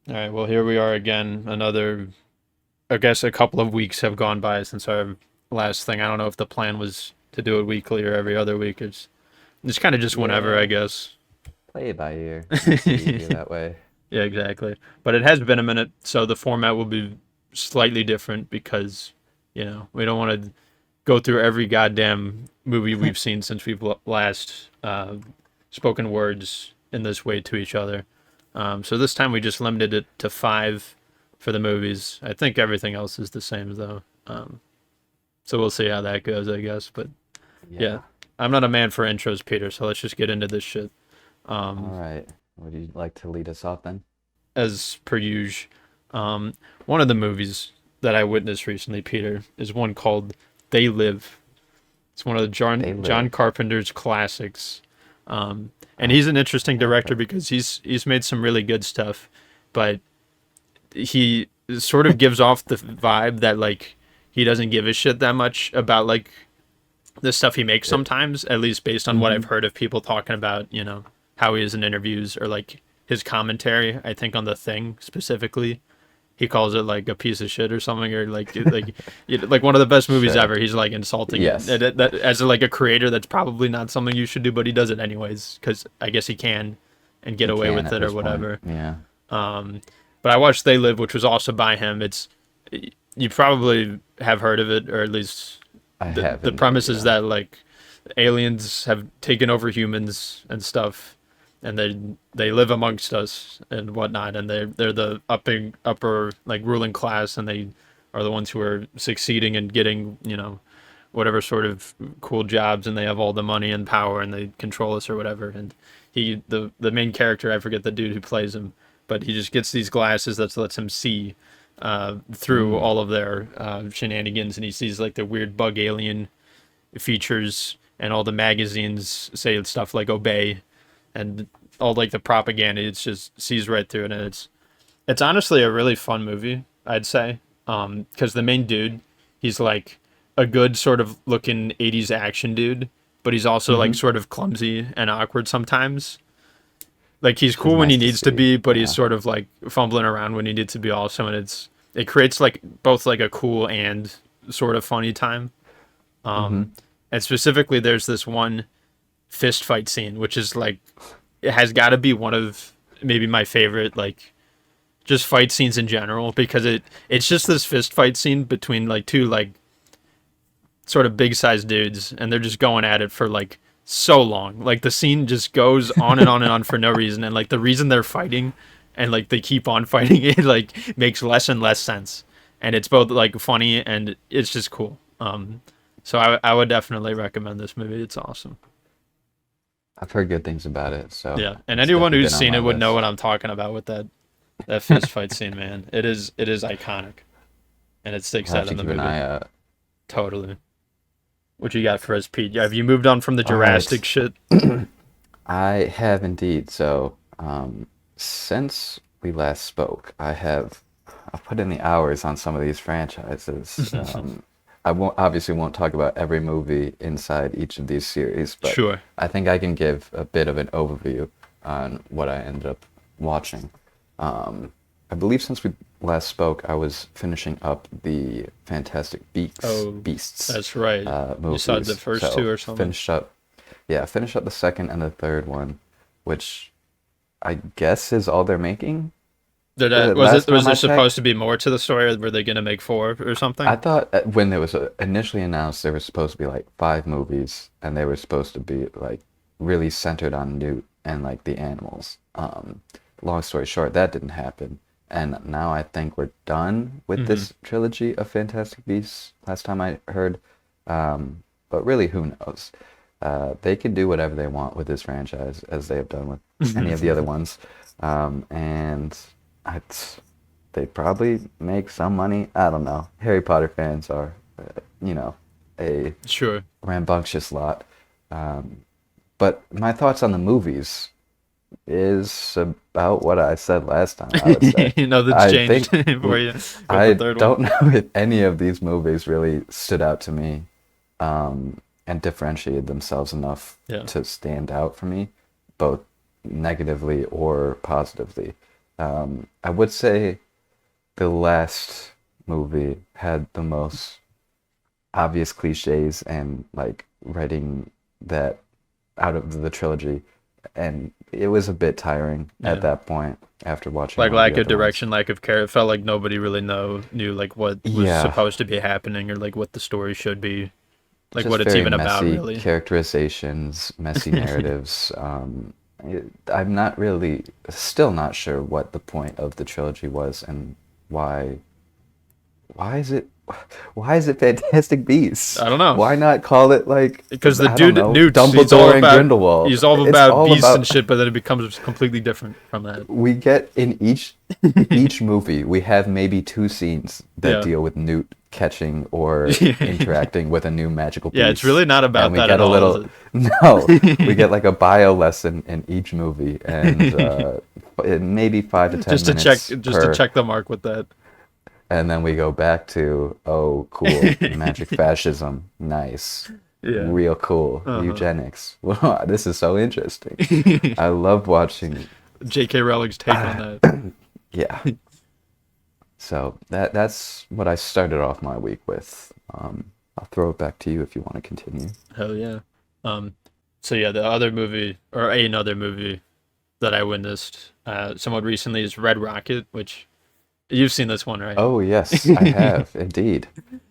All right, well, here we are again. I guess a couple of weeks have gone by since our last thing. I don't know if the plan was to do it weekly or every other week. It's kind of just whenever, I Yeah, guess. play it by ear. Makes it easier that way. Yeah, exactly. But it has been a minute, so the format will be slightly different because, we don't want to go through every goddamn movie we've seen since we've last spoken words in this way to each other. So this time we just limited it to five for the movies. I think everything else is the same though. So we'll see how that goes, I guess. But yeah, Yeah. I'm not a man for intros, Peter. So let's just get into this shit. All Um, right. Would you like to lead us off then? as per usual, one of the movies that I witnessed recently, Peter, is one called They Live. It's one of the They John live. Carpenter's classics. And he's an interesting director Okay. because he's made some really good stuff, but he sort of gives off the vibe that like he doesn't give a shit that much about like the stuff he makes It, sometimes, at least based on what I've hmm heard of people talking about, how he is in interviews or like his commentary, I think on The Thing specifically. He calls it like a piece of shit or something, or like one of the best movies Sure. ever. He's like insulting it. Yes. As like a creator, that's probably not something you should do, but he does it anyways because I guess he can and get He away can with at it or this point. whatever. Yeah. Um, but I watched They Live, which was also by him. You probably have heard of it, or at least I have the indeed, premise is yeah. that like aliens have taken over humans and stuff, and they live amongst us and whatnot, and they're the upper like ruling class, and they are the ones who are succeeding and getting whatever sort of cool jobs, and they have all the money and power, and they control us or whatever. And the main character, I forget the dude who plays him, but he just gets these glasses that lets him see through Mm. all of their shenanigans, and he sees like the weird bug alien features, and all the magazines say stuff like obey, and all like the propaganda. It's just sees right through it, and it's honestly a really fun movie, I'd say, because the main dude, he's like a good sort of looking 80s action dude, but he's also like Hmm. sort of clumsy and awkward sometimes. Like he's Which is cool when he nice to needs to see. be, but he's Yeah. sort of like fumbling around when he needs to be also, and it creates like both like a cool and sort of funny time. Hmm. And specifically, there's this one fist fight scene, which is like it has got to be one of maybe my favorite like just fight scenes in general because it's just this fist fight scene between like two like sort of big sized dudes, and they're just going at it for like so long. Like the scene just goes on and on and on for no reason, and like the reason they're fighting and like they keep on fighting it like makes less and less sense, and it's both like funny and it's just cool. So I would definitely recommend this movie. It's awesome. I've heard good things about it, so Yeah, and it's anyone definitely who's been on seen my it would know what list. I'm talking about with that fist fight scene, man. It is iconic, and it sticks I'll have out to in the keep an movie. eye out. Totally. What you got for us, Pete? Have you moved on from the All right. Jurassic shit? I have indeed. So, since we last spoke, I've put in the hours on some of these franchises. I won't talk about every movie inside each of these series, but Sure. I think I can give a bit of an overview on what I ended up watching. I believe since we last spoke, I was finishing up the Oh, Beasts that's right. You saw the movies. first two So or something. finished up, yeah, finished up the second and the third one, which I guess is all they're making. Did that The was it? last Was time there I supposed checked, to be more to the story? Or were they gonna make four or I something? thought when it was initially announced, there was supposed to be like five movies, and they were supposed to be like really centered on Newt and like the animals. Long story short, that didn't happen, and now I think we're done with Hmm. this trilogy of Fantastic Beasts. Last time I heard, but really, who knows? They can do whatever they want with this franchise, as they have done with any of the other ones, and I'd, they'd probably make some money. I don't know. Harry Potter fans are, you know, a Sure. rambunctious lot. Um, but my thoughts on the movies is about what I said last time, I would say. That's I changed think for you with the I third one. don't know if any of these movies really stood out to me and differentiated themselves enough Yeah. to stand out for me, both negatively or positively. I would say the last movie had the most obvious cliches and like writing that out of the trilogy, and it was a bit tiring at Yeah. that point after watching Like all of lack the of other ones. direction, lack of care. It felt like nobody really knew like what was Yeah, supposed to be happening or like what the story should be, like just what it's very even about messy really. characterizations, messy narratives. I'm not really, still not sure what the point of the trilogy was and why. Why is it? Why is it Fantastic Beasts? I don't know. Why not call it like Because the I don't dude know, Newts, Dumbledore and Grindelwald? he's all It's about all beasts and about shit, but then it becomes completely different from that. we get in each movie we have maybe two scenes that Yeah. deal with Newt catching or interacting with a new magical Yeah, it's beast, really not about and we that get at a all, is little no, we get like a bio lesson in each movie, and it? maybe 5 to 10 Just to check, minutes just to per. check the mark with that. And then we go back to, oh, cool, magic fascism, nice, Yeah. real cool, Uh-huh. eugenics. Wow, this is so interesting. I love watching. J.K. Rowling's take on that. Yeah. So that's what I started off my week with. I'll throw it back to you if you want to continue. Hell yeah. Um, so yeah, the other movie or another movie that I witnessed somewhat recently is Red Rocket, which you've seen this one, right? Oh yes, I have indeed.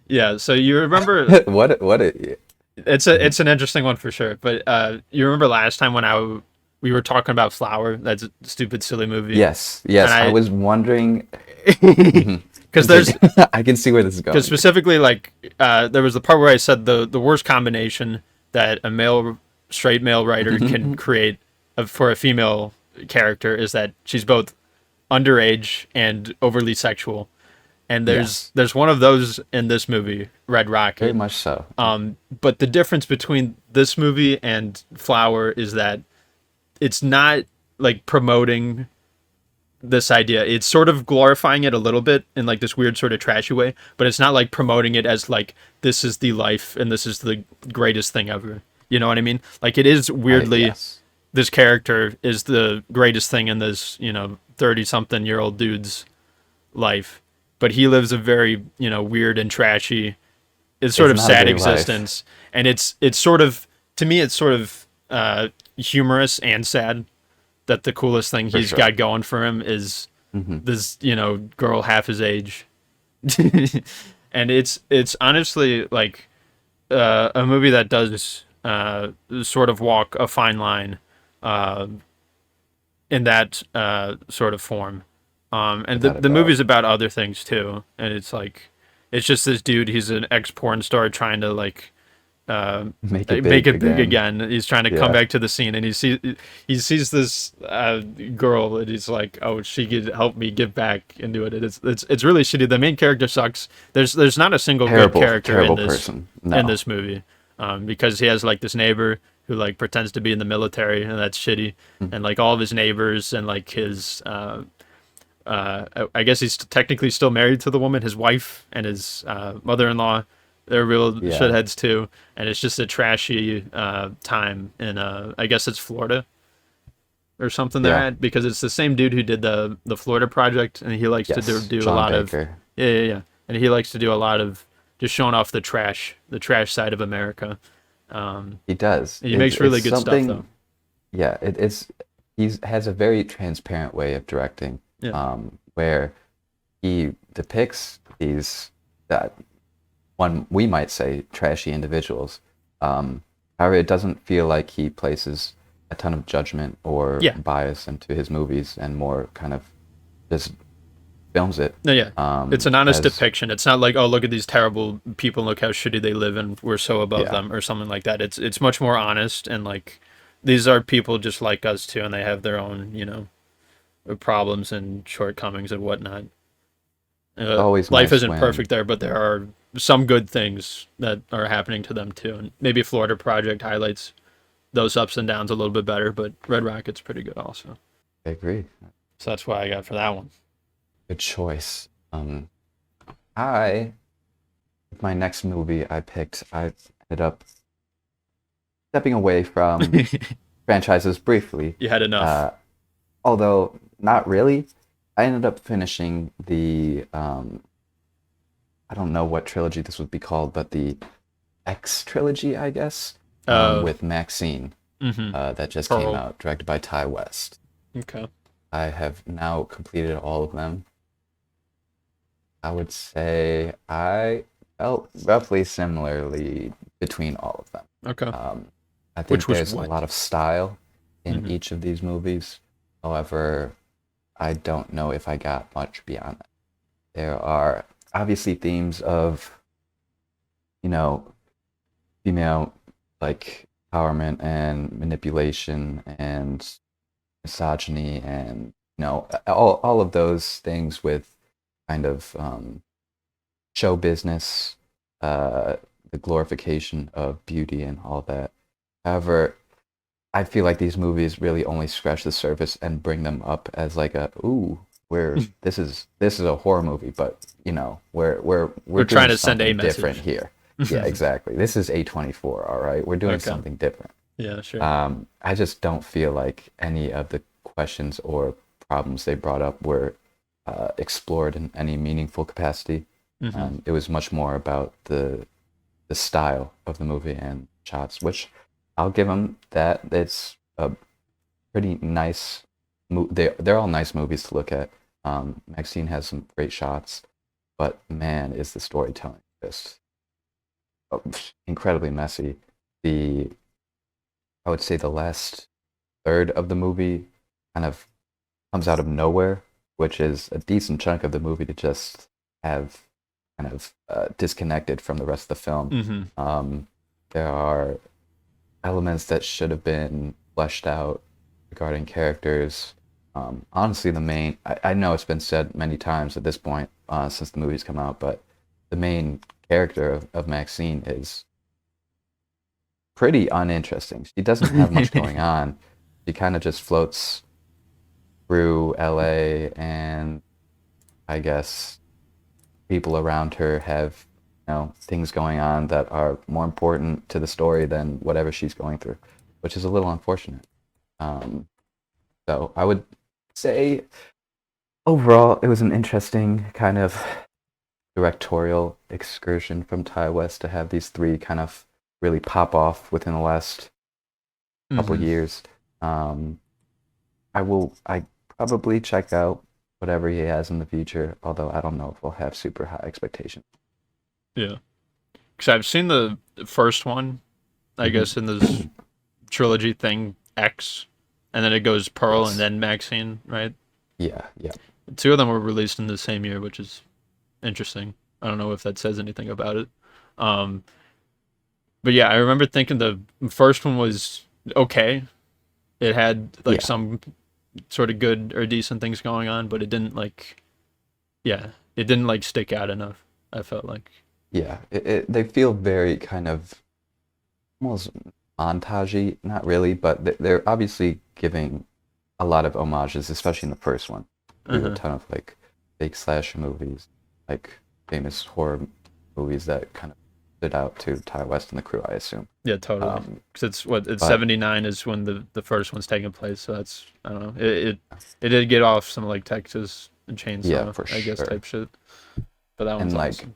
Yeah. So you remember What it? it's an interesting one for sure. But you remember last time when we were talking about Flower, that stupid silly movie, Yes, yes. and I I was wondering. Mhm. because there's Continue. I can see where this is going. because specifically like there was the part where I said the worst combination that a straight male writer can create for a female character is that she's both underage and overly sexual. And Yes, there's one of those in this movie, Red very Rocket. much so. But the difference between this movie and Flower is that it's not like promoting this idea. It's sort of glorifying it a little bit in like this weird sort of trashy way, but it's not like promoting it as like this is the life and this is the greatest thing ever. You know what I mean? Like it is weirdly Yes. this character is the greatest thing in this, 30 something year old dude's life, but he lives a very, weird and trashy, it's sort It's of not a sad great life, existence. And it's sort of, to me, it's sort of humorous and sad that the coolest thing for he's sure. got going for him is Hmm. this, girl half his age. And it's honestly like a movie that does sort of walk a fine line uh, in that sort of form. And the Without a the doubt. movie's about other things too. And it's like it's just this dude. He's an ex porn star trying to like Make it make big it big again. again. He's trying to come Yeah. back to the scene, and he sees this girl, and he's like, "Oh, she could help me get back into it." And it's really shitty. The main character sucks. There's not a single good Terrible, character terrible person. in No. this movie, because he has like this neighbor who like pretends to be in the military, and that's shitty. Mm. And like all of his neighbors and like his I guess he's technically still married to the woman, his wife and his mother-in-law. They're real Yeah. shitheads too, and it's just a trashy time in I guess it's Florida or something they're Yeah. at because it's the same dude who did the Florida Project, and he likes to Yes. do a John lot of Baker. yeah, and he likes to do a lot of just showing off the trash side of America. He does. And he makes really It's good stuff something. though. Yeah. It's he's has a very transparent way of directing, Yeah, where he depicts these that one we might say trashy individuals. However, it doesn't feel like he places a ton of judgment or yeah, bias into his movies, and more kind of just films it. no, yeah. It's an honest As depiction. It's not like, oh, look at these terrible people, look how shitty they live, and we're so above yeah, them, or something like that. It's much more honest, and like these are people just like us too, and they have their own, problems and shortcomings and whatnot. it's always Life nice isn't when perfect there, but there are some good things that are happening to them too. And maybe Florida Project highlights those ups and downs a little bit better, but Red Rocket's pretty good also. I agree. So that's why I got for that one. Good choice. I with my next movie I picked, I ended up stepping away from franchises briefly. You had enough. Uh, although not really. I ended up finishing the I don't know what trilogy this would be called, but the X trilogy, I guess, Uh, with Maxine, mm-hmm. that just came Pearl. out, directed by Ty West. Okay. I have now completed all of them. I would say I felt roughly similarly between all of them. Okay. Um, I think Which was there's a what? lot of style in Mm-hmm. each of these movies. However, I don't know if I got much beyond that. There are obviously themes of, you know, female like empowerment and manipulation and misogyny and all of those things with kind of show business, uh, the glorification of beauty and all that. However, I feel like these movies really only scratch the surface and bring them up as like a ooh, this is a horror movie, but we're We're trying doing to send a something different message. here. Yeah, exactly. This is A24, all right. We're doing Okay. something different. Yeah, sure. I just don't feel like any of the questions or problems they brought up were explored in any meaningful capacity. Mm-hmm. It was much more about the style of the movie and shots, which I'll give them that. It's a pretty nice. They're all nice movies to look at. Maxine has some great shots, but man, is the storytelling just uh, incredibly messy. The I would say the last third of the movie kind of comes out of nowhere, which is a decent chunk of the movie to just have kind of disconnected from the rest of the film. Mm-hmm. There are elements that should have been fleshed out regarding characters. Honestly, I know it's been said many times at this point since the movie's come out, but the main character of Maxine is pretty uninteresting. She doesn't have much going on. She kind of just floats through LA, and I guess people around her have, things going on that are more important to the story than whatever she's going through, which is a little unfortunate. Um, so I would say overall it was an interesting kind of directorial excursion from Ty West to have these three kind of really pop off within the last couple Mm-hmm. years. Um, I probably check out whatever he has in the future, although I don't know if we'll have super high expectations. Yeah. Because I've seen the first one, I Hmm. guess, in this trilogy thing, X, and then it goes Pearl and Yes. then Maxine, right? Yeah, yeah. Two of them were released in the same year, which is interesting. I don't know if that says anything about it. Um, but yeah, I remember thinking the first one was okay. It had like Yeah, some sort of good or decent things going on, but it didn't like, yeah, it didn't like stick out enough. I felt like, yeah. They feel very kind of almost montagey, not really, but they're obviously giving a lot of homages, especially in the first one, to a uh-huh. ton of like fake slasher movies, like famous horror movies that kind of stood out to Ty West and the crew, I assume. Yeah, totally. Um, Because it's what it's but 79 is when the first one's taking place, so that's I don't know. It did get off some like Texas yeah, Chainsaw, for I guess, sure. type shit, but that one's And like awesome.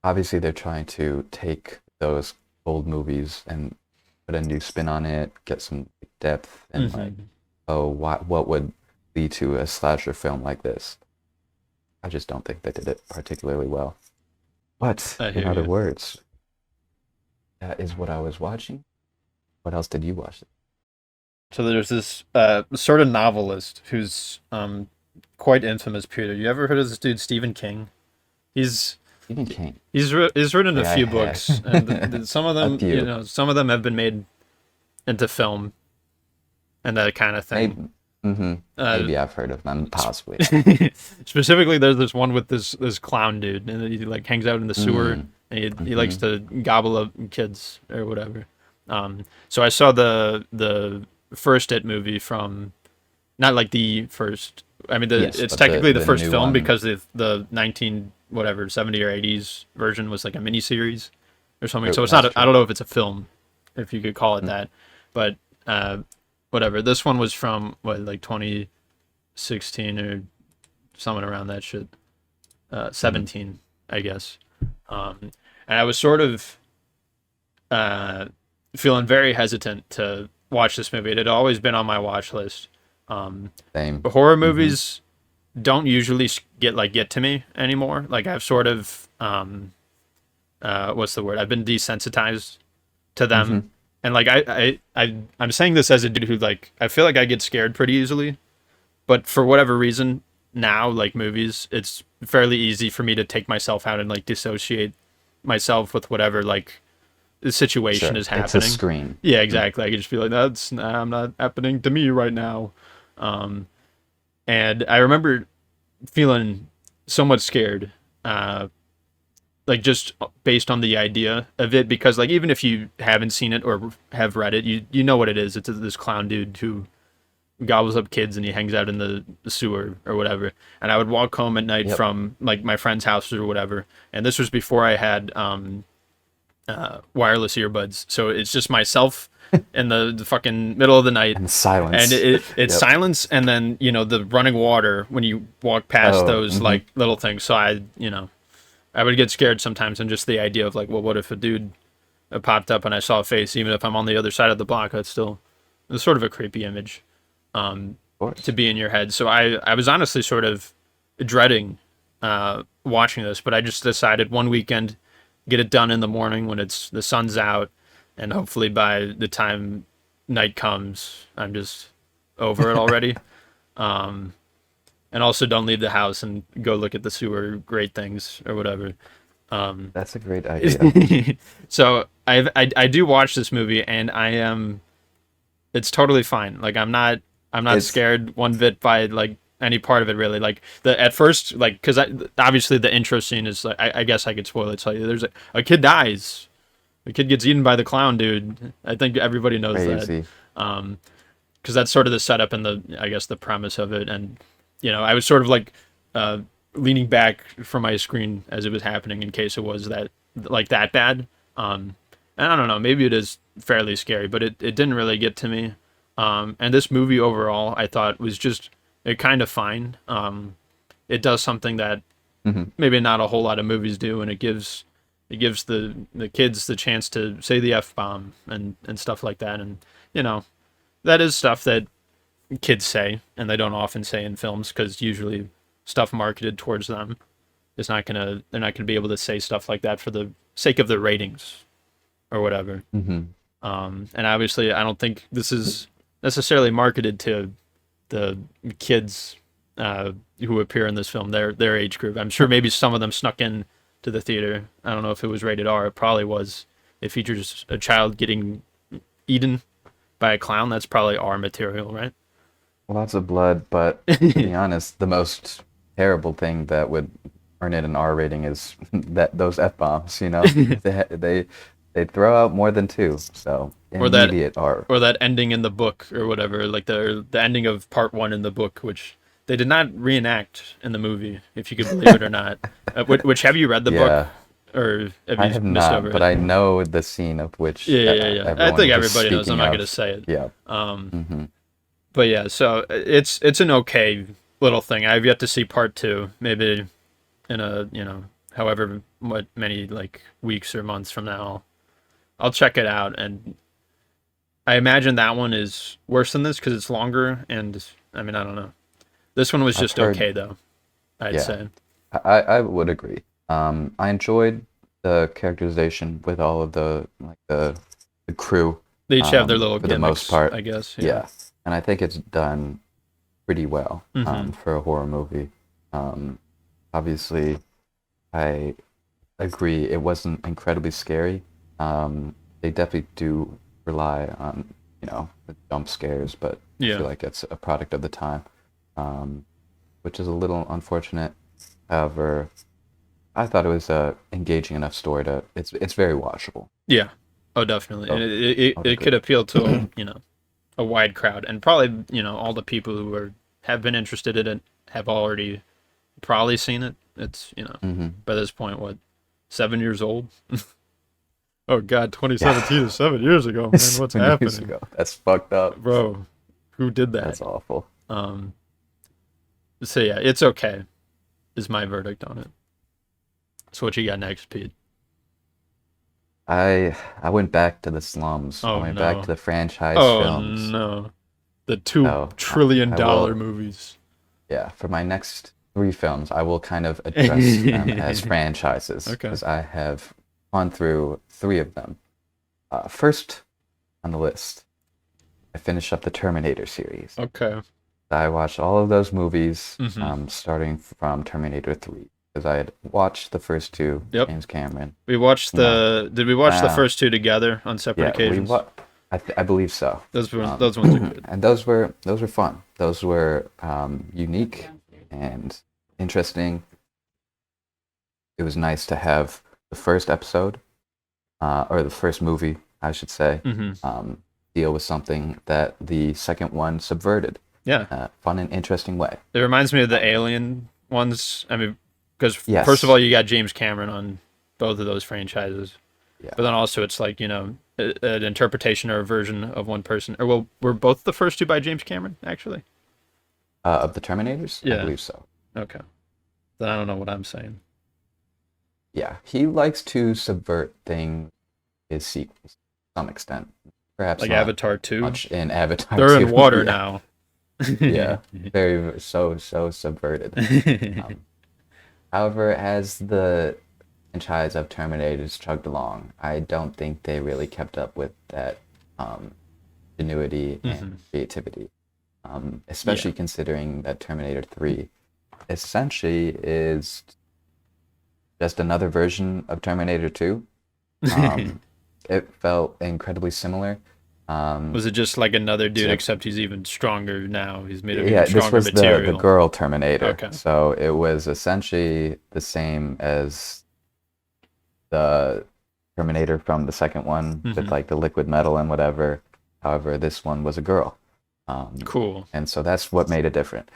obviously they're trying to take those old movies and put a new spin on it, get some depth and like, Hmm. oh, what would lead to a slasher film like this? I just don't think they did it particularly well. But I in hear other you. words, that is what I was watching. What else did you watch? So there's this sort of novelist who's quite infamous. Peter, you ever heard of this dude Stephen King? He's Stephen King. he's written a Yeah, I few books, and have. some of A them, few. some of them have been made into film and that kind of thing. Maybe. Hmm. Uh, Maybe I've heard of them, possibly. Specifically, there's this one with this clown dude, and he like hangs out in the sewer, Mm. and he likes Hmm. to gobble up kids or whatever. So I saw the first It movie from not like the first. I mean, Yes, it's but the technically the the first new film one. because the 19 whatever 70 or 80s version was like a miniseries or something. True, So it's not. that's I true. don't know if it's a film, if you could call it Mm. that, but uh, whatever. This one was from what like 2016 or something around that shit. 17, I guess. And I was sort of feeling very hesitant to watch this movie. It had always been on my watch list. Same. Horror movies don't usually get to me anymore. Like I've sort of what's the word? I've been desensitized to them. And like I'm saying this as a dude who like I feel like I get scared pretty easily, but for whatever reason now like movies, it's fairly easy for me to take myself out and like dissociate myself with whatever like the situation is happening. It's a screen. Yeah, exactly. I could just be like, that's not happening to me right now. And I remember feeling somewhat scared, like just based on the idea of it, because like even if you haven't seen it or have read it, you know what it is. It's this clown dude who gobbles up kids and he hangs out in the sewer or whatever. And I would walk home at night from like my friend's house or whatever. And this was before I had wireless earbuds, so it's just myself in the fucking middle of the night and silence, and it's silence, and then the running water when you walk past those like little things. So I would get scared sometimes, and just the idea of like, well, what if a dude popped up and I saw a face, even if I'm on the other side of the block? It's sort of a creepy image to be in your head. So I was honestly sort of dreading watching this, but I just decided one weekend, get it done in the morning when the sun's out, and hopefully by the time night comes, I'm just over it already. And also don't leave the house and go look at the sewer great things or whatever. That's a great idea. So I do watch this movie, and it's totally fine. Like I'm not scared one bit by like any part of it really. Like at first, like, because obviously the intro scene is like, I guess I could spoil it. Tell you, there's a kid dies, the kid gets eaten by the clown dude. I think everybody knows that, because that's sort of the setup and the premise of it. And I was sort of like leaning back from my screen as it was happening in case it was that bad. And I don't know, maybe it is fairly scary, but it didn't really get to me. And this movie overall, I thought was just kind of fine. It does something that maybe not a whole lot of movies do, and it gives the kids the chance to say the F-bomb and stuff like that. And that is stuff that kids say, and they don't often say in films, because usually stuff marketed towards them they're not gonna be able to say stuff like that for the sake of the ratings or whatever. And obviously I don't think this is necessarily marketed to the kids who appear in this film, their age group. I'm sure maybe some of them snuck in to the theater. I don't know if it was rated R. It probably was. It features a child getting eaten by a clown. That's probably R material, right? Lots of blood, but to be honest, the most terrible thing that would earn it an R rating is those F-bombs, they throw out more than 2, so immediate R. Or that ending in the book or whatever, like the ending of part 1 in the book, which they did not reenact in the movie, if you could believe it or not. Which, have you read the book? Or have you I have missed not, over but it? I know the scene of which I think everybody knows. I'm not going to say it. Yeah. But yeah, so it's an okay little thing. I've yet to see part 2. Maybe in a however many like weeks or months from now, I'll check it out. And I imagine that one is worse than this because it's longer. And I mean, I don't know. This one was just okay though, I'd say. I would agree. I enjoyed the characterization with all of the crew. They each have their little gimmicks, for the most part, I guess. Yeah. And I think it's done pretty well for a horror movie. Obviously, I agree it wasn't incredibly scary. They definitely do rely on the jump scares, but I feel like it's a product of the time, which is a little unfortunate. However, I thought it was engaging enough story to it's very watchable. Yeah. Oh, definitely. So, and it could appeal to a wide crowd, and probably all the people who have been interested in it have already probably seen it. It's by this point 7 years old. Oh God, 2017 is 7 years ago, man. What's happening? Years ago. That's fucked up, bro. Who did that? That's awful. So yeah, it's okay. is my verdict on it. So what you got next, Pete? I went back to the slums. I Oh went back to no. the franchise Oh films. no. The two So trillion I dollar will, movies. yeah, for my next three films, I will kind of address them as franchises Okay. because I have gone through three of them. First on the list, I finished up the Terminator series. Okay. I watched all of those movies, Hmm. starting from Terminator 3, because I had watched the first two, Yep. James Cameron. We watched You know, did we watch the uh, first two together on separate yeah, occasions? I believe so. Those ones are good. And those were fun. Those were unique and interesting. It was nice to have the first episode, or the first movie, I should say, Hmm. deal with something that the second one subverted, Yeah. fun and interesting way. It reminds me of the Alien ones. I mean, because first of all, Yes. you got James Cameron on both of those franchises, Yeah. but then also it's like an interpretation or a version of one person. Or well, were both the first two by James Cameron actually? Of the Terminators, I Yeah. believe so. Okay. Then I don't know what I'm saying. Yeah, he likes to subvert things, his sequels, to some extent. Perhaps Like not Avatar 2. much in Avatar They're in 2. water Yeah, now. yeah, very so subverted. Um, However, as the franchise of Terminators chugged along, I don't think they really kept up with that ingenuity and Hmm. creativity. Yeah. Especially considering that Terminator 3 essentially is just another version of Terminator 2. Um, it felt incredibly similar. Um, Was it just like another dude, except, except he's even stronger now? He's made of even yeah, this stronger was the material. girl Terminator, Okay. so it was essentially the same as the Terminator from the second one with Hmm. like the liquid metal and whatever. However, this one was a girl. Cool. And so that's what made it different.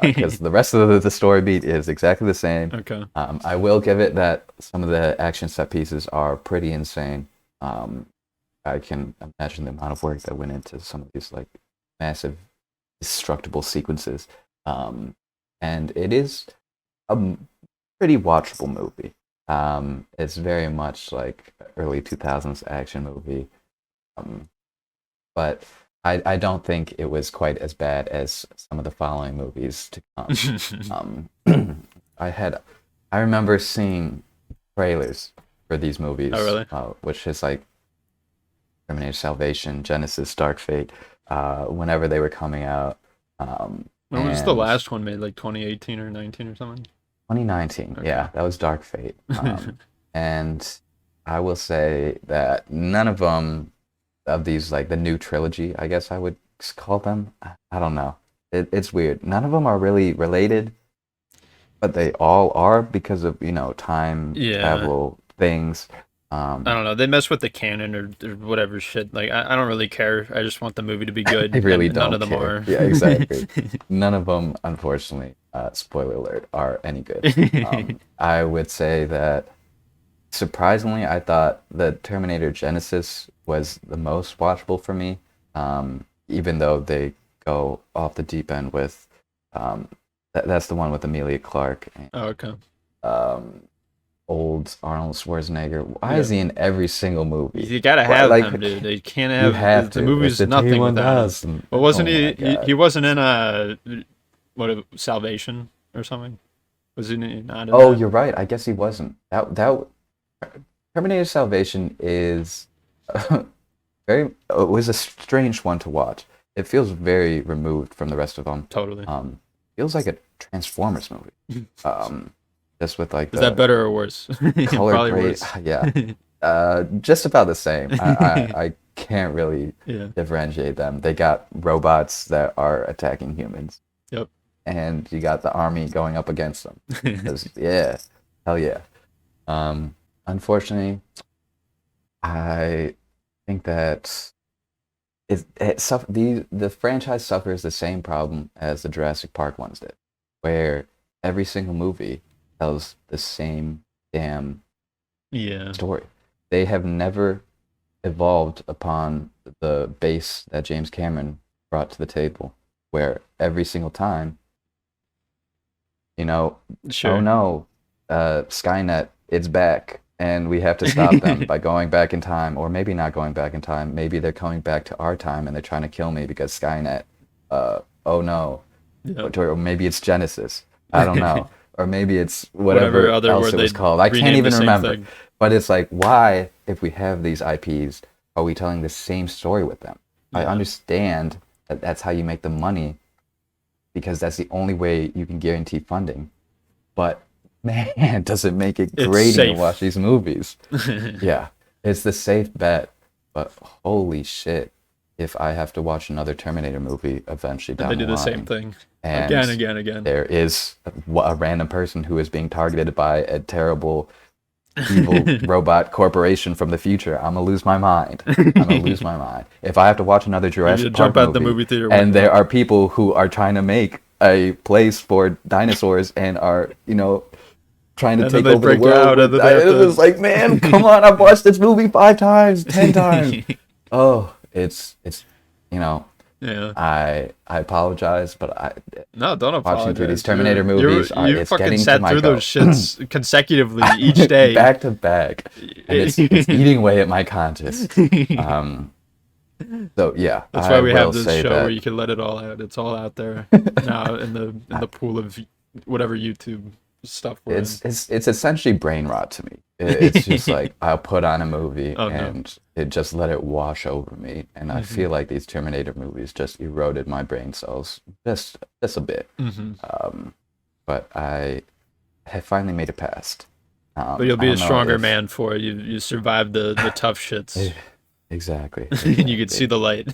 Because the rest of the story beat is exactly the same. Okay. I will give it that some of the action set pieces are pretty insane. Um, I can imagine the amount of work that went into some of these like massive destructible sequences. Um, and it is a pretty watchable movie. It's very much like early 2000s action movie. Um, but I don't think it was quite as bad as some of the following movies to come. I remember seeing trailers for these Oh, movies, really? which is like Terminator Salvation, Genesis, Dark Fate, whenever they were coming out. When was the And last one made? Like 2018 or 19 or something? 2019, Okay. yeah, that was Dark Fate. And I will say that none of them, of these, like the new trilogy, I guess I would call them. I don't know. It's weird. None of them are really related, but they all are because of, time Yeah. travel things. I don't know. They mess with the canon or whatever shit. Like I don't really care. I just want the movie to be I good, really and none of don't them care. are. Yeah, exactly. None of them, unfortunately, spoiler alert, are any good. I would say that surprisingly, I thought the Terminator Genesis was the most watchable for me, even though they go off the deep end with that's the one with Amelia Clark and Oh, okay. um, old Arnold Schwarzenegger. Why is Yeah. he in every single movie? You gotta Why, have like him, dude. They can't you have have the to. It's movie's the nothing without him. 2000. But wasn't Oh my he God. wasn't in Salvation or something? Was he not in Oh, that? you're right. I guess he wasn't. That Terminator Salvation is very. It was a strange one to watch. It feels very removed from the rest of them. Totally. Feels like a Transformers movie. Just with like Is that the better or worse? color Probably grade. worse. Yeah, just about the same. I can't really Yeah. differentiate them. They got robots that are attacking humans, Yep. and you got the army going up against them. 'Cause, yeah, hell yeah. Unfortunately, I think that the franchise suffers the same problem as the Jurassic Park ones did, where every single movie tells the same damn Yeah. story. They have never evolved upon the base that James Cameron brought to the table, where every single time you know, oh Sure. no, Skynet, it's back, and we have to stop them by going back in time, or maybe not going back in time. Maybe they're coming back to our time and they're trying to kill me because Skynet. Oh no, Yeah. or maybe it's Genesis. I don't know, or maybe it's Whatever whatever other else word it was they called. I can't rename the even same remember. thing. But it's like, why, if we have these IPs, are we telling the same story with them? I Yeah. understand that that's how you make the money because that's the only way you can guarantee funding. But man, does it make it It's grating to safe. watch these movies? Yeah, it's the safe bet. But holy shit, if I have to watch another Terminator movie eventually And they down do the the same line, thing and again. there is a random person who is being targeted by a terrible evil robot corporation from the future, I'm gonna lose my mind. I'm gonna lose my mind. If I have to watch another You need to Jurassic jump Park out the movie, movie theater and window. there are people who are trying to make a place for dinosaurs and are, trying to And then take they over the break world out, and with, then they have it was like, man, come on, I've watched this movie 5 times, 10 times. Oh, it's, you know, Yeah. I apologize, but No, don't watching through these apologize. Terminator movies, You it's fucking getting to sat my through goat. those shits consecutively each day. Back to back, and it's eating away at my conscience. So yeah, That's I why we will have this say show where that you can let it all out. It's all out there now in the pool of whatever YouTube stuff we're it's essentially brain rot to me. It's just like I'll put on a movie Oh, no. and it just let it wash over me, and I feel like these Terminator movies just eroded my brain cells just a bit. But I have finally made it past. But you'll I be a don't know stronger if- man for it. You survived the tough shits. Exactly. And you could see the light.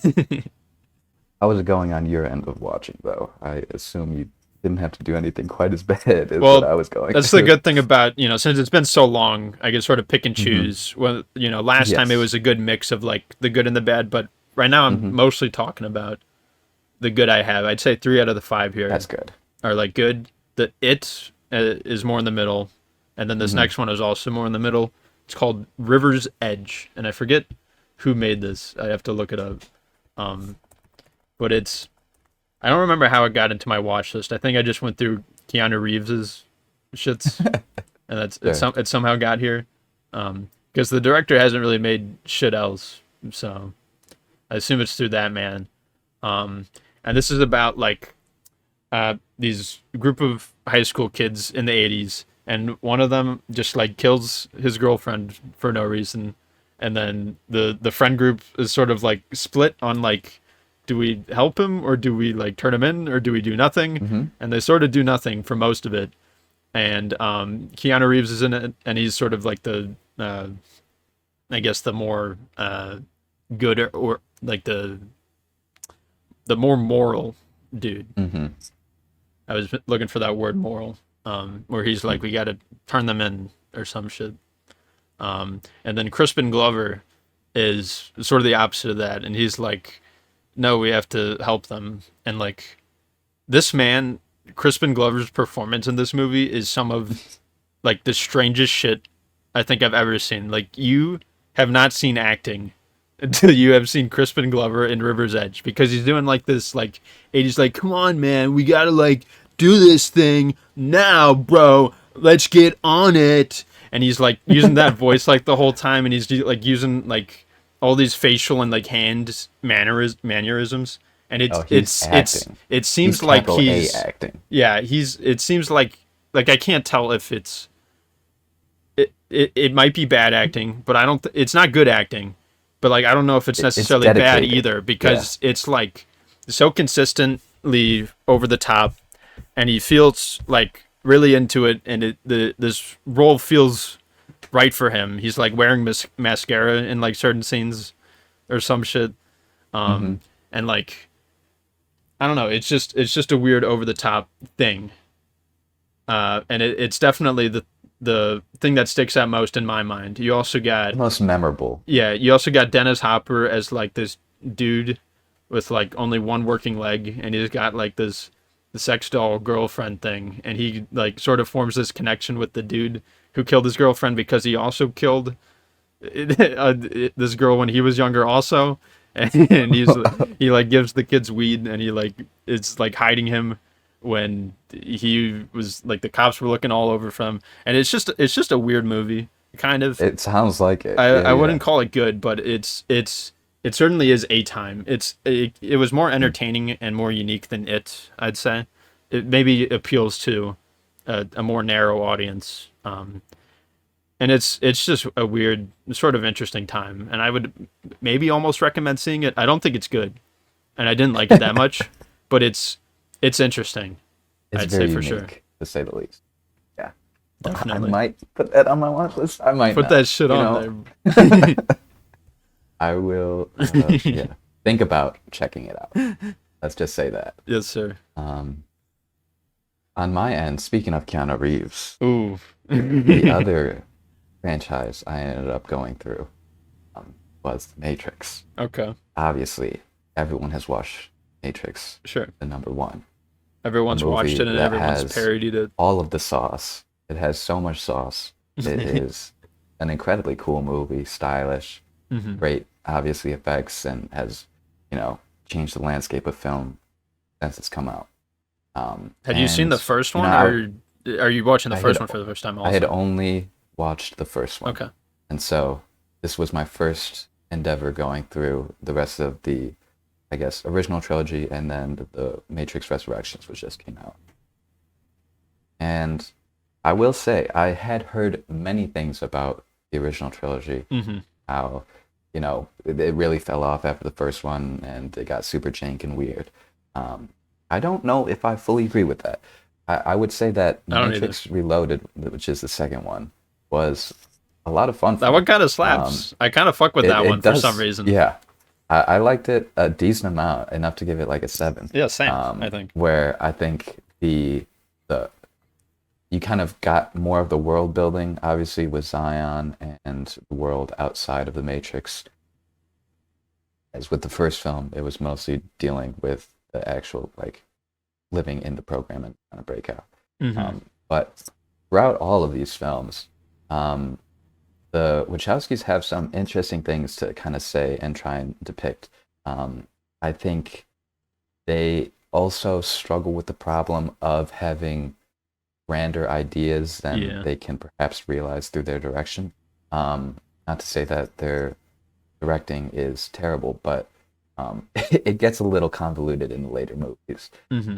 How was it going on your end of watching, though? I assume you didn't have to do anything quite as bad as Well, what I was going That's through. the good thing about, since it's been so long, I can sort of pick and choose. Well, last time it Yes. was a good mix of like the good and the bad, but right now I'm mostly talking about the good I have. I'd say 3 out of the 5 here That's good. are like good. The It is more in the middle, and then this next one is also more in the middle. It's called River's Edge, and I forget who made this. I have to look it up. But I don't remember how it got into my watch list. I think I just went through Keanu Reeves's shits, and it somehow got here. Because the director hasn't really made shit else, so I assume it's through that man. And this is about like these group of high school kids in the 80s, and one of them just like kills his girlfriend for no reason, and then the friend group is sort of like split on like, do we help him or do we like turn him in or do we do nothing? And they sort of do nothing for most of it. And Keanu Reeves is in it, and he's sort of like the I guess the more good or like the more moral dude. I was looking for that word moral, where he's like, we got to turn them in or some shit. And then Crispin Glover is sort of the opposite of that, and he's like, no, we have to help them. And like this man, Crispin Glover's performance in this movie is some of like the strangest shit I think I've ever seen. Like, you have not seen acting until you have seen Crispin Glover in River's Edge, because he's doing like this like 80s like, come on man, we gotta like do this thing now, bro, let's get on it. And he's like using that voice like the whole time, and he's like using like all these facial and like hand mannerisms, and He's acting. it seems He's like capital he's A acting. yeah, it seems like I can't tell if it might be bad acting, but I don't it's not good acting, but like I don't know if it's necessarily bad dedicated. either, because it's like so consistently over the top, and he feels like really into it, and this role feels right for him. He's like wearing mascara in like certain scenes or some shit, and like I don't know, it's just a weird over the top thing, and it's definitely the thing that sticks out most in my mind. You also got Most memorable. you also got Dennis Hopper as like this dude with like only one working leg, and he's got like the sex doll girlfriend thing, and he like sort of forms this connection with the dude who killed his girlfriend, because he also killed this girl when he was younger also, and he like gives the kids weed, and he like it's like hiding him when he was like the cops were looking all over for him, and it's just a weird movie, kind of. It sounds like it. I Yeah. wouldn't call it good, but it certainly is a time. It was more entertaining and more unique than it. I'd say it maybe appeals to a more narrow audience. And it's just a weird, sort of interesting time. And I would maybe almost recommend seeing it. I don't think it's good, and I didn't like it that much, but it's interesting. It's I'd very say for unique, sure, to say the least. Yeah. I definitely. might put that on my watch list. I might Put not. that shit You on know, there. I will, yeah, think about checking it out. Let's just say that. Yes, sir. Um, on my end, speaking of Keanu Reeves, Ooh. the other franchise I ended up going through was The Matrix. Okay, Obviously, everyone has watched Matrix, sure. the number one. A Everyone's watched movie it and that everyone's has parodied it. all of the sauce. It has so much sauce. It is an incredibly cool movie, stylish, Hmm. great, obviously, effects, and has, changed the landscape of film since it's come out. Had you seen the And, first you know, one, or are you watching the I first had one for the first time I had also? only watched the first one. Okay. And so this was my first endeavor going through the rest of the, I guess, original trilogy, and then the Matrix Resurrections, which just came out. And I will say, I had heard many things about the original trilogy, Hmm. how, it really fell off after the first one and it got super jank and weird. Um, I don't know if I fully agree with that. I would say that I don't either. Matrix Reloaded, which is the second one, was a lot of fun for That one me. kind of Um, slaps. I kind of fuck with that it one for some does, reason. yeah. I liked it a decent amount, enough to give it like a 7. Yeah, same. I think. Where I think the you kind of got more of the world building, obviously, with Zion and the world outside of the Matrix. As with the first film, it was mostly dealing with the actual like living in the program and trying to break out. Hmm. But throughout all of these films, um, the Wachowskis have some interesting things to kind of say and try and depict. I think they also struggle with the problem of having grander ideas than Yeah. they can perhaps realize through their direction. Not to say that their directing is terrible, but it gets a little convoluted in the later movies. Hmm.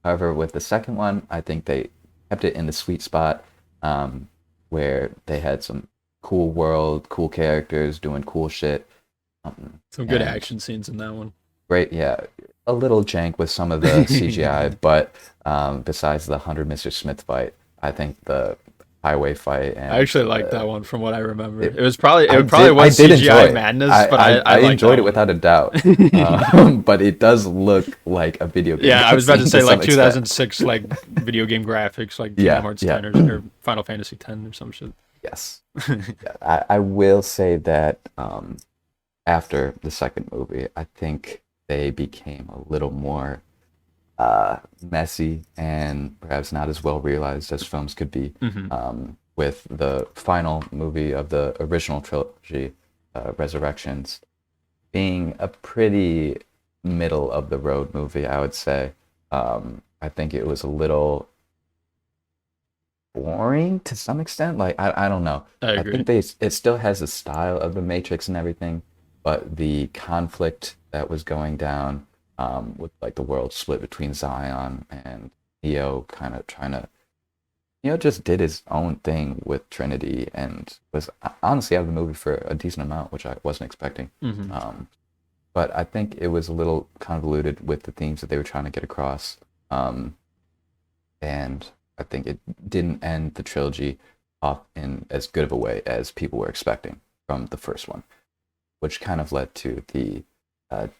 However, with the second one, I think they kept it in the sweet spot, where they had some cool world, cool characters doing cool shit. Some good And action scenes in that one. great, yeah, a little jank with some of the CGI, but besides the 100 Mr. Smith fight, I think the highway fight I and actually liked that one from what I remember. it, It probably I was did enjoy CGI it. madness, I, but I, I I liked enjoyed that it one. without a doubt. But it does look like a video game. Yeah, I was about to cutscene say like some extent. 2006 like video game graphics like Kingdom Yeah, Hearts yeah. 10 or Final Fantasy 10 or some shit. Yes. Yeah, I will say that after the second movie, I think they became a little more messy and perhaps not as well realized as films could be. Hmm. With the final movie of the original trilogy, Resurrections, being a pretty middle of the road movie, I would say. I think it was a little boring to some extent. Like I don't know. I I agree. think it still has the style of the Matrix and everything, but the conflict that was going down, with like the world split between Zion and Neo, kind of trying to, just did his own thing with Trinity and was honestly out of the movie for a decent amount, which I wasn't expecting. Hmm. But I think it was a little convoluted with the themes that they were trying to get across. And I think it didn't end the trilogy off in as good of a way as people were expecting from the first one, which kind of led to the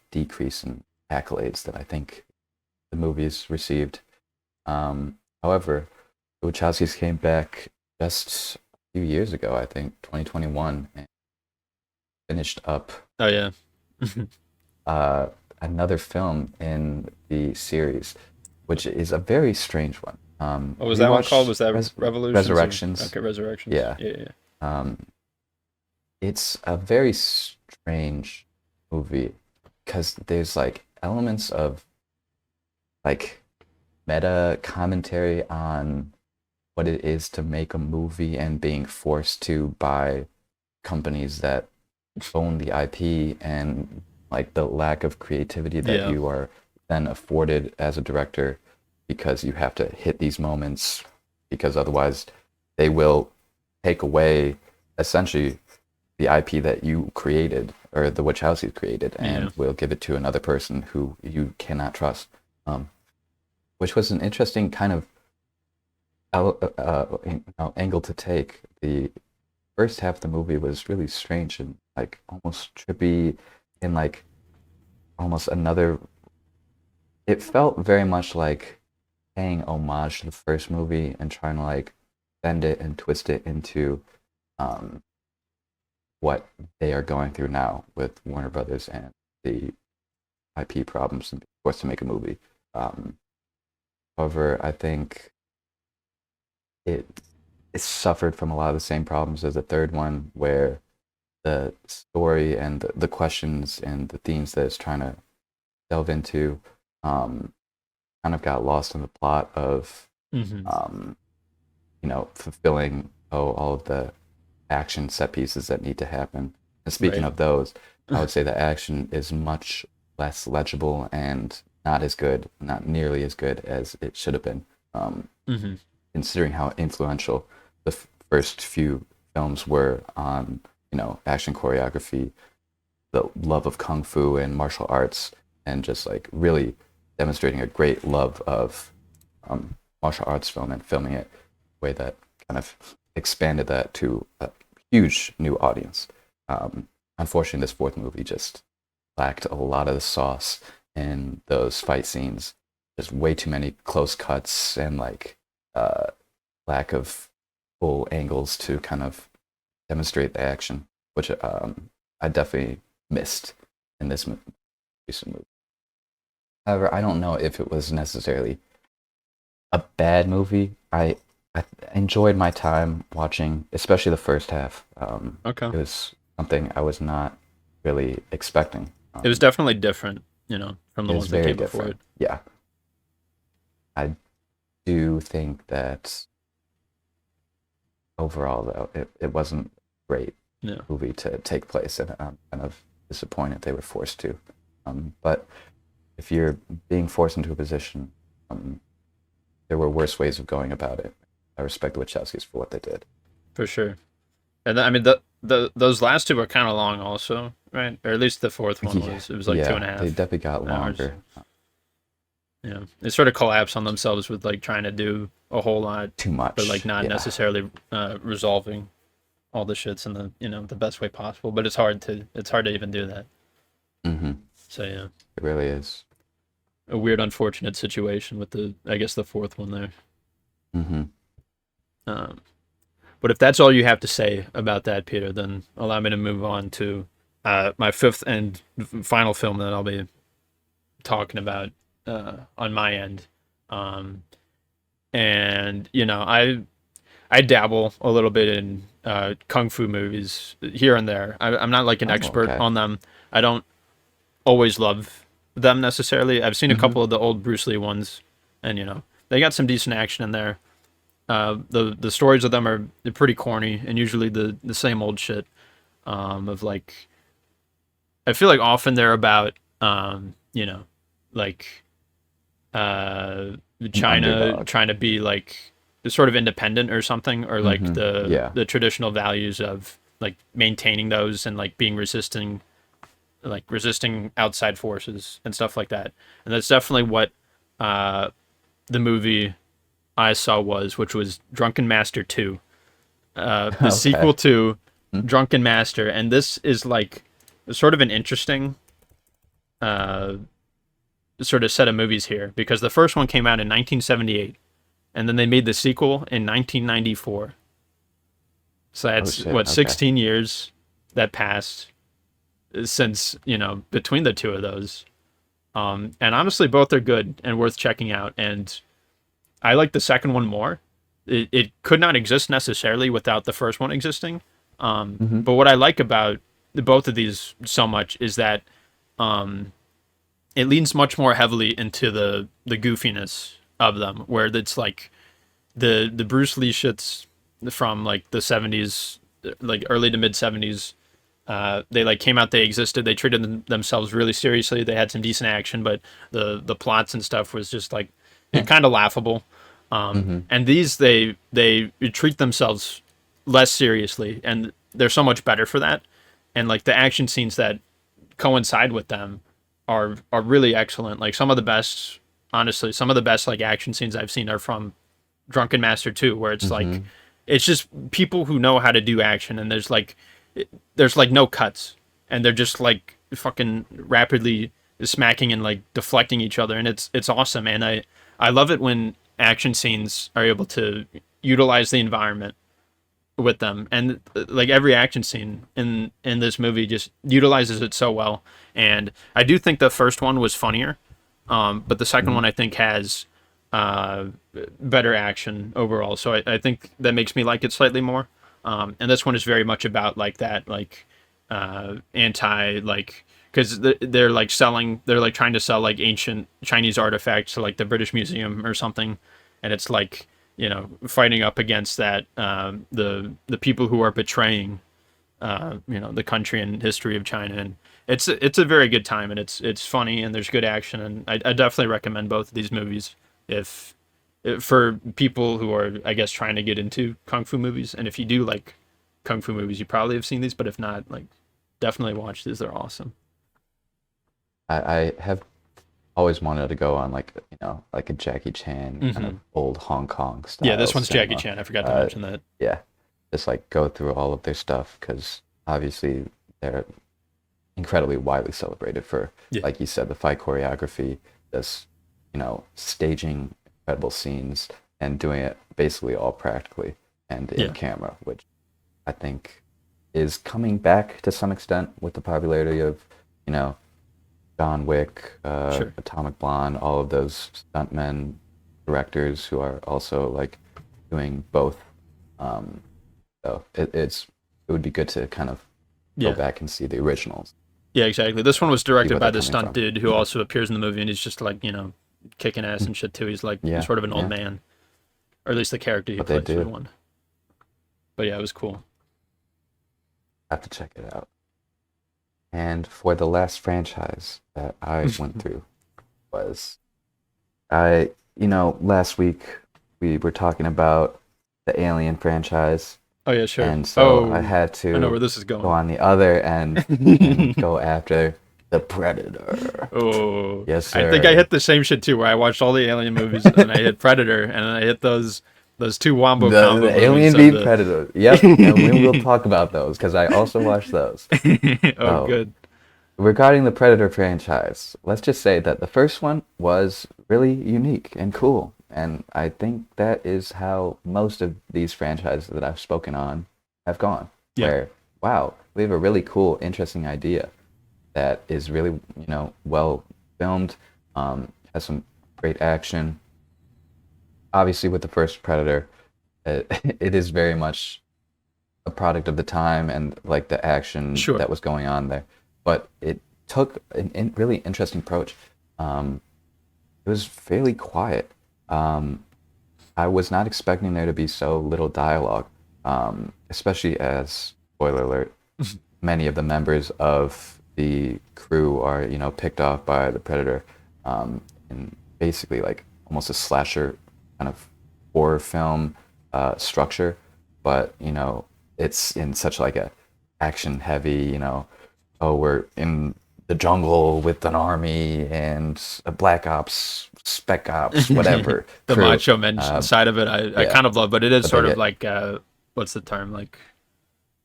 decrease in accolades that I think the movies received. However, the Wachowskis came back just a few years ago, I think 2021, and finished up Oh yeah. another film in the series, which is a very strange one. What was Have you that one watched called? Was that Revolutions? Resurrections? Okay, Resurrections. Yeah. Yeah. Um, it's a very strange movie because there's like elements of like meta commentary on what it is to make a movie and being forced to by companies that own the IP, and like the lack of creativity that Yeah. you are then afforded as a director, because you have to hit these moments, because otherwise they will take away essentially the IP that you created, or the Wachowskis created, Yeah. and will give it to another person who you cannot trust. Which was an interesting kind of angle to take. The first half of the movie was really strange and like almost trippy, and like almost another. It felt very much like paying homage to the first movie and trying to like bend it and twist it into um, what they are going through now with Warner Brothers and the IP problems and being forced to make a movie. Um, However, I think it it suffered from a lot of the same problems as the third one, where the story and the questions and the themes that it's trying to delve into um, kind of got lost in the plot of Hmm. um, fulfilling all of the action set pieces that need to happen. And speaking Right. of those, I would say the action is much less legible and not as good, not nearly as good as it should have been. Hmm. Considering how influential the first few films were on, action choreography, the love of kung fu and martial arts, and just like really demonstrating a great love of martial arts film and filming it a way that kind of expanded that to a huge new audience. Unfortunately, this fourth movie just lacked a lot of the sauce in those fight scenes. There's way too many close cuts and like uh, lack of full angles to kind of demonstrate the action, which I definitely missed in this recent movie. However, I don't know if it was necessarily a bad movie. I enjoyed my time watching, especially the first half. Okay. It was something I was not really expecting. It was definitely different, from the It was ones that very came before different. it. Yeah, I do think that overall, though, it wasn't a great Yeah. movie to take place, and I'm kind of disappointed they were forced to. But if you're being forced into a position, um, there were worse ways of going about it. I respect the Wachowskis for what they did. For sure. And I mean the those last two were kind of long also, right? Or at least the fourth one Yeah, was. It was like two yeah, and a they half definitely got hours. longer. Yeah, they sort of collapse on themselves with like trying to do a whole lot, Too but like much. not Yeah. necessarily resolving all the shits in the the best way possible. But it's hard to even do that. Mm-hmm. So yeah, It really is. a weird, unfortunate situation with the I guess the fourth one there. Mm-hmm. Um, but if that's all you have to say about that, Peter, then allow me to move on to my fifth and final film that I'll be talking about on my end. Um, and I dabble a little bit in kung fu movies here and there. I'm not like an Oh, expert okay. on them. I don't always love them necessarily. I've seen a Mm-hmm. couple of the old Bruce Lee ones, and they got some decent action in there. The stories of them are they're pretty corny and usually the same old shit. Of like I feel like often they're about like uh An China underdog. trying to be like sort of independent or something, or like Mm-hmm. the Yeah. the traditional values of like maintaining those and like being resisting outside forces and stuff like that. And that's definitely what uh the movie I saw which was Drunken Master 2, the Okay. sequel to Mm. Drunken Master, and this is like sort of an interesting uh sort of set of movies here because the first one came out in 1978 and then they made the sequel in 1994. So Oh that's shit. what Okay. 16 years that passed since, between the two of those. And honestly both are good and worth checking out, and I like the second one more. It could not exist necessarily without the first one existing. Mm-hmm. But what I like about both of these so much is that it leans much more heavily into the goofiness of them, where it's like the Bruce Lee shits from like the 70s, like early to mid 70s. They like came out, they existed, they treated themselves really seriously. They had some decent action, but the plots and stuff was just like kind of laughable. Mm-hmm. And these they treat themselves less seriously, and they're so much better for that. And like the action scenes that coincide with them are really excellent. Like some of the best, honestly, some of the best like action scenes I've seen are from Drunken Master 2, where it's like Mm-hmm. it's just people who know how to do action, and there's like no cuts, and they're just like fucking rapidly smacking and like deflecting each other, and it's awesome. And I love it when action scenes are able to utilize the environment with them, and like every action scene in this movie just utilizes it so well. And I do think the first one was funnier, but the second Mm-hmm. one I think has uh, better action overall. So I think that makes me like it slightly more. And this one is very much about like that, like anti, like, because they're like selling, they're like trying to sell like ancient Chinese artifacts to like the British Museum or something, and it's like, you know, fighting up against that, the people who are betraying, you know, the country and history of China. And it's a very good time, and it's funny, and there's good action, and I definitely recommend both of these movies if for people who are, I guess, trying to get into kung fu movies. And if you do like kung fu movies, you probably have seen these, but if not, like, definitely watch these. They're awesome. I have always wanted to go on like like a Jackie Chan kind of Hmm. old Hong Kong Yeah, style this one's Jackie cinema. Chan. I forgot to Uh, mention that. yeah, just like go through all of their stuff because obviously they're incredibly widely celebrated for, Yeah, like you said, the fight choreography, this staging incredible scenes and doing it basically all practically and in yeah, camera, which I think is coming back to some extent with the popularity of you know John Wick, sure. Atomic Blonde, all of those stuntmen, directors who are also like doing both. Um, so it would be good to kind of go Yeah, back and see the originals, yeah, exactly. This one was see directed where by they're the coming stunt from. dude who also appears in the movie, and he's just like, you know, kicking ass and shit too. He's like Yeah, sort of an old yeah, man, or at least the character he but they plays for the do. one. But yeah, it was cool. Have to check it out. And for the last franchise that I went through was last week we were talking about the Alien franchise, Oh yeah, sure. and so I Oh, had I know where to this is go going. on the other end and go after the Predator. Oh, Yes, I think I sir. hit the same shit too, where I watched all the Alien movies, and I hit Predator, and then I hit those two Wombo combo The Alien movies of v the. Predator. Yep, and we will talk about those because I also watched those. Oh, So, good. regarding the Predator franchise, let's just say that the first one was really unique and cool. And I think that is how most of these franchises that I've spoken on have gone. Yeah, Where, wow, we have a really cool, interesting idea that is really, well filmed, has some great action. Obviously, with the first Predator, it is very much a product of the time and like the action sure. that was going on there. But it took an really interesting approach. Um, it was fairly quiet. Um, I was not expecting there to be so little dialogue, especially as, spoiler alert, many of the members of the crew are, picked off by the Predator, in basically like almost a slasher kind of horror film structure, but it's in such like a action heavy, oh, we're in the jungle with an army and a black ops, spec ops, whatever The crew. Macho Men Um, side of it, I yeah, kind of love, but it is but they sort of get like, what's the term? Like,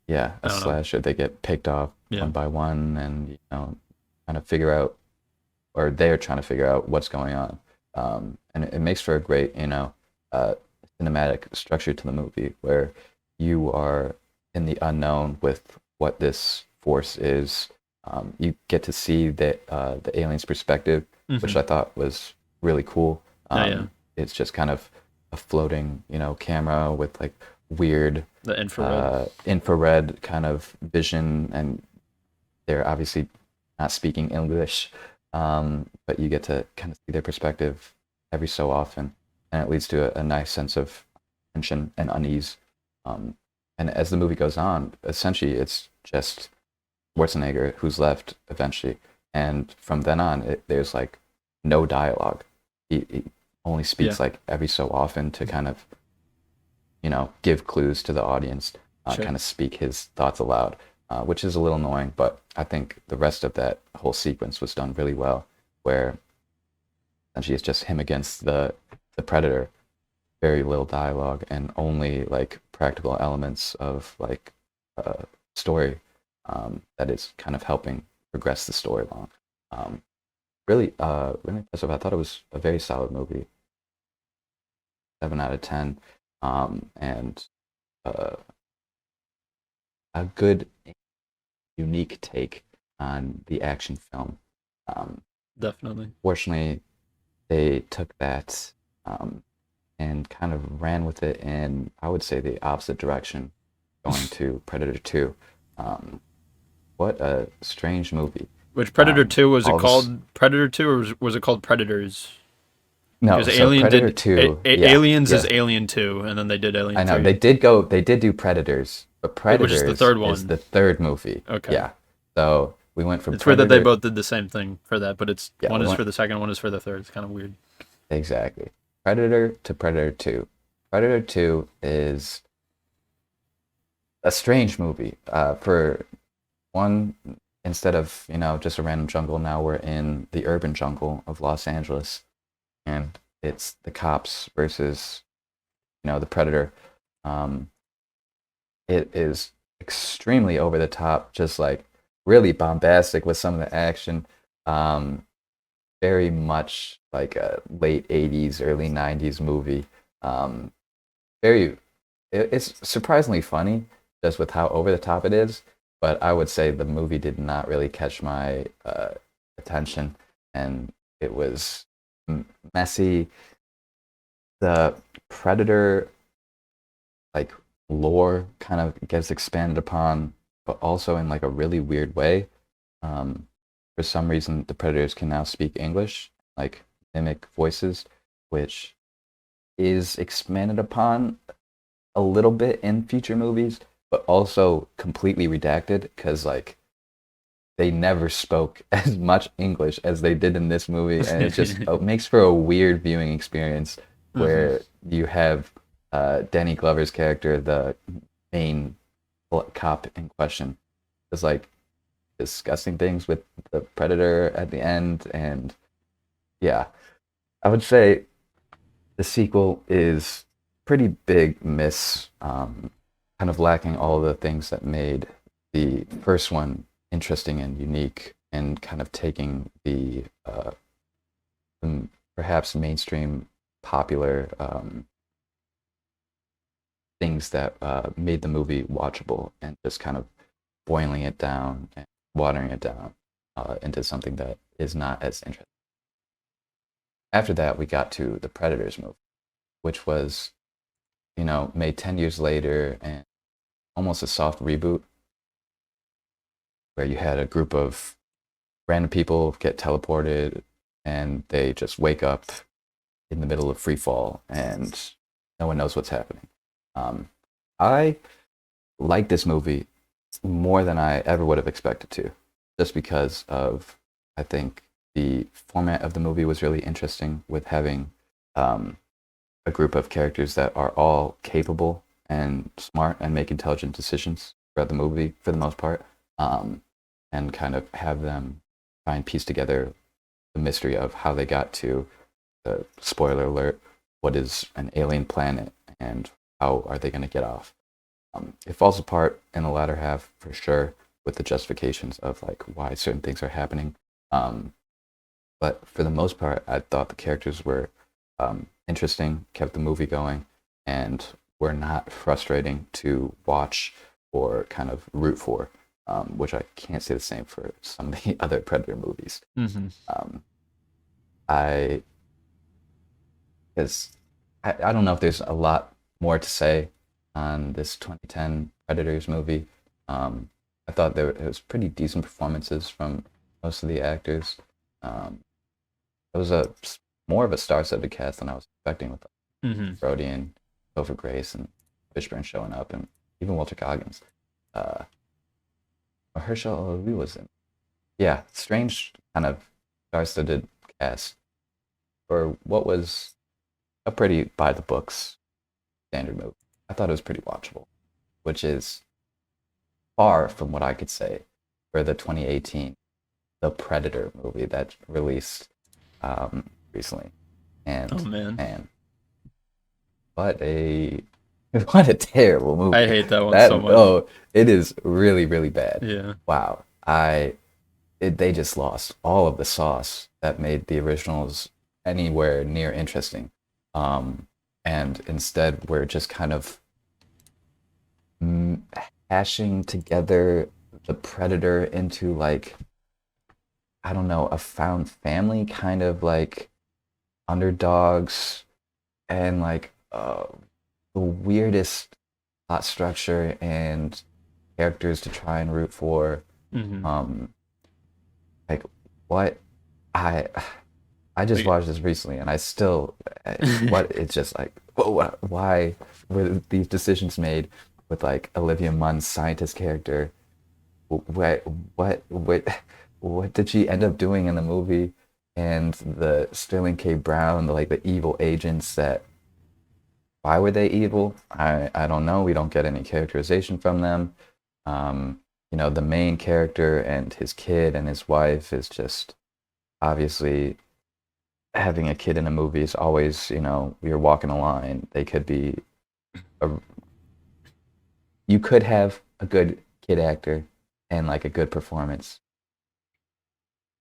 yeah, I a don't know. slasher. They get picked off Yeah, one by one, and trying to figure out, or they're trying to figure out what's going on. And it makes for a great, uh, cinematic structure to the movie where you are in the unknown with what this force is. You get to see the alien's perspective, hmm, which I thought was really cool. yeah, yeah. It's just kind of a floating, camera with like weird The infrared. infrared kind of vision, and they're obviously not speaking English, but you get to kind of see their perspective every so often. and it leads to a nice sense of tension and unease. Um, and as the movie goes on, essentially it's just Schwarzenegger who's left eventually, and from then on, there's like no dialogue. He only Yeah, speaks like every so often to kind of give clues to the audience, sure. kind of speak his thoughts aloud, which is a little annoying. But I think the rest of that whole sequence was done really well, where essentially it's just him against the predator, very little dialogue, and only like practical elements of like story that is kind of helping progress the story along. Um, really impressive. I thought it was a very solid movie. 7 out of 10, and uh, a good, unique take on the action film. Um, Definitely. Fortunately, they took that and kind of ran with it in, I would say, the opposite direction, going to Predator 2. Um, what a strange movie. Which Predator Um, 2, was it all this, called Predator 2, or was it called Predators? no, Because so Alien Predator did 2, yeah, Aliens is yeah, Alien 2, and then they did I Alien know 3, they did do Predators, but which is the Predators third is one. the third movie. Okay. Yeah, so we went from It's weird that they Predator, both did the same thing for that, but it's yeah, one we is went for the second, one is for the third. It's kind of weird. exactly Predator to Predator 2. Predator 2 is a strange movie. For one, instead of just a random jungle, now we're in the urban jungle of Los Angeles, and it's the cops versus the predator. Um, it is extremely over the top, just like really bombastic with some of the action. Um, Very much like a late '80s, early '90s movie. Um, very, it's surprisingly funny just with how over the top it is. But I would say the movie did not really catch my attention, and it was messy. The Predator like lore kind of gets expanded upon, but also in like a really weird way. Um, for some reason, the Predators can now speak English, like mimic voices, which is expanded upon a little bit in future movies, but also completely redacted because like they never spoke as much English as they did in this movie, and it just makes for a weird viewing experience Hmm. where you have Danny Glover's character, the main cop in question, is like discussing things with the predator at the end, and yeah, I would say the sequel is pretty big miss, kind of lacking all the things that made the first one interesting and unique, and kind of taking the perhaps mainstream popular things that made the movie watchable and just kind of boiling it down and watering it down into something that is not as interesting. After that, we got to the Predators movie, which was, made 10 years later and almost a soft reboot where you had a group of random people get teleported and they just wake up in the middle of free fall and no one knows what's happening. I like this movie more than I ever would have expected to, just because of, I think, the format of the movie was really interesting with having um, a group of characters that are all capable and smart and make intelligent decisions throughout the movie for the most part, um, and kind of have them try and piece together the mystery of how they got to the spoiler alert, what is an alien planet and how are they going to get off. It falls apart in the latter half for sure with the justifications of like why certain things are happening. Um, but for the most part, I thought the characters were interesting, kept the movie going, and were not frustrating to watch or kind of root for, which I can't say the same for some of the other Predator movies. Hmm. Um, I, because I don't know if there's a lot more to say on this 2010 Predators movie. Um, I thought there it was pretty decent performances from most of the actors. Um, it was a more of a star-studded cast than I was expecting with them. Hmm. Brody and Topher Grace and Fishburne showing up, and even Walter Goggins. Uh, Herschel Lee was in. Yeah, strange kind of star-studded cast for what was a pretty by the books standard movie. I thought it was pretty watchable, which is far from what I could say for the 2018 The Predator movie that released recently. Oh And man, man, what a what a terrible I movie. hate that one That so much. oh, it is really really bad. Yeah. Wow, they just lost all of the sauce that made the originals anywhere near interesting. Um, and instead, we're just kind of m- hashing together the Predator into like, I don't know, a found family kind of like underdogs and like the weirdest plot structure and characters to try and root for. Hmm. Um, like what I I just Like, watched this recently, and I still, what it's just like, why were these decisions made with like Olivia Munn's scientist character? What, what did she end up doing in the movie? And the Sterling K. Brown, like the evil agents that, why were they evil? I don't know. We don't get any characterization from them. The main character and his kid and his wife is just obviously having a kid in a movie is always, you're walking a line. They could be a, you could have a good kid actor and like a good performance,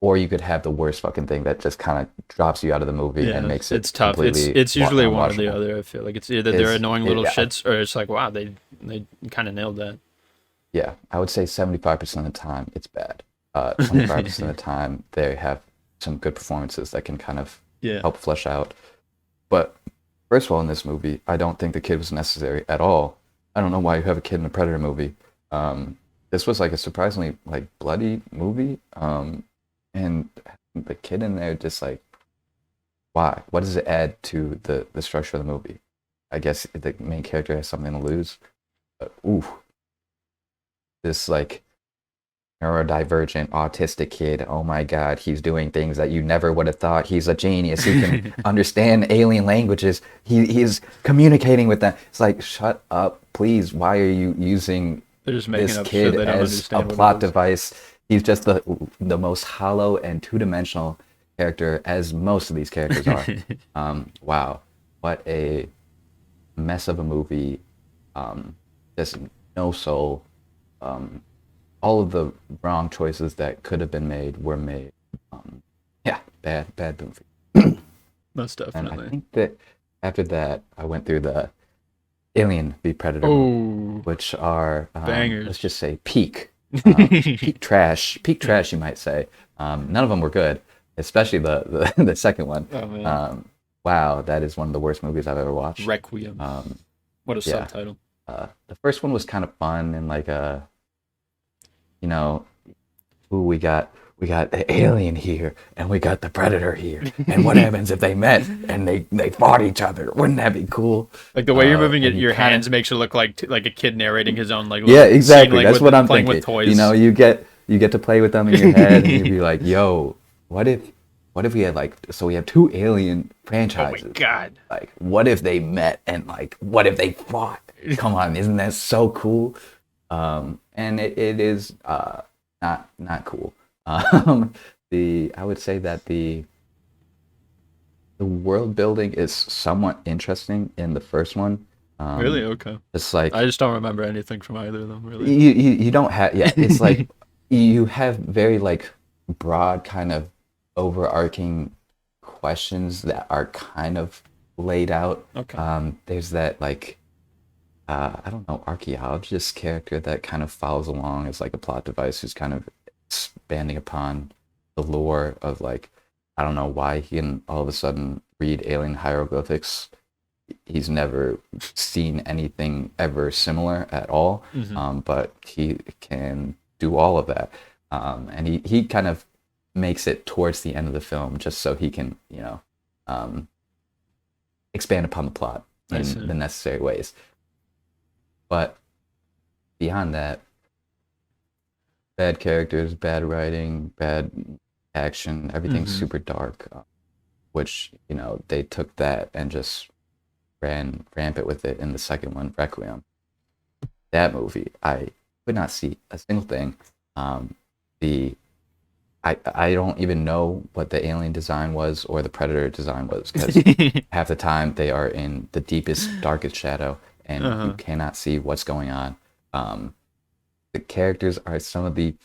or you could have the worst fucking thing that just kind of drops you out of the movie and yeah, makes it it's tough. completely It's usually one or the unwatchable. other. I feel like it's either they're Is annoying it, little shits, or it's like, wow, they kind of nailed that. yeah, I would say 75% of the time it's bad. 25% of the time they have some good performances that can kind of Yeah. help flesh out. But first of all, in this movie, I don't think the kid was necessary at all. I don't know why you have a kid in a Predator movie. This was like a surprisingly like bloody movie, and the kid in there just like, why? What does it add to the structure of the movie? I guess the main character has something to lose. But ooh, this like neurodivergent autistic kid, oh my god, he's doing things that you never would have thought. He's a genius. He can understand alien languages. He's communicating with them. It's like, shut up, please. Why are you using They're just making this up shit kid they don't as a understand what plot it is. device? He's just the most hollow and two-dimensional character, as most of these characters are. Wow, what a mess of a movie. Just no soul. Um, all of the wrong choices that could have been made were made. Yeah, bad movie. Most And I definitely. think that after that, I went through the Alien v Predator movie, Oh, which are let's bangers. just say peak trash, you might say. None of them were good, especially the second one. Oh man, Um, wow, that is one of the worst movies I've ever watched. Requiem. Um, What a yeah, subtitle. the first one was kind of fun and like a, you know, ooh, we got the alien here and we got the predator here. And what happens if they met and they fought each other? Wouldn't that be cool? Like the way you're moving it, And you your kind hands of, makes it look like a kid narrating his own like yeah, little scene, exactly. like That's with what I'm playing with thinking. You toys. know, you get to play with them in your head and you'd be like, yo, what if we had like, so we have two alien Oh my franchises. god. Like, what if they met and like, what if they fought? Come on, isn't that so cool? And it is not cool. Um, I would say that the world building is somewhat interesting in the first one. Really? Okay. It's I like just don't remember anything from either of them, really. you don't have, yeah, it's like you have very like broad kind of overarching questions that are kind of laid out. Okay. There's that like I don't know, archaeologist character that kind of follows along as like a plot device who's kind of expanding upon the lore of like, I don't know why he can all of a sudden read alien hieroglyphics. He's never seen anything ever similar at all, Hmm. but he can do all of that. And he kind of makes it towards the end of the film just so he can, um, expand upon the plot I see. in the necessary ways. But beyond that, bad characters, bad writing, bad action, everything's Mm-hmm. super dark. Which, you know, they took that and just ran rampant with it in the second one, Requiem. That movie, I could not see a single thing. The I don't even know what the alien design was or the predator design was because half the time they are in the deepest, darkest shadow and you Uh-huh. cannot see what's going on. Um, the characters are some of the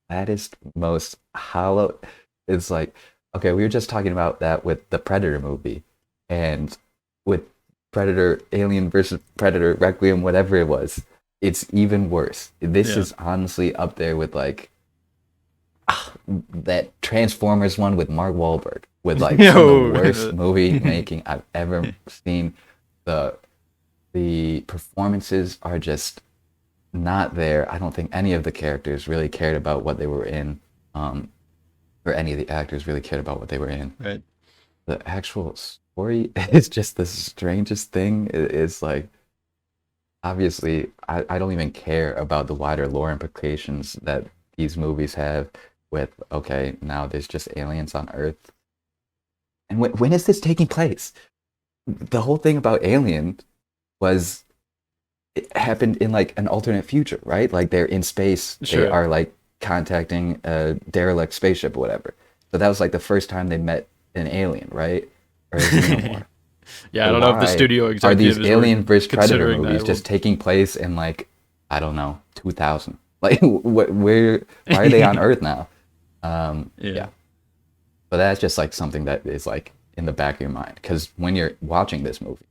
flattest, most hollow. It's like, okay, we were just talking about that with the Predator movie, and with Predator, Alien versus Predator, Requiem, whatever it was, it's even worse. This Yeah. is honestly up there with like that Transformers one with Mark Wahlberg, with like some of the worst Yo. movie making I've ever seen. The the performances are just not there. I don't think any of the characters really cared about what they were in, or any of the actors really cared about what they were in. Right. The actual story is just the strangest thing. It's like, obviously, I don't even care about the wider lore implications that these movies have with, okay, now there's just aliens on Earth. And when is this taking place? The whole thing about Alien was it happened in like an alternate future, right? Like they're in space, they Sure. are like contacting a derelict spaceship or whatever. So that was like the first time they met an alien, right? Or a xenomorph. Yeah, I So don't know if the why studio are these executives were Alien vs Predator considering that. movies Well, just taking place in like, I don't know, 2000? Like where why are they on Earth now? yeah. Yeah. But that's just like something that is like in the back of your mind because when you're watching this movie,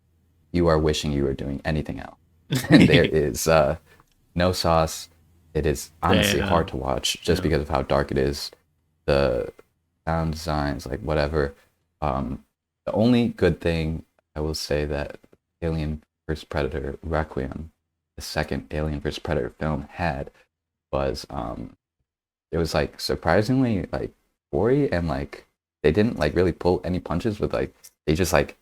you are wishing you were doing anything else. And there is no sauce. It is honestly hard Damn. to watch just Yeah. because of how dark it is. The sound designs, like whatever. The only good thing I will say that Alien vs Predator Requiem, the second Alien vs Predator film, had was it was like surprisingly like gory and like they didn't like really pull any punches with like they just like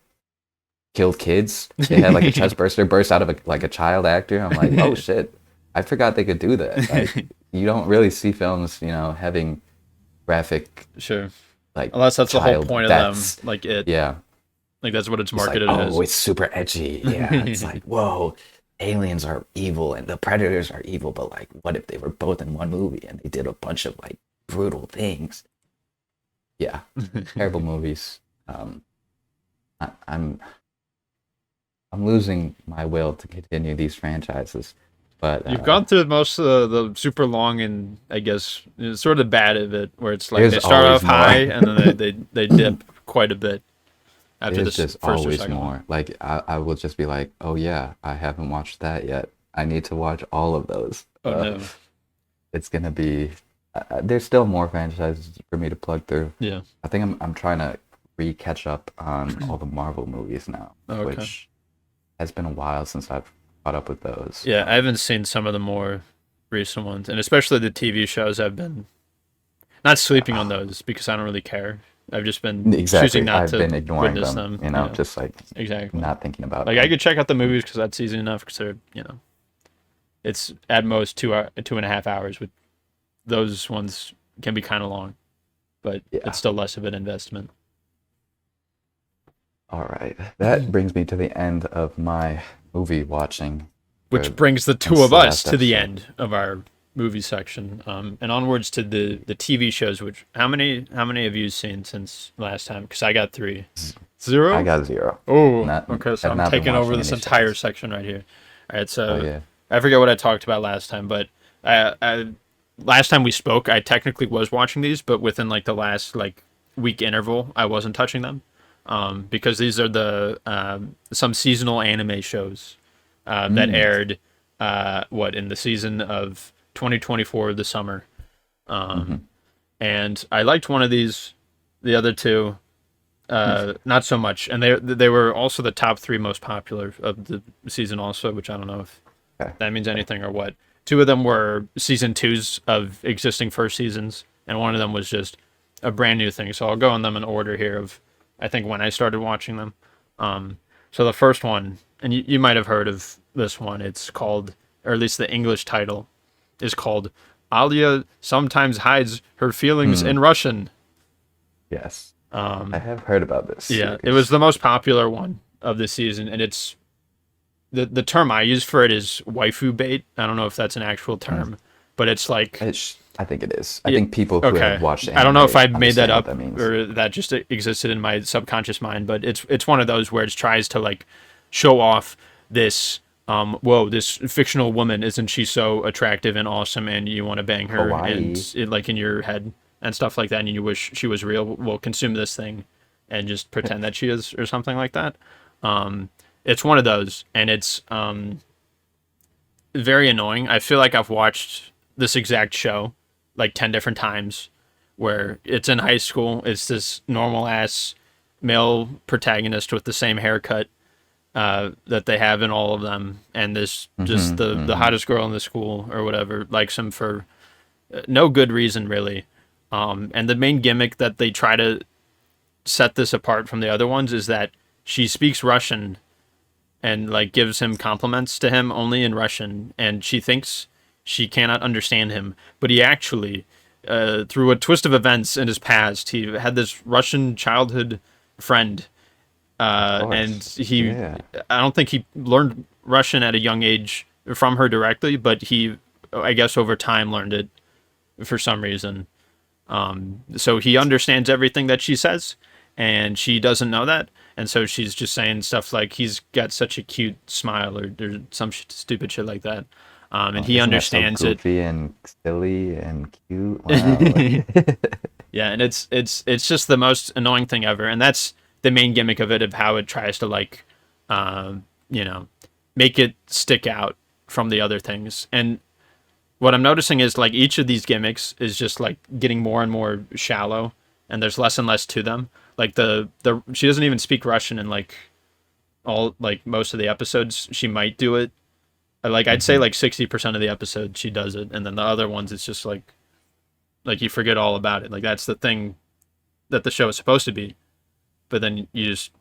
killed kids. They had like a chest burster burst out of like a child actor. I'm like, oh shit, I forgot they could do that. Like you don't really see films, you know, having graphic Sure. like Unless that's the whole child point of them, deaths. like it, Yeah, like that's what it's it's like, marketed oh, as. it's super edgy. Yeah, it's like, whoa, aliens are evil and the predators are evil, but like, what if they were both in one movie and they did a bunch of like brutal things? Yeah, terrible movies. I'm I'm losing my will to continue these franchises, but You've gone through most of the super long and I guess it's sort of bad of it, where it's like there's they start always off more. high and then they dip quite a bit after There's this just first or always second one. more. Like I will just be like, oh yeah, I haven't watched that yet. I need to watch all of those. Oh no. It's gonna be. There's still more franchises for me to plug through. Yeah. I think I'm trying to catch up on all the Marvel movies now, Oh, okay. which has been a while since I've caught up with those. Yeah, I haven't seen some of the more recent ones, and especially the TV shows. I've been not sleeping on those because I don't really care. I've just been choosing Exactly. not I've to been ignoring witness them. them. You know, Yeah, just like exactly. not thinking about Like I them. could check out the movies because that's easy enough. Because they're it's at most 2.5 hours. With those ones can be kind of long, but Yeah. it's still less of an investment. All right. That brings me to the end of my movie watching. Which for brings the two this of us last to the episode. end of our movie section, and onwards to the TV shows. Which how many have you seen since last time? Because I got 3. 0? I got 0. Oh, Not, okay. So have I'm not been taking over watching this any entire shows. section right here. All right. Oh So yeah. I forget what I talked about last time, but last time we spoke, I technically was watching these, but within like the last like week interval, I wasn't touching them, because these are the some seasonal anime shows that aired what in the season of 2024, the summer, Mm-hmm. and I liked one of these, the other two. Not so much, and they were also the top 3 most popular of the season, also, which I don't know if Okay. that means anything or what. 2 of them were season 2s of existing first seasons, and one of them was just a brand new thing. So I'll go on them in order here of I think when I started watching them. So the first one, and you might have heard of this one. It's called, or at least the English title is called Alia Sometimes Hides Her Feelings in Russian. Yes. Um, I have heard about this yeah, series. it was the most popular one of the season, and it's the term I use for it is waifu bait. I don't know if that's an actual term, but it's like I think it is. I yeah, think people who have watched anime I don't know if I made that understand up what that means. or that just existed in my subconscious mind, but it's one of those where it tries to like show off this whoa, this fictional woman, isn't she so attractive and awesome, and you want to bang her Kawaii. and it, like in your head and stuff like that, and you wish she was real. Well, consume this thing and just pretend that she is or something like that. It's one of those, and it's very annoying. I feel like I've watched this exact show like 10 different times where it's in high school. It's this normal ass male protagonist with the same haircut that they have in all of them. And this just the hottest girl in the school or whatever likes him for no good reason, really. And the main gimmick that they try to set this apart from the other ones is that she speaks Russian and like gives him compliments to him only in Russian, and she thinks she cannot understand him, but he actually, through a twist of events in his past, he had this Russian childhood friend, and he, Yeah. I don't think he learned Russian at a young age from her directly, but he, I guess over time learned it for some reason. So he understands everything that she says, and she doesn't know that. And so she's just saying stuff like he's got such a cute smile or some stupid shit like that. And he Isn't that understands so it. goofy and silly and cute. Wow. Yeah, and it's just the most annoying thing ever. And that's the main gimmick of it, of how it tries to like, you know, make it stick out from the other things. And what I'm noticing is like each of these gimmicks is just like getting more and more shallow, and there's less and less to them. Like the she doesn't even speak Russian in like all like most of the episodes. She might do it. Like I'd say like 60% of the episodes she does it, and then the other ones it's just like you forget all about it. Like that's the thing that the show is supposed to be, but then you just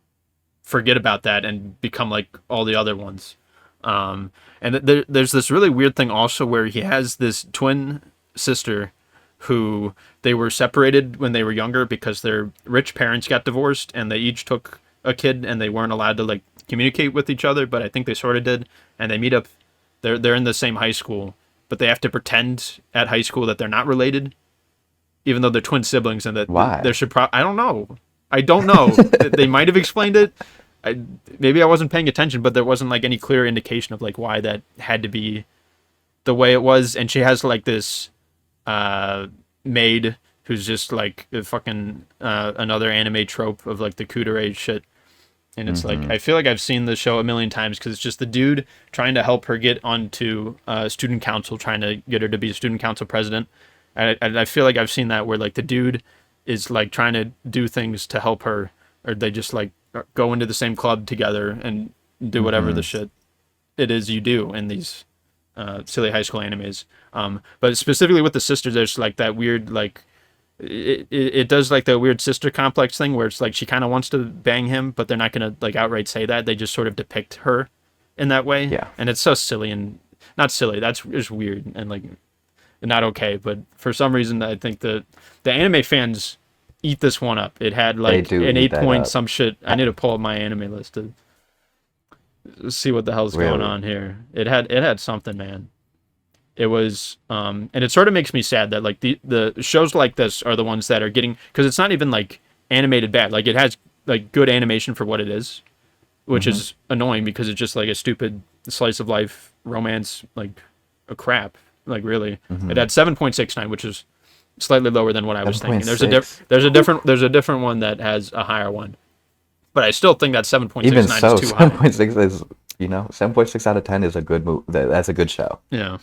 forget about that and become like all the other ones. And there's this really weird thing also where he has this twin sister who they were separated when they were younger because their rich parents got divorced, and they each took a kid, and they weren't allowed to like communicate with each other, but I think they sort of did. And they meet up. They're in the same high school, but they have to pretend at high school that they're not related, even though they're twin siblings, and that Why? there should I don't know. I don't know. They might have explained it. Maybe I wasn't paying attention, but there wasn't like any clear indication of like why that had to be the way it was. And she has like this maid who's just like a fucking another anime trope of like the kudere shit. And it's like I feel like I've seen the show a million times because it's just the dude trying to help her get onto student council, trying to get her to be a student council president. And I feel like I've seen that where like the dude is like trying to do things to help her, or they just like go into the same club together and do whatever the shit it is you do in these silly high school animes. But specifically with the sister, there's like that weird like it does like the weird sister complex thing where it's like she kind of wants to bang him, but they're not gonna like outright say that. They just sort of depict her in that way. Yeah. And it's so silly, and not silly. That's just weird and like not okay. But for some reason, I think the anime fans eat this one up. It had like an 8 point some shit. I need to pull up my anime list to see what the hell's going on here. It had something, man. It was and it sort of makes me sad that like the shows like this are the ones that are getting, because it's not even like animated bad. Like it has like good animation for what it is, which is annoying because it's just like a stupid slice of life romance, like a crap. Like really, it had 7.69, which is slightly lower than what I was thinking. There's a different one that has a higher one, but I still think that 7.69 Even so, is too high. 7.6 is 7.6 out of 10 is a good move. That's a good show. Yeah.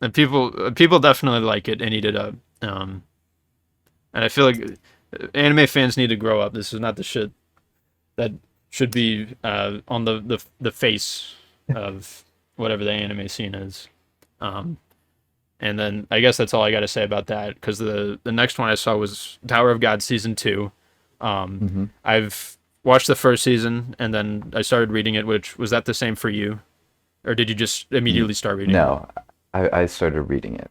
And people definitely like it and eat it up. And I feel like anime fans need to grow up. This is not the shit that should be on the face of whatever the anime scene is. And then I guess that's all I got to say about that, because the next one I saw was Tower of God season 2. I've watched the first season and then I started reading it. Which was that the same for you, or did you just immediately start reading it? No, I started reading it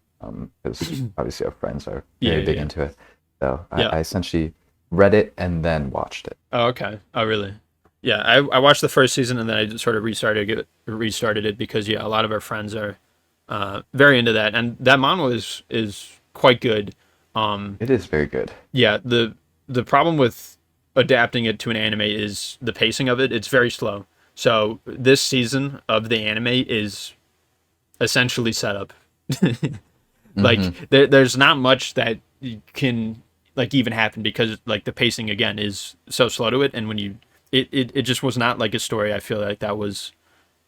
because obviously our friends are very big into it. So I essentially read it and then watched it. Oh, okay. Oh, really? Yeah, I watched the first season and then I just sort of restarted it because a lot of our friends are very into that, and that manga is quite good. It is very good. Yeah, the problem with adapting it to an anime is the pacing of it. It's very slow. So this season of the anime is essentially set up. Like there's not much that can like even happen because like the pacing again is so slow to it, and when you it just was not like a story I feel like that was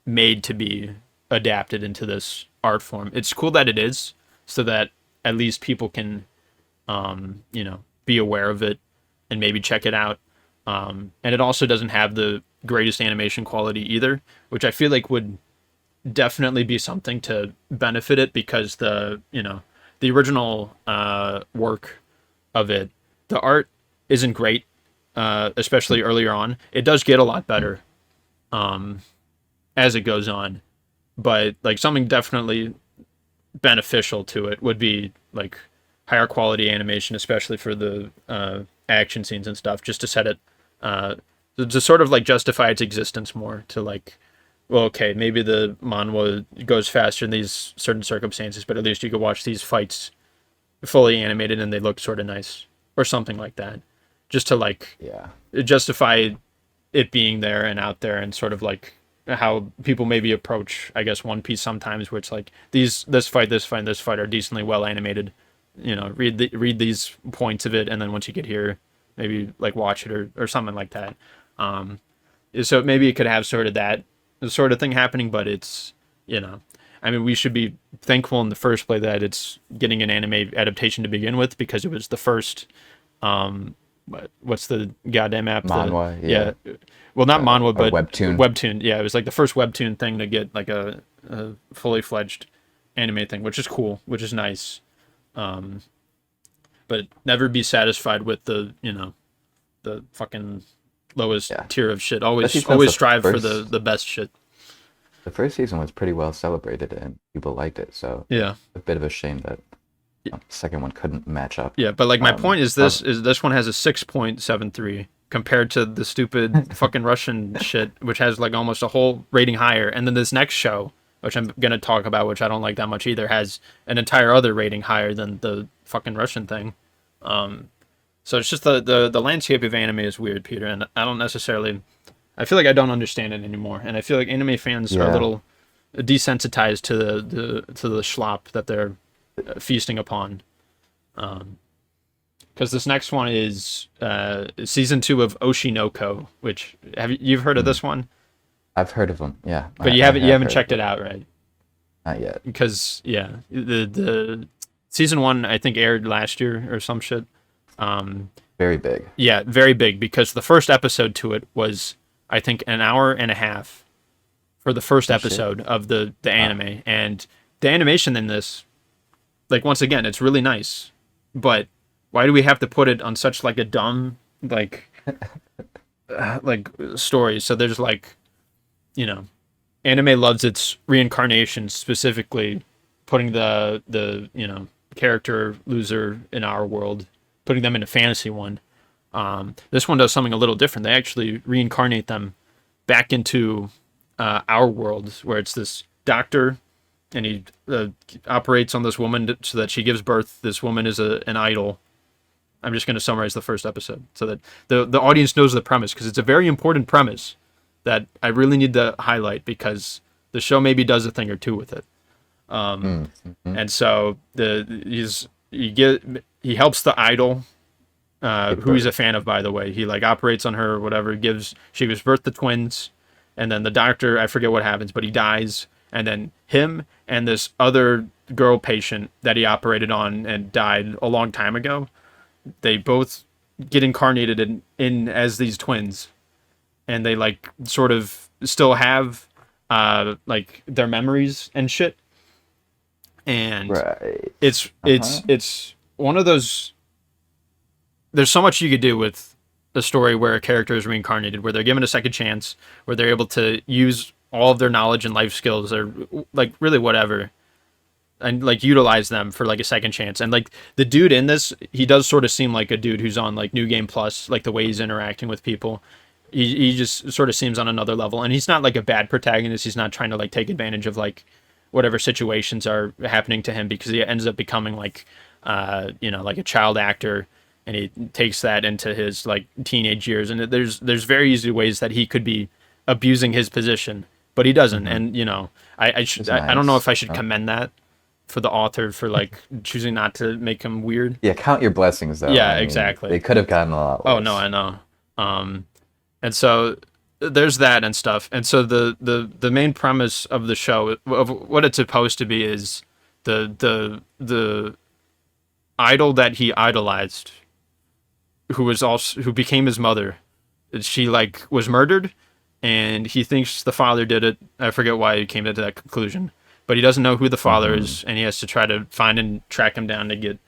made to be adapted into this art form. It's cool that it is, so that at least people can be aware of it and maybe check it out. And it also doesn't have the greatest animation quality either, which I feel like would definitely be something to benefit it, because the original work of it, the art isn't great, especially earlier on. It does get a lot better as it goes on, but like something definitely beneficial to it would be like higher quality animation, especially for the action scenes and stuff, just to set it to sort of like justify its existence more, to like, well, okay, maybe the manhwa goes faster in these certain circumstances, but at least you could watch these fights fully animated and they look sort of nice or something like that, just to like justify it being there and out there, and sort of like how people maybe approach, I guess, One Piece sometimes, where it's like this fight, and this fight are decently well animated. Read these points of it, and then once you get here, maybe like watch it or something like that. So maybe it could have sort of that sort of thing happening, but it's I mean, we should be thankful in the first place that it's getting an anime adaptation to begin with, because it was the first what's the goddamn app? Manhwa, well, not manhwa, but webtoon. Yeah, it was like the first webtoon thing to get like a fully fledged anime thing, which is cool, which is nice. But never be satisfied with the fucking lowest tier of shit. Always strive for the best shit. The first season was pretty well celebrated and people liked it, so yeah, a bit of a shame that the second one couldn't match up. Yeah, but like my point is this one has a 6.73 compared to the stupid fucking Russian shit, which has like almost a whole rating higher, and then this next show, which I'm gonna talk about, which I don't like that much either, has an entire other rating higher than the fucking Russian thing. So it's just the landscape of anime is weird, Peter, and I feel like I don't understand it anymore, and I feel like anime fans are a little desensitized to the schlop that they're feasting upon. Because this next one is season 2 of Oshinoko, which you've heard of this one? I've heard of them, yeah. But you haven't checked it out, right? Not yet. Because the season 1 I think aired last year or some shit. Very big. Yeah, very big, because the first episode to it was, I think, an hour and a half for the first episode of the anime. And the animation in this, like, once again, it's really nice, but why do we have to put it on such like a dumb like story? So there's like, anime loves its reincarnation, specifically putting the character loser in our world, putting them in a fantasy one. This one does something a little different. They actually reincarnate them back into our world, where it's this doctor, and he operates on this woman so that she gives birth. This woman is an idol. I'm just going to summarize the first episode so that the audience knows the premise, because it's a very important premise that I really need to highlight, because the show maybe does a thing or two with it. And so he helps the idol, who he's a fan of, by the way. He like operates on her or whatever. She gives birth to twins, and then the doctor, I forget what happens, but he dies, and then him and this other girl patient that he operated on and died a long time ago, they both get incarnated in as these twins, and they like sort of still have like their memories and shit. And it's one of those. There's so much you could do with a story where a character is reincarnated, where they're given a second chance, where they're able to use all of their knowledge and life skills, or like really whatever, and like utilize them for like a second chance. And like the dude in this, he does sort of seem like a dude who's on like New Game Plus, like the way he's interacting with people. He just sort of seems on another level, and he's not like a bad protagonist. He's not trying to like take advantage of like whatever situations are happening to him, because he ends up becoming like like a child actor, and he takes that into his like teenage years. And there's very easy ways that he could be abusing his position, but he doesn't. And I don't know if I should commend that for the author for like choosing not to make him weird. Yeah, count your blessings though. Yeah, exactly. They could have gotten a lot worse. Oh no, I know. And so there's that and stuff. And so the main premise of the show, of what it's supposed to be, is the idol that he idolized, who became his mother. She like was murdered, and he thinks the father did it. I forget why he came to that conclusion, but he doesn't know who the father is, and he has to try to find and track him down to get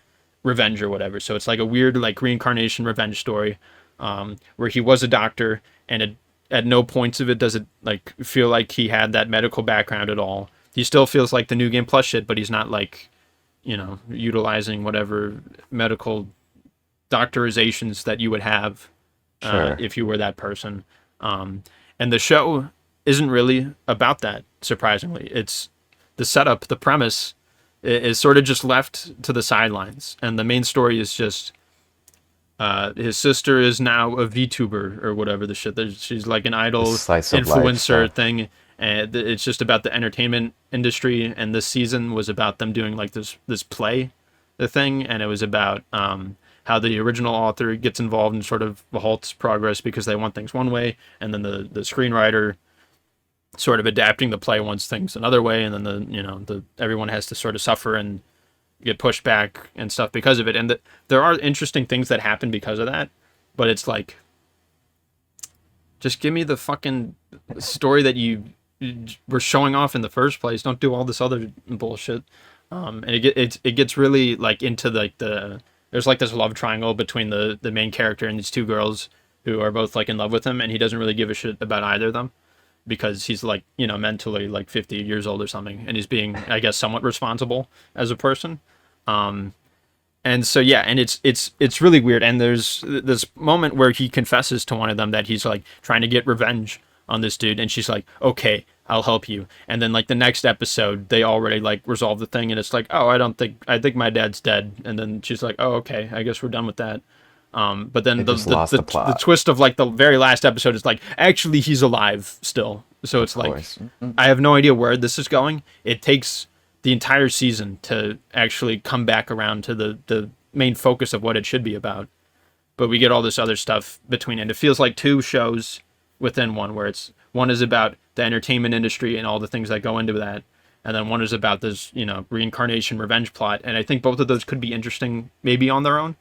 revenge or whatever. So it's like a weird like reincarnation revenge story, where he was a doctor, and at no points of it does it like feel like he had that medical background at all. He still feels like the New Game Plus shit, but he's not like, utilizing whatever medical doctorizations that you would have if you were that person. And the show isn't really about that, surprisingly. It's the setup, the premise is sort of just left to the sidelines. And the main story is just his sister is now a VTuber or whatever the shit. She's like an idol influencer thing. And it's just about the entertainment industry. And this season was about them doing like this play, the thing. And it was about how the original author gets involved and sort of halts progress because they want things one way. And then the screenwriter sort of adapting the play wants things another way. And then everyone has to sort of suffer and get pushed back and stuff because of it. And there are interesting things that happen because of that, but it's like, just give me the fucking story that you were showing off in the first place. Don't do all this other bullshit. And it gets really like into like there's like this love triangle between the main character and these two girls who are both like in love with him, and he doesn't really give a shit about either of them because he's like, mentally like 50 years old or something, and he's being, I guess, somewhat responsible as a person. And so, yeah, and it's really weird. And there's this moment where he confesses to one of them that he's like trying to get revenge on this dude. And she's like, okay, I'll help you. And then like the next episode, they already like resolve the thing. And it's like, oh, I think my dad's dead. And then she's like, oh, okay, I guess we're done with that. But then the twist of like the very last episode is like, actually, he's alive still. So it's like, I have no idea where this is going. It takes the entire season to actually come back around to the main focus of what it should be about. But we get all this other stuff between, and it feels like two shows within one, where one is about the entertainment industry and all the things that go into that, and then one is about this, reincarnation revenge plot. And I think both of those could be interesting maybe on their own,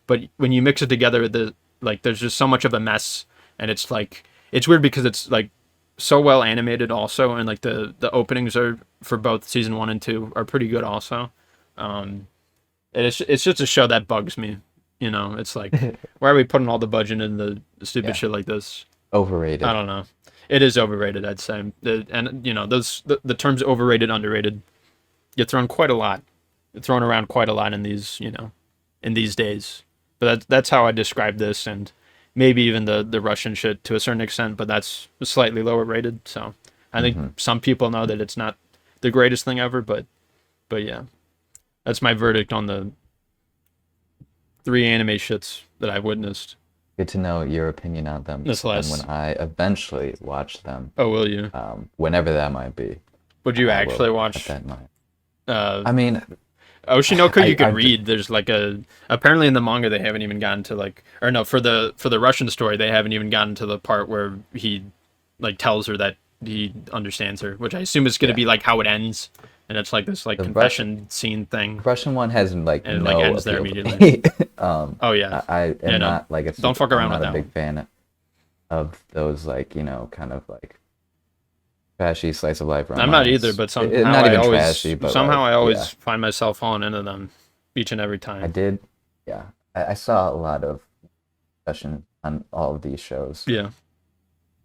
but when you mix it together, there's just so much of a mess, and it's like, it's weird because it's like so well animated also, and like the openings are for both season 1 and 2 are pretty good also. And it's just a show that bugs me. It's like, why are we putting all the budget in the stupid shit like this? Overrated. I don't know. It is overrated, I'd say. And the terms overrated, underrated get thrown quite a lot. It's thrown around quite a lot in these, in these days. But that's how I describe this, and maybe even the Russian shit to a certain extent, but that's slightly lower rated. So I think some people know that it's not the greatest thing ever, but yeah, that's my verdict on the 3 anime shits that I've witnessed. Good to know your opinion on them. And when I eventually watch them. Oh, will you? Whenever that might be. Would you actually watch? At that night. I mean, Oshinoko, you could read. There's like apparently in the manga they haven't even gotten to like, or no, for the Russian story they haven't even gotten to the part where he like tells her that he understands her, which I assume is going to be like how it ends, and it's like this like confession scene thing. The Russian one has like and no it like ends there immediately. Oh yeah, I am not like it's. Don't fuck around with that. I'm that. not a big fan of those like kind of like trashy slice of life romance. I'm not either, but somehow not even I always trashy, but somehow like, I always find myself falling into them each and every time. I did, yeah. I saw a lot of discussion on all of these shows. Yeah.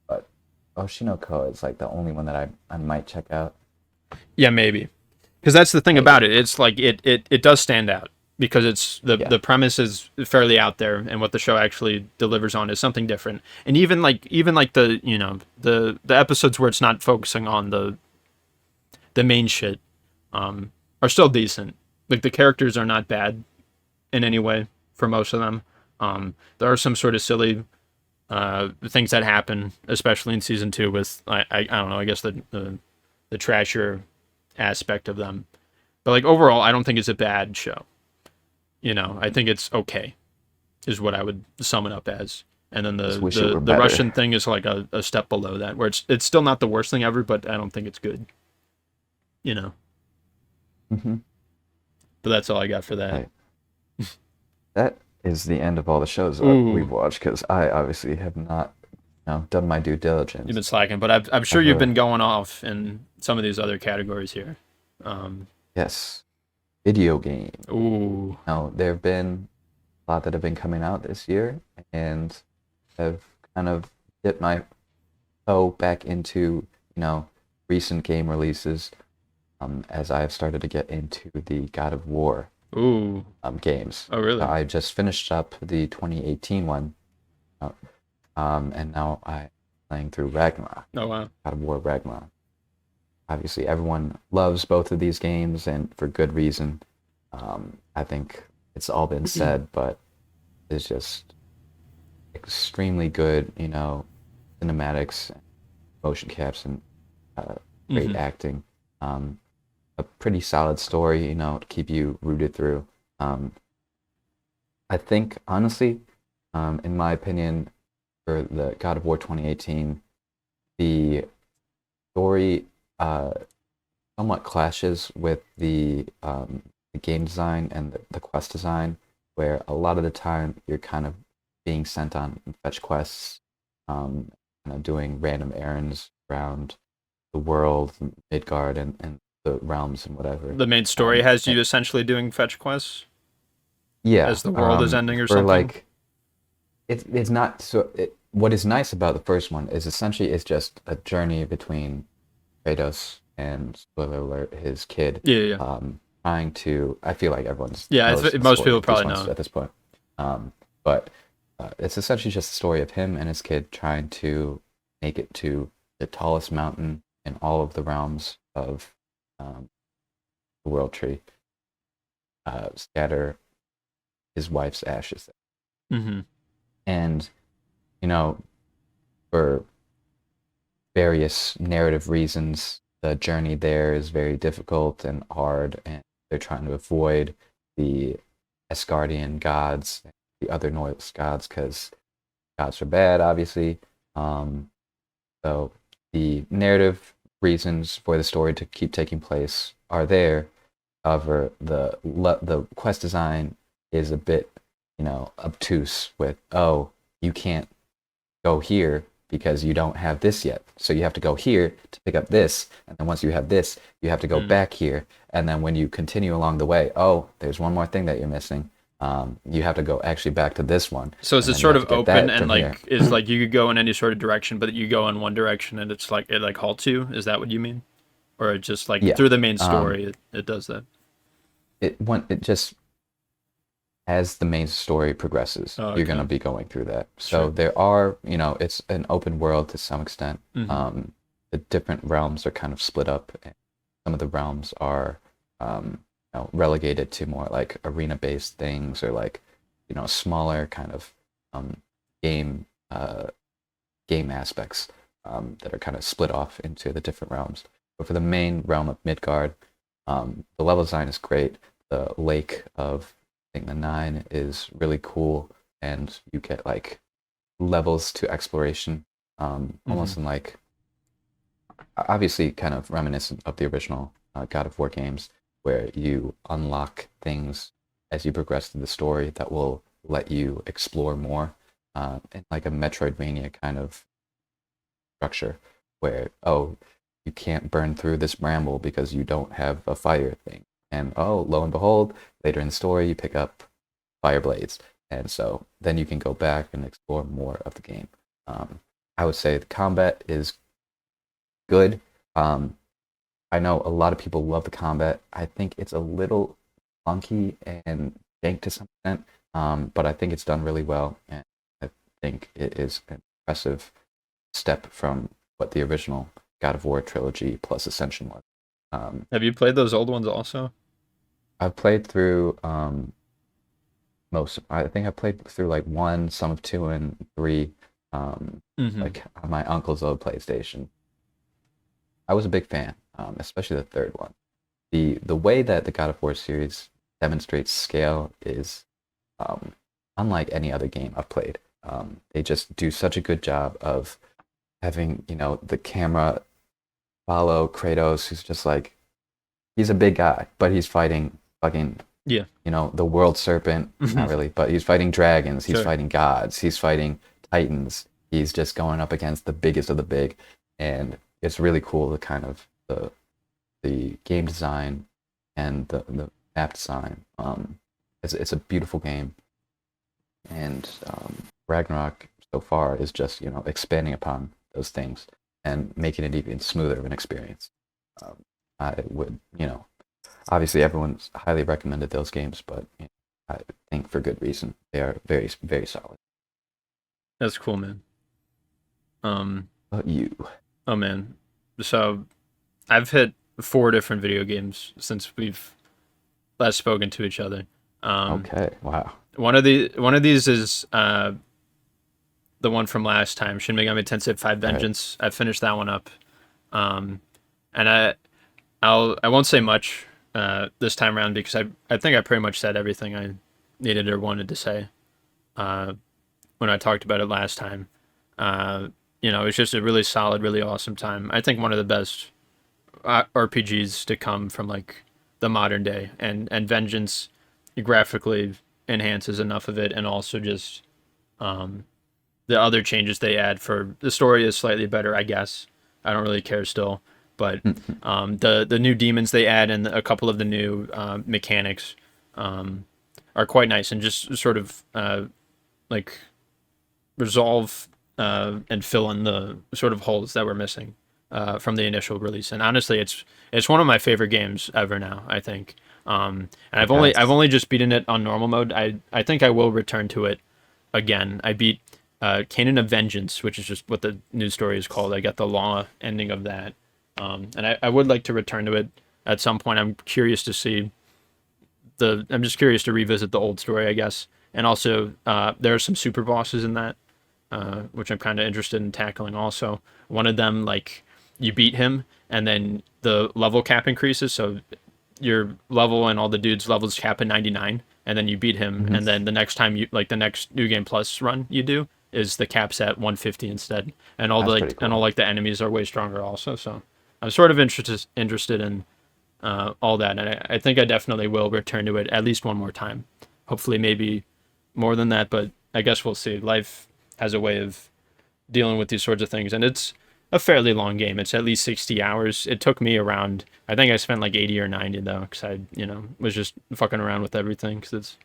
But Oshinoko is like the only one that I might check out. Yeah, maybe. Because that's the thing Maybe. about it. It's like it does stand out because it's Yeah. the premise is fairly out there, and what the show actually delivers on is something different. And even like the the episodes where it's not focusing on the main shit, are still decent. Like the characters are not bad in any way for most of them. There are some sort of silly things that happen, especially in season 2 with I don't know. I guess the trashier aspect of them. But like overall, I don't think it's a bad show. I think it's okay, is what I would sum it up as. And then Just the wish it the, were the better. Russian thing is like a step below that, where it's still not the worst thing ever, but I don't think it's good. You know. Hmm. But that's all I got for that. Right. That is the end of all the shows that Ooh, we've watched because I obviously have not, done my due you've been diligence. slacking, but I'm sure I've you've been going off in some of these other categories here. Um, yes, video game. ooh, There have been a lot that have been coming out this year, and I've kind of dipped my toe back into, recent game releases, as I've started to get into the God of War ooh. games. Oh, really? I just finished up the 2018 one, uh, and now I'm playing through Ragnarok, Oh, wow. God of War Ragnarok. Obviously, everyone loves both of these games, and for good reason. I think it's all been said, but it's just extremely good, cinematics, motion caps, and great Hmm. acting. Um, a pretty solid story, to keep you rooted through. Um, I think, honestly, in my opinion, for the God of War 2018, the story somewhat clashes with the game design and the quest design, where a lot of the time you're kind of being sent on fetch quests, doing random errands around the world, Midgard, and the realms and whatever. The main story has And you essentially doing fetch quests yeah, as the world is ending or for something. like it's not so. What is nice about the first one is essentially it's just a journey between Kratos and, spoiler alert, his kid, Yeah, yeah, yeah. trying to. I feel like everyone's Yeah, knows the most story people of these probably ones know. at this point. But it's essentially just the story of him and his kid trying to make it to the tallest mountain in all of the realms of um, the world tree, scatter his wife's ashes, Hmm. and you know, for various narrative reasons, the journey there is very difficult and hard, and they're trying to avoid the Asgardian gods, the other Norse gods, because gods are bad, obviously. Um, so the narrative reasons for the story to keep taking place are there. However, the quest design is a bit, obtuse with, oh, you can't go here because you don't have this yet. So you have to go here to pick up this. And then once you have this, you have to go Mm. back here. And then when you continue along the way, oh, there's one more thing that you're missing. You have to go actually back to this one. So is And it then you sort have of to get open that and from here. like is like you could go in any sort of direction, but you go in one direction and it's like it like halts you? Is that what you mean? Or it just like Yeah. through the main Um, story it does that? it just as the main story progresses, Oh, you're going okay. to be going through that. So Sure. there are, it's an open world to some extent. Hmm. The different realms are kind of split up. And some of the realms are, relegated to more like arena-based things or like, smaller kind of um, game game aspects that are kind of split off into the different realms. But for the main realm of Midgard, the level design is great. The lake of I think the Nine is really cool, and you get like levels to exploration, Hmm. almost in like obviously kind of reminiscent of the original God of War games, where you unlock things as you progress through the story that will let you explore more, in like a Metroidvania kind of structure, where oh, you can't burn through this bramble because you don't have a fire thing, and oh, lo and behold, later in the story you pick up fire blades, and so then you can go back and explore more of the game. I would say the combat is good. I know a lot of people love the combat. I think it's a little clunky and jank to some extent, but I think it's done really well, and I think it is an impressive step from what the original God of War trilogy plus Ascension was. Have you played those old ones also? I've played through most. I think I played through like one, some of two, and three, like on my uncle's old PlayStation. I was a big fan, especially the third one. The way that the God of War series demonstrates scale is unlike any other game I've played. They just do such a good job of having, the camera follow Kratos, who's just like, he's a big guy, but he's fighting fucking, Yeah. the world serpent, not really, but he's fighting dragons, he's Sure. fighting gods, he's fighting titans, he's just going up against the biggest of the big, and it's really cool, the kind of the game design and the map design. It's a beautiful game, and Ragnarok so far is just expanding upon those things and making it even smoother of an experience. I would, obviously everyone's highly recommended those games, but I think for good reason. They are very, very solid. That's cool, man. But you? Oh man. So I've hit 4 different video games since we've last spoken to each other. Okay, wow. One of these is the one from last time, Shin Megami Tensei 5 Vengeance. I finished that one up. And I won't say much this time around because I think I pretty much said everything I needed or wanted to say when I talked about it last time. It's just a really solid, really awesome time. I think one of the best RPGs to come from like the modern day, and Vengeance graphically enhances enough of it, and also just the other changes they add for the story is slightly better, I guess. I don't really care still, but the new demons they add and a couple of the new mechanics are quite nice and just sort of like resolve and fill in the sort of holes that were missing from the initial release. And honestly, it's one of my favorite games ever now, I think. And I've only just beaten it on normal mode. I think I will return to it again. I beat Canon of Vengeance, which is just what the news story is called. I got the law ending of that. And I would like to return to it at some point. I'm curious to see I'm just curious to revisit the old story, I guess. And also, there are some super bosses in that, which I'm kind of interested in tackling also. One of them, like, you beat him, and then the level cap increases, so your level and all the dudes' levels cap at 99, and then you beat him, and then the next time the next New Game Plus run you do is the cap's at 150 instead, and all That's pretty cool. the enemies are way stronger also. So I'm sort of interested in all that, and I think I definitely will return to it at least one more time. Hopefully, maybe more than that, but I guess we'll see. Life has a way of dealing with these sorts of things, and it's a fairly long game. It's at least 60 hours. It took me around, I think I spent like 80 or 90 though, because I, was just fucking around with everything, because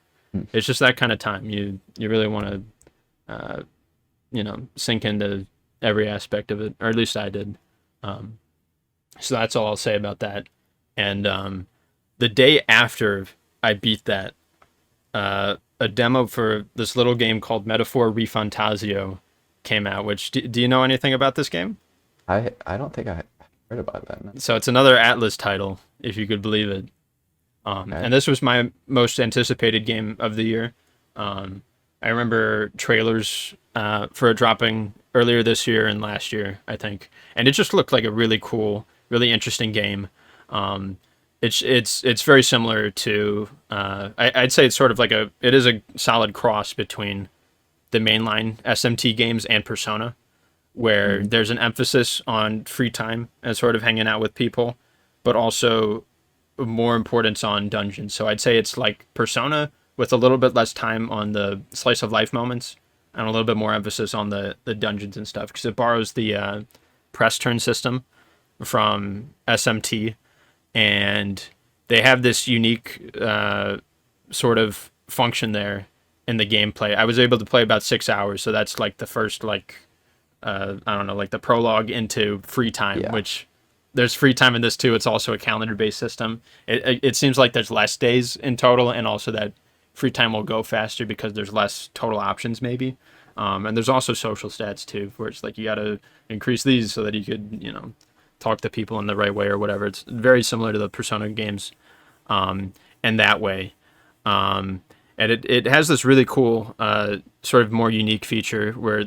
it's just that kind of time. You really want to, sink into every aspect of it, or at least I did. So that's all I'll say about that. And the day after I beat that, a demo for this little game called Metaphor Refantasio came out. Which do you know anything about this game? I don't think I heard about that. No. So it's another Atlas title, if you could believe it. And this was my most anticipated game of the year. I remember trailers for it dropping earlier this year and last year, I think, and it just looked like a really cool, really interesting game. It's very similar to I'd say it's sort of like it is a solid cross between the mainline SMT games and Persona, where there's an emphasis on free time and sort of hanging out with people, but also more importance on dungeons. So I'd say it's like Persona with a little bit less time on the slice of life moments and a little bit more emphasis on the dungeons and stuff, because it borrows the press turn system from SMT, and they have this unique sort of function there in the gameplay. I was able to play about 6 hours, so that's like the first like I don't know, like the prologue into free time, Yeah. which there's free time in this too. It's also a calendar-based system. It seems like there's less days in total, and also that free time will go faster because there's less total options maybe. And there's also social stats too, where it's like you got to increase these so that you could, talk to people in the right way or whatever. It's very similar to the Persona games in that way. And it has this really cool, sort of more unique feature where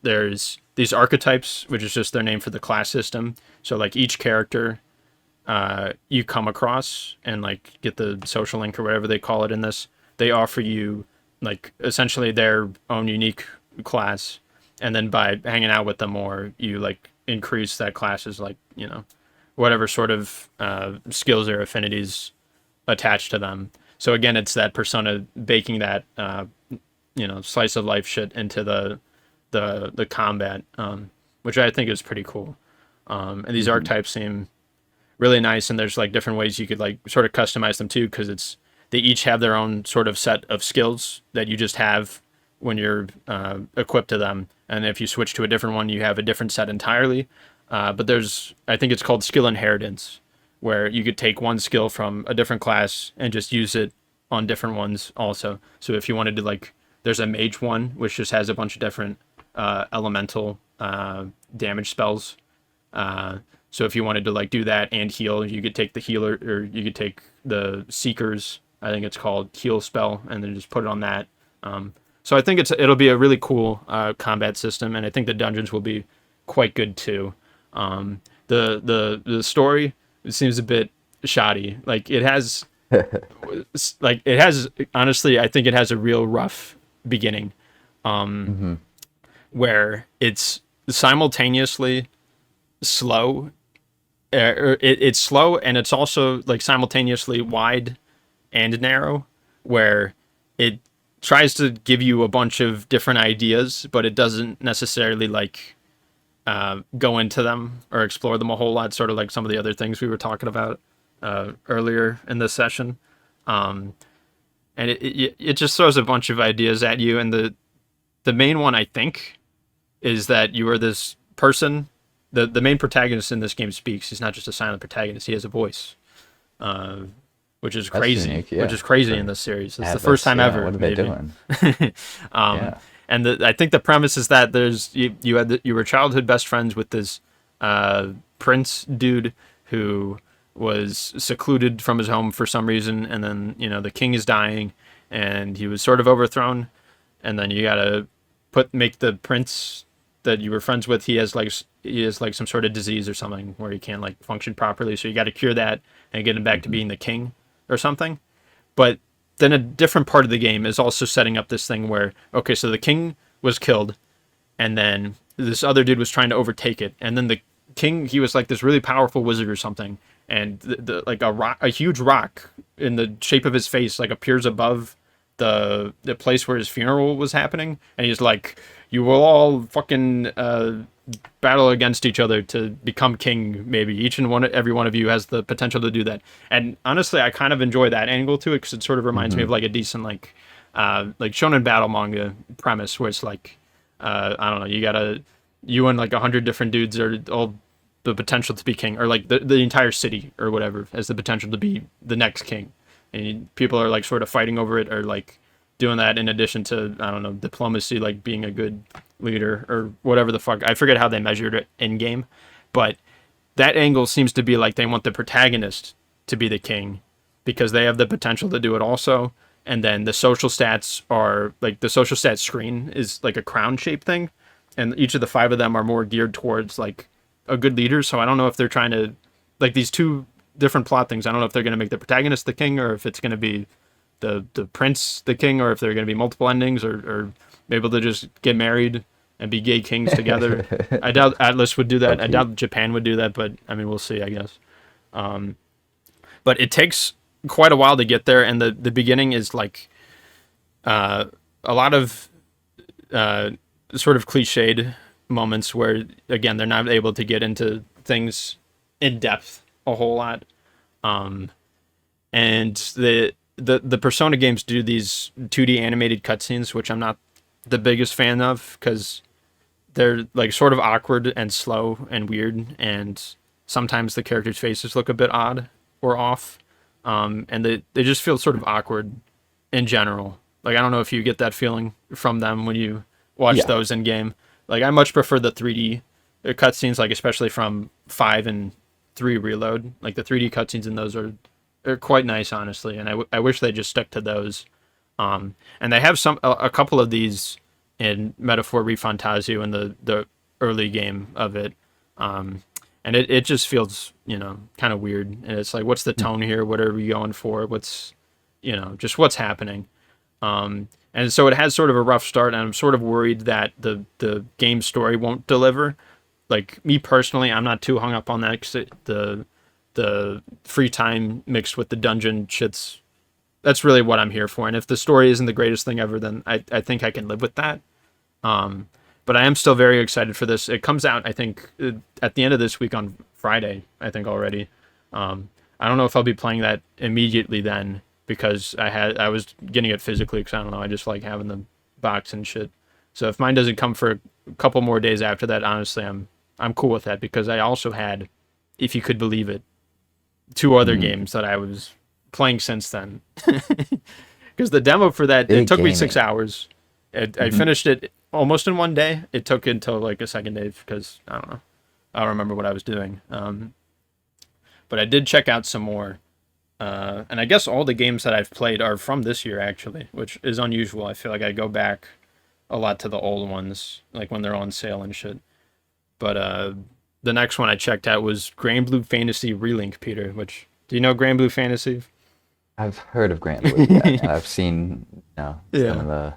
there's these archetypes, which is just their name for the class system. So like each character you come across and like get the social link or whatever they call it in this, they offer you like essentially their own unique class, and then by hanging out with them more, you like increase that class's like whatever sort of skills or affinities attached to them. So again, it's that Persona baking that slice of life shit into the combat, which I think is pretty cool. And these archetypes seem really nice, and there's like different ways you could like sort of customize them too, because they each have their own sort of set of skills that you just have when you're equipped to them, and if you switch to a different one, you have a different set entirely. But I think it's called skill inheritance, where you could take one skill from a different class and just use it on different ones also. So if you wanted to like, there's a mage one, which just has a bunch of different elemental damage spells. So if you wanted to like do that and heal, you could take the healer, or you could take the seeker's, I think it's called, heal spell, and then just put it on that. So I think it'll be a really cool combat system, and I think the dungeons will be quite good too. The story, it seems a bit shoddy. Like it has honestly, I think it has a real rough beginning, where it's simultaneously slow. It's slow, and it's also like simultaneously wide and narrow, where it tries to give you a bunch of different ideas, but it doesn't necessarily like go into them or explore them a whole lot, sort of like some of the other things we were talking about earlier in this session. And it just throws a bunch of ideas at you, and the main one, I think, is that you are this person. The main protagonist in this game speaks. He's not just a silent protagonist. He has a voice, which is crazy. Unique, yeah. Which is crazy in this series. It's the first time ever. What are they doing? Yeah. And I think the premise is that you were childhood best friends with this prince dude who was secluded from his home for some reason, and then the king is dying, and he was sort of overthrown, and then you gotta make the prince that you were friends with, he has like some sort of disease or something where he can't like function properly, so you got to cure that and get him back to being the king or something. But then a different part of the game is also setting up this thing where, okay, so the king was killed, and then this other dude was trying to overtake it, and then the king, he was like this really powerful wizard or something, and like a huge rock in the shape of his face like appears above the place where his funeral was happening, and he's like, you will all fucking battle against each other to become king, maybe. Every one of you has the potential to do that. And honestly, I kind of enjoy that angle to it, because it sort of reminds me of like a decent like shonen battle manga premise, where it's like, I don't know, you and like 100 different dudes are all the potential to be king, or like the entire city or whatever has the potential to be the next king. And people are like sort of fighting over it, or like doing that in addition to, I don't know, diplomacy, like being a good leader or whatever the fuck. I forget how they measured it in game, but that angle seems to be like they want the protagonist to be the king because they have the potential to do it also. And then the social stats are like, the social stats screen is like a crown shaped thing, and each of the 5 of them are more geared towards like a good leader. So I don't know if they're trying to, like, these 2 different plot things, I don't know if they're going to make the protagonist the king, or if it's going to be the prince the king, or if there are going to be multiple endings, or maybe they'll just get married and be gay kings together. I doubt Atlas would do that. I doubt Japan would do that, but I mean, we'll see, I guess. But it takes quite a while to get there, and the beginning is like a lot of sort of cliched moments where, again, they're not able to get into things in depth a whole lot. And the Persona games do these 2D animated cutscenes, which I'm not the biggest fan of because they're like sort of awkward and slow and weird, and sometimes the characters' faces look a bit odd or off, and they just feel sort of awkward in general. Like I don't know if you get that feeling from them when you watch those in game. Like I much prefer the 3D cutscenes, like especially from 5 and 3 Reload. Like the 3D cutscenes in those are quite nice, honestly, and I wish they just stuck to those. And they have a couple of these in Metaphor Refantasio in the early game of it. And it just feels, kind of weird. And it's like, what's the tone here? What are we going for? What's, just what's happening? And so it has sort of a rough start, and I'm sort of worried that the game story won't deliver. Like, me personally, I'm not too hung up on that, because the free time mixed with the dungeon shit's, that's really what I'm here for. And if the story isn't the greatest thing ever, then I think I can live with that. But I am still very excited for this. It comes out, I think, at the end of this week on Friday, I think already. I don't know if I'll be playing that immediately then, because I was getting it physically, because I don't know, I just like having the box and shit. So if mine doesn't come for a couple more days after that, honestly, I'm cool with that, because I also had, if you could believe it, 2 other games that I was playing since then. Because the demo for that, it took me 6 hours. I finished it almost in one day. It took until like a second day, because I don't know, I don't remember what I was doing. But I did check out some more, and I guess all the games that I've played are from this year, actually, which is unusual. I feel like I go back a lot to the old ones, like when they're on sale and shit. But the next one I checked out was Granblue Fantasy Relink, Peter. Which, do you know Granblue Fantasy? I've heard of Granblue, yeah. And I've seen some of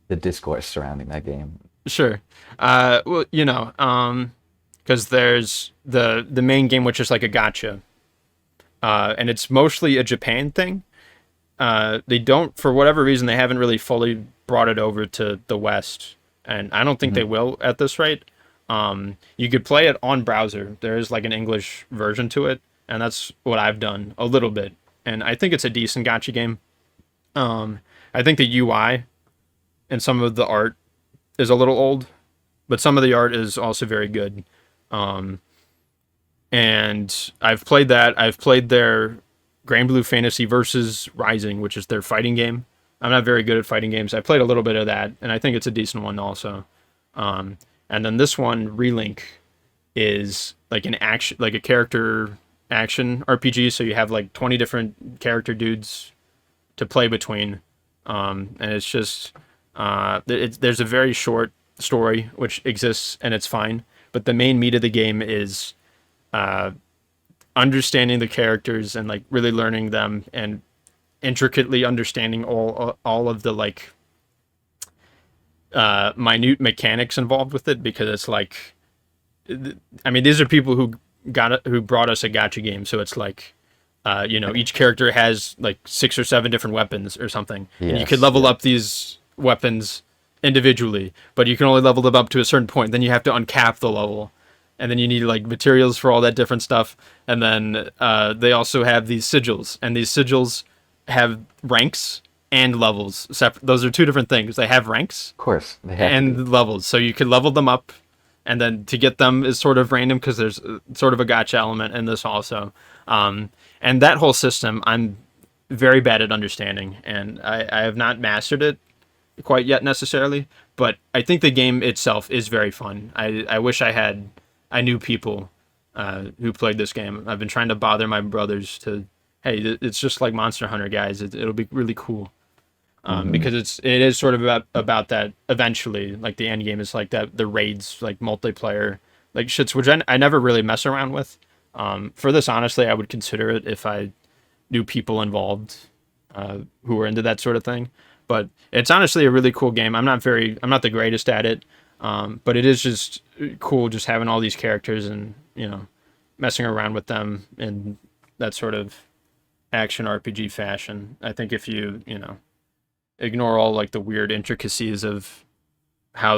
the discourse surrounding that game. Sure. Well, because there's the main game, which is like a gacha, and it's mostly a Japan thing. They don't, for whatever reason, they haven't really fully brought it over to the West, and I don't think they will at this rate. You could play it on browser. There is like an English version to it, and that's what I've done a little bit. And I think it's a decent gacha game. I think the UI and some of the art is a little old, but some of the art is also very good. And I've played that. I've played their Granblue Fantasy versus Rising, which is their fighting game. I'm not very good at fighting games. I played a little bit of that, and I think it's a decent one also. And then this one, Relink, is like an action, like a character action RPG. So you have like 20 different character dudes to play between, and it's just there's a very short story which exists, and it's fine. But the main meat of the game is understanding the characters and like really learning them and intricately understanding all of the like minute mechanics involved with it, because it's like, I mean, these are people who brought us a gacha game, so it's like each character has like 6 or 7 different weapons or something, and you could level up these weapons individually, but you can only level them up to a certain point. Then you have to uncap the level, and then you need like materials for all that different stuff. And then they also have these sigils, and these sigils have ranks and levels separate. Those are 2 different things. They have ranks, Of course, they have and levels, so you can level them up, and then to get them is sort of random, because there's sort of a gacha element in this also. And that whole system, I'm very bad at understanding, and I have not mastered it quite yet necessarily, but I think the game itself is very fun. I wish I knew people who played this game. I've been trying to bother my brothers to, hey, it's just like Monster Hunter, guys. It'll be really cool. Because it is sort of about that eventually. Like the end game is like that, the raids, like multiplayer, like shits, which I never really mess around with. For this, honestly, I would consider it if I knew people involved who were into that sort of thing. But it's honestly a really cool game. I'm not the greatest at it, but it is just cool just having all these characters and messing around with them in that sort of action RPG fashion. I think if you ignore all like the weird intricacies of how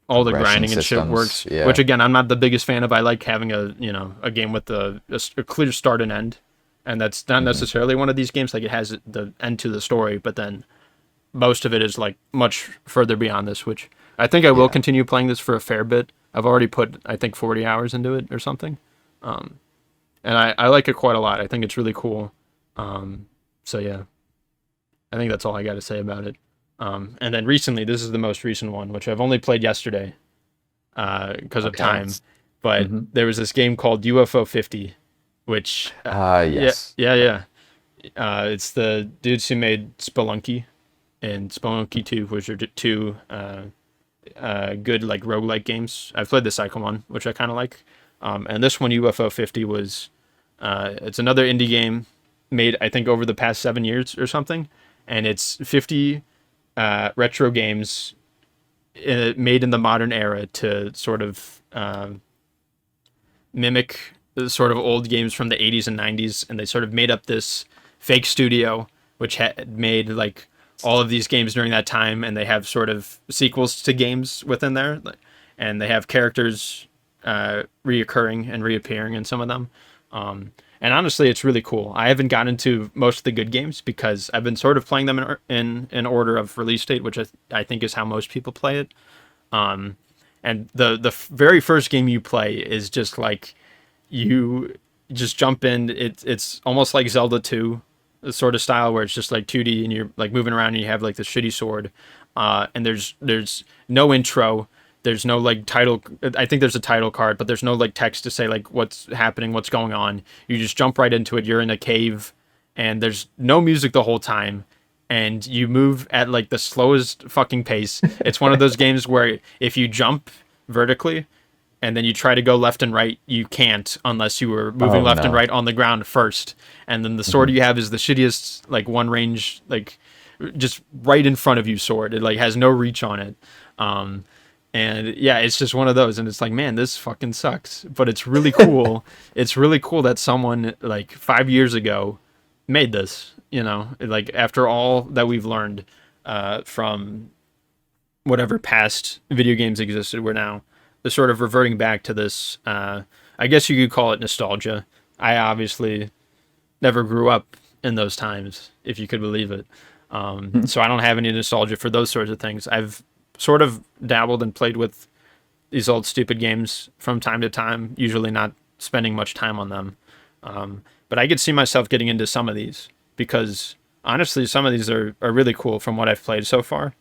all the grinding and shit works, which again I'm not the biggest fan of. I like having a game with a clear start and end, and that's not Mm-hmm. necessarily one of these games. Like it has the end to the story, but then most of it is like much further beyond this, which I think I will Yeah. continue playing this for a fair bit. I've already put I think 40 hours into it or something, and I like it quite a lot. I think it's really cool. So yeah, I think that's all I got to say about it. And then recently, this is the most recent one, which I've only played yesterday because of Okay. time. But Mm-hmm. there was this game called UFO 50, which yeah, Yes. yeah, yeah. It's the dudes who made Spelunky and Spelunky 2, which are two good like roguelike games. I've played the second one, which I kind of like. And this one, UFO 50, was it's another indie game made I think over the past 7 years or something, and it's 50 retro games made in the modern era to sort of mimic the sort of old games from the 80s and 90s, and they sort of made up this fake studio which had made like all of these games during that time, and they have sort of sequels to games within there, and they have characters reoccurring and reappearing in some of them. And honestly, it's really cool. I haven't gotten into most of the good games because I've been sort of playing them in order of release date, which I think is how most people play it. And the very first game you play is just like you just jump in. It's almost like Zelda 2 sort of style where it's just like 2D and you're like moving around and you have like the shitty sword. And there's no intro. There's no like title. I think there's a title card, but there's no like text to say like what's happening, what's going on. You just jump right into it. You're in a cave, and there's no music the whole time, and you move at like the slowest fucking pace. It's one of those games where if you jump vertically and then you try to go left and right, you can't unless you were moving Oh left and no. right on the ground first. And then the sword Mm-hmm. you have is the shittiest like one range like just right in front of you sword. It like has no reach on it. Um, and yeah, it's just one of those, and it's like, man, this fucking sucks. But it's really cool. It's really cool that someone like 5 years ago made this. You know, like after all that we've learned from whatever past video games existed, we're now sort of reverting back to this. I guess you could call it nostalgia. I obviously never grew up in those times, if you could believe it. So I don't have any nostalgia for those sorts of things. I've sort of dabbled and played with these old stupid games from time to time, usually not spending much time on them. But I could see myself getting into some of these because honestly, some of these are really cool from what I've played so far.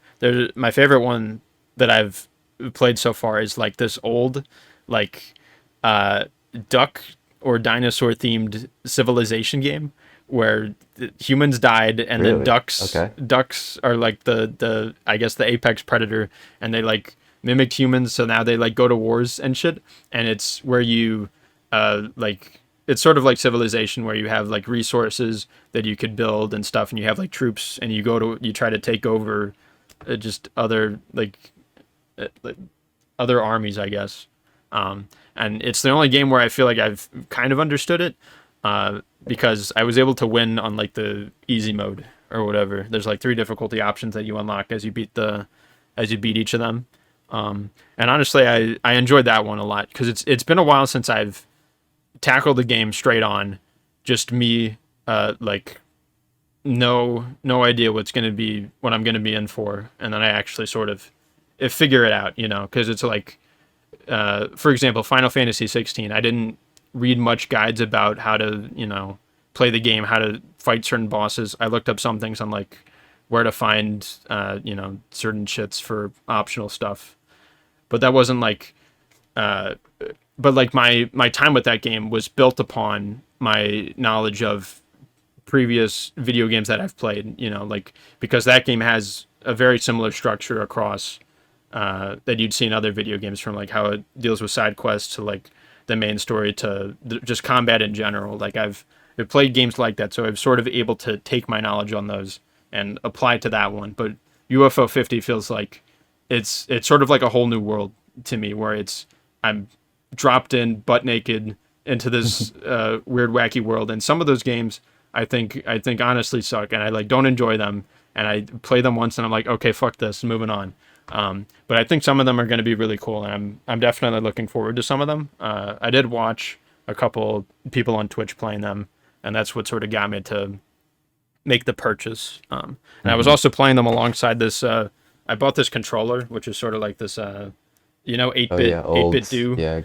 My favorite one that I've played so far is like this old, like, uh, duck or dinosaur themed civilization game where humans died and then Really? ducks Okay. ducks are like the I guess the apex predator, and they like mimicked humans, so now they like go to wars and shit, and it's where you like it's sort of like civilization where you have like resources that you could build and stuff, and you have like troops, and you try to take over just other like other armies, I guess. And it's the only game where I feel like I've kind of understood it, because I was able to win on like the easy mode or whatever. There's like three difficulty options that you unlock as you beat each of them. And honestly, I enjoyed that one a lot because it's been a while since I've tackled the game straight on, just me, like no idea what I'm gonna be in for, and then I actually sort of figure it out, because it's like, for example, Final Fantasy 16. I didn't read much guides about how to, play the game, how to fight certain bosses. I looked up some things on like where to find, certain shits for optional stuff, but that wasn't like, uh, but like my time with that game was built upon my knowledge of previous video games that I've played, like because that game has a very similar structure across that you'd see in other video games, from like how it deals with side quests to like the main story to just combat in general. Like I've played games like that, so I'm sort of able to take my knowledge on those and apply it to that one. But UFO 50 feels like it's sort of like a whole new world to me, where I'm dropped in butt naked into this weird wacky world, and some of those games I think honestly suck, and I like don't enjoy them, and I play them once and I'm like, okay, fuck this, moving on. But I think some of them are going to be really cool, and I'm definitely looking forward to some of them. I did watch a couple people on Twitch playing them, and that's what sort of got me to make the purchase. And I was Mm-hmm. also playing them alongside this. I bought this controller, which is sort of like this, eight Oh bit yeah, eight old. bit do. Yeah.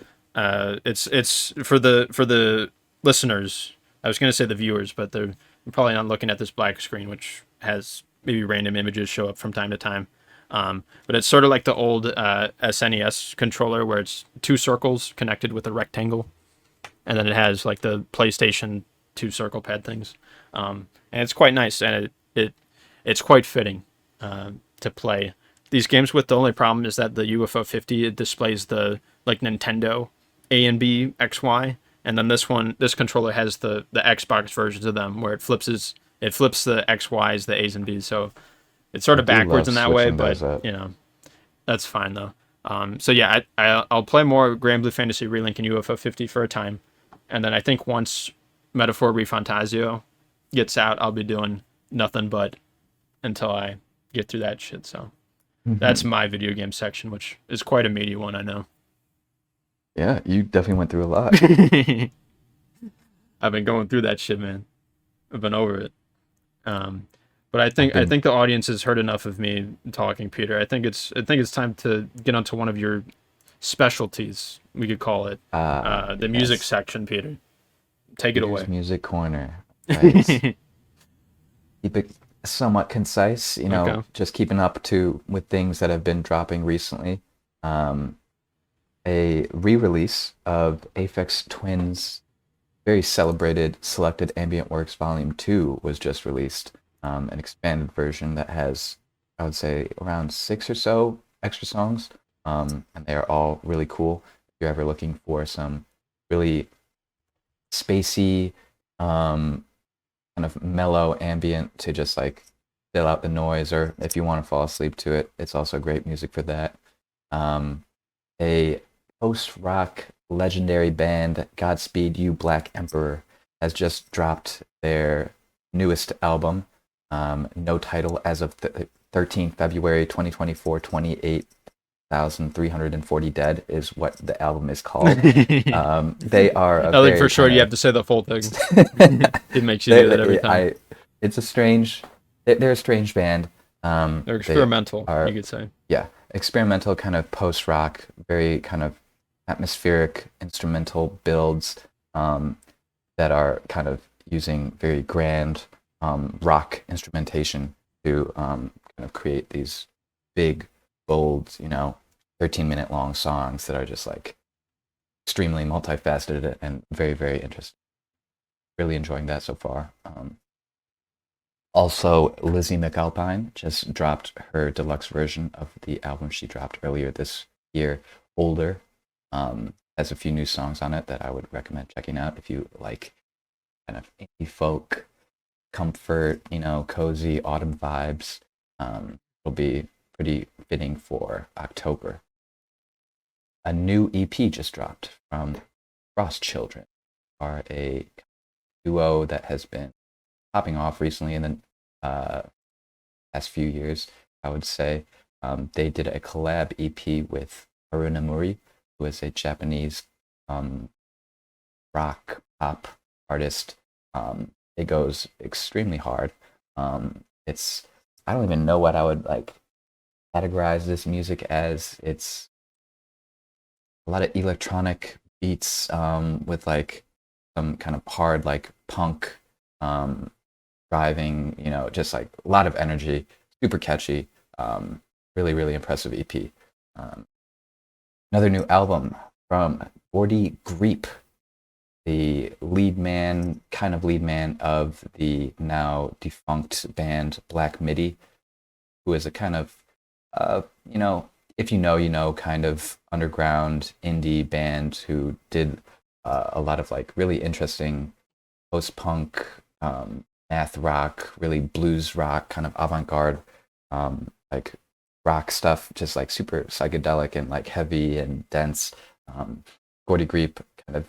It's for the listeners. I was gonna say the viewers, but they're probably not looking at this black screen, which has maybe random images show up from time to time. But it's sort of like the old SNES controller where it's two circles connected with a rectangle, and then it has like the PlayStation 2 circle pad things. And it's quite nice, and it's quite fitting to play these games with. The only problem is that the UFO 50, it displays the like Nintendo A and B XY, and then this controller has the Xbox versions of them where it flips the XYs, the A's and B's, so it's sort I of do backwards love in that way, switching but those up. that's fine though. So yeah, I'll play more Grand Blue Fantasy Relink and UFO 50 for a time, and then I think once Metaphor Refantasio gets out, I'll be doing nothing but until I get through that shit. So that's Mhm. my video game section, which is quite a meaty one, I know. Yeah, you definitely went through a lot. I've been going through that shit, man. I've been over it. Um, but I I've think I been think the audience has heard enough of me talking, Peter. I think it's time to get onto one of your specialties. We could call it the music yes. section, Peter. Take it Peter's away. Music Corner. Right. Keep it somewhat concise, Okay. just keeping up to with things that have been dropping recently. Um, a re-release of Aphex Twin's very celebrated Selected Ambient Works Volume 2 was just released. An expanded version that has, I would say, around 6 or so extra songs. And they are all really cool. If you're ever looking for some really spacey, um, kind of mellow ambient to just like fill out the noise, or if you want to fall asleep to it, it's also great music for that. Um, a post rock legendary band, Godspeed You Black Emperor, has just dropped their newest album, no title as of 13th February 2024. 28,340 Dead is what the album is called. They are a I think for very sure kind you of have to say the full thing. It makes you do that every time. it's a strange, they're a strange band. They're They experimental, are, you could say. yeah, experimental kind of post rock, very kind of atmospheric instrumental builds, that are kind of using very grand, rock instrumentation to, kind of create these big, bold, 13-minute long songs that are just like extremely multifaceted and very, very interesting. Really enjoying that so far. Also, Lizzie McAlpine just dropped her deluxe version of the album she dropped earlier this year, Older. Has a few new songs on it that I would recommend checking out if you like kind of indie folk, comfort, cozy autumn vibes. It'll be pretty fitting for October. A new EP just dropped from Frost Children, are a duo that has been popping off recently in the past few years, I would say. They did a collab EP with Haruna Muri, who is a Japanese, rock pop artist. It goes extremely hard. It's I don't even know what I would like categorize this music as. It's a lot of electronic beats, with like some kind of hard like punk, um, driving, just like a lot of energy, super catchy, really, really impressive EP. Um, Another new album from Gordy Greep, the lead man of the now defunct band Black Midi, who is a kind of, if you know, kind of underground indie band who did a lot of like really interesting post punk, math rock, really blues rock, kind of avant garde, like rock stuff, just like super psychedelic and like heavy and dense. Gordy Greep kind of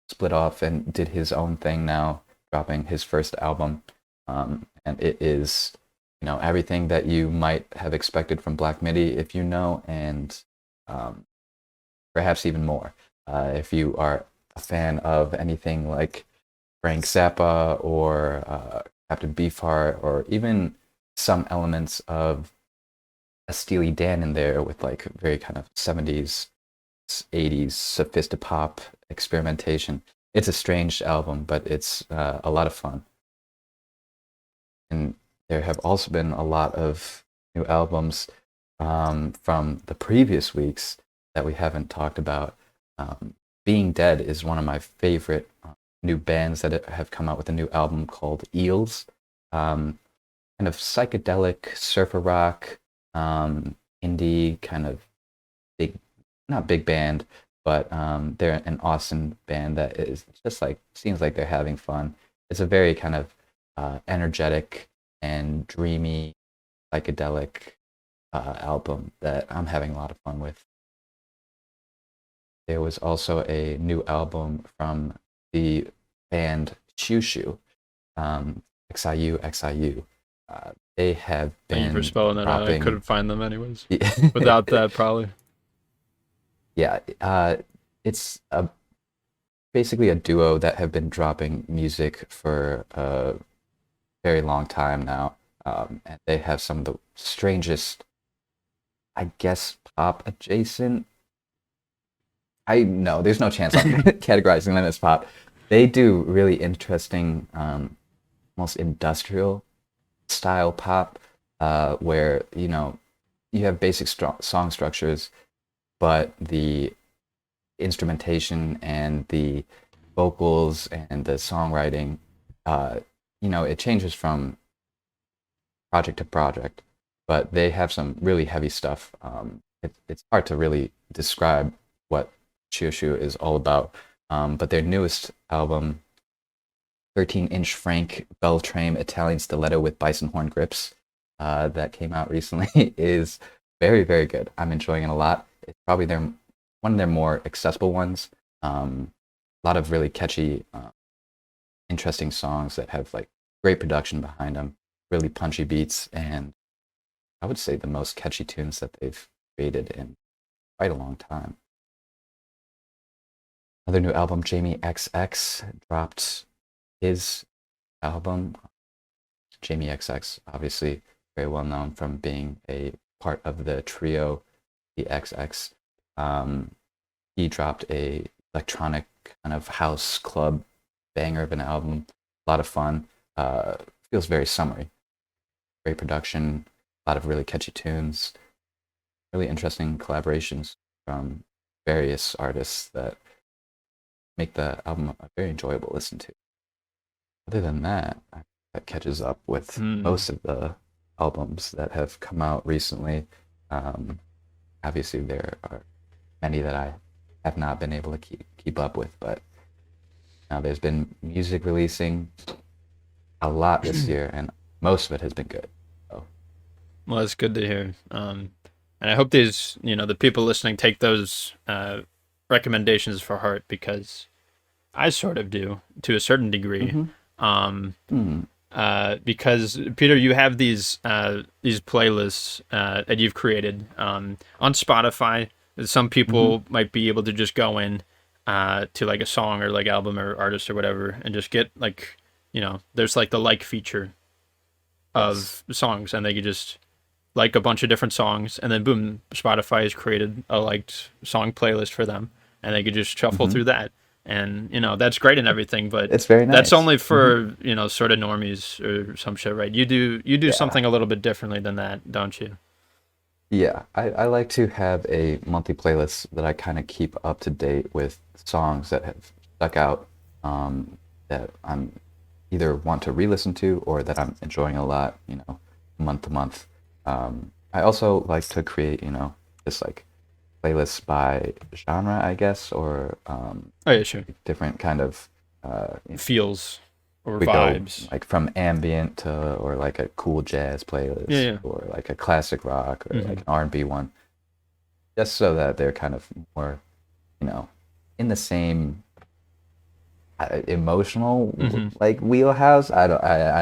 split off and did his own thing now, dropping his first album. And it is, everything that you might have expected from Black Midi, if you know, and um, perhaps even more. If you are a fan of anything like Frank Zappa or Captain Beefheart, or even some elements of a Steely Dan in there with like very kind of 70s, 80s sophisti-pop experimentation. It's a strange album, but it's a lot of fun. And there have also been a lot of new albums from the previous weeks that we haven't talked about. Being Dead is one of my favorite new bands that have come out with a new album called Eels. Kind of psychedelic surfer rock, indie kind of big, not big band, but they're an Austin band that is just like, seems like they're having fun. It's a very kind of energetic and dreamy psychedelic album that I'm having a lot of fun with. There was also a new album from the band Shoo Shoo, XIU XIU. They have been. Thank you for spelling that out. I couldn't find them anyways. Yeah. Without that, probably. Yeah, it's basically a duo that have been dropping music for a very long time now, and they have some of the strangest, I guess, pop adjacent. I know there's no chance I'm categorizing them as pop. They do really interesting, almost industrial style pop, where you have basic song structures, but the instrumentation and the vocals and the songwriting, it changes from project to project. But they have some really heavy stuff. It's hard to really describe what Shoo Shoo is all about. But their newest album, 13-inch Frank Beltrame Italian Stiletto with Bison Horn Grips, that came out recently, is very, very good. I'm enjoying it a lot. It's probably one of their more accessible ones. A lot of really catchy, interesting songs that have like great production behind them, really punchy beats, and I would say the most catchy tunes that they've created in quite a long time. Another new album, Jamie XX dropped his album. Jamie XX, obviously very well known from being a part of the trio, the XX. He dropped a electronic kind of house club banger of an album. A lot of fun. Feels very summery. Great production. A lot of really catchy tunes. Really interesting collaborations from various artists that make the album a very enjoyable listen to. Other than that, that catches up with most of the albums that have come out recently. Obviously, there are many that I have not been able to keep up with, but there's been music releasing a lot this year, and most of it has been good. So. Well, that's good to hear. And I hope these, the people listening take those recommendations for heart, because I sort of do to a certain degree. Because Peter, you have these playlists that you've created on Spotify. Some people might be able to just go in to like a song or like album or artist or whatever and just get like, there's like the like feature of songs, and they could just like a bunch of different songs, and then boom, Spotify has created a liked song playlist for them, and they could just shuffle through that. And that's great and everything, but it's very nice. That's only for sort of normies or some shit, right? You do something a little bit differently than that, don't you? Yeah, I like to have a monthly playlist that I kind of keep up to date with songs that have stuck out, that I'm either want to re-listen to or that I'm enjoying a lot, month to month. I also like to create, just like playlists by genre, I guess, or sure, different kind of feels or we vibes, go, like from ambient to, or like a cool jazz playlist, or like a classic rock, or like an R&B one, just so that they're kind of more, in the same emotional like wheelhouse. I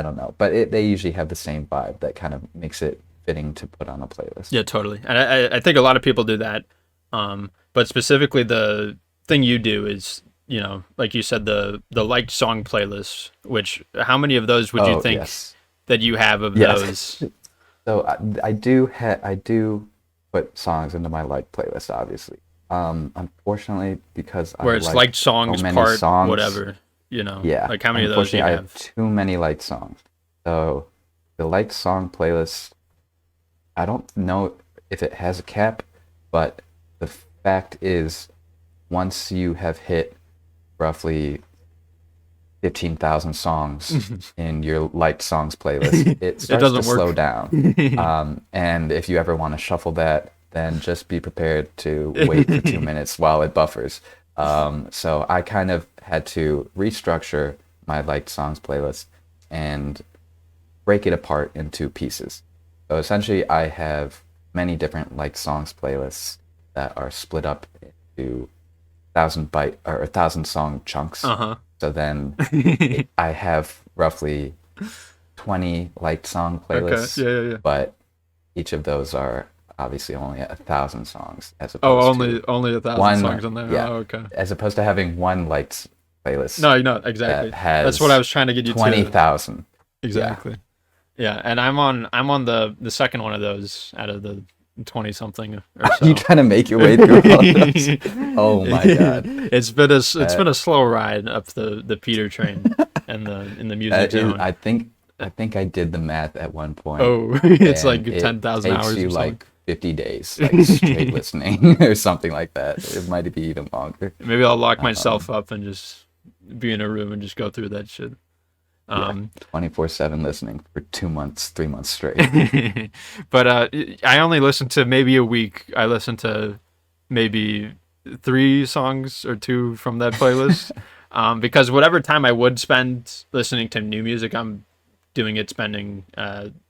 don't know, but they usually have the same vibe that kind of makes it fitting to put on a playlist. Yeah, totally. And I think a lot of people do that. But specifically the thing you do is you know, like you said, the liked song playlists. Which how many of those would you Oh, think yes. that you have of Yes. those? So I do put songs into my like playlist, obviously. Unfortunately, because I Where it's like liked so songs many part songs, whatever, you know, yeah. like how many of those do Unfortunately, you I have have? too many liked songs. So the liked song playlist, I don't know if it has a cap, but the fact is, once you have hit roughly 15,000 songs in your liked songs playlist, it It starts to doesn't slow work. down. And if you ever want to shuffle that, then just be prepared to wait for 2 minutes while it buffers. So I kind of had to restructure my liked songs playlist and break it apart into pieces. So essentially, I have many different liked songs playlists that are split up into 1,000 byte or 1,000 song chunks. Uh-huh. So then I have roughly 20 liked song Okay. playlists, Yeah, yeah, yeah. but each of those are obviously only 1,000 songs as Oh, opposed to only 1,000 one, songs on there. yeah, Oh, okay. as opposed to having one liked playlist No, no, that exactly. That's what I has was trying to get you to. 20,000. Yeah. Exactly. Yeah, and I'm on the second one of those out of the 20 something or Are you so. trying to make your way through all of those? Oh my God. It's been That a slow ride up the Peter train and the in the music that is, zone. I think I did the math at one point, Oh, it's and like it 10,000 takes hours you or something. like 50 days, like straight listening or something like that. It might be even longer. Maybe I'll lock myself Um, up and just be in a room and just go through that shit. yeah, Um, 24/7 listening for 2 months, 3 months straight. but I only listen to maybe a week. I listen to maybe three songs or two from that playlist. Because whatever time I would spend listening to new music, I'm doing it spending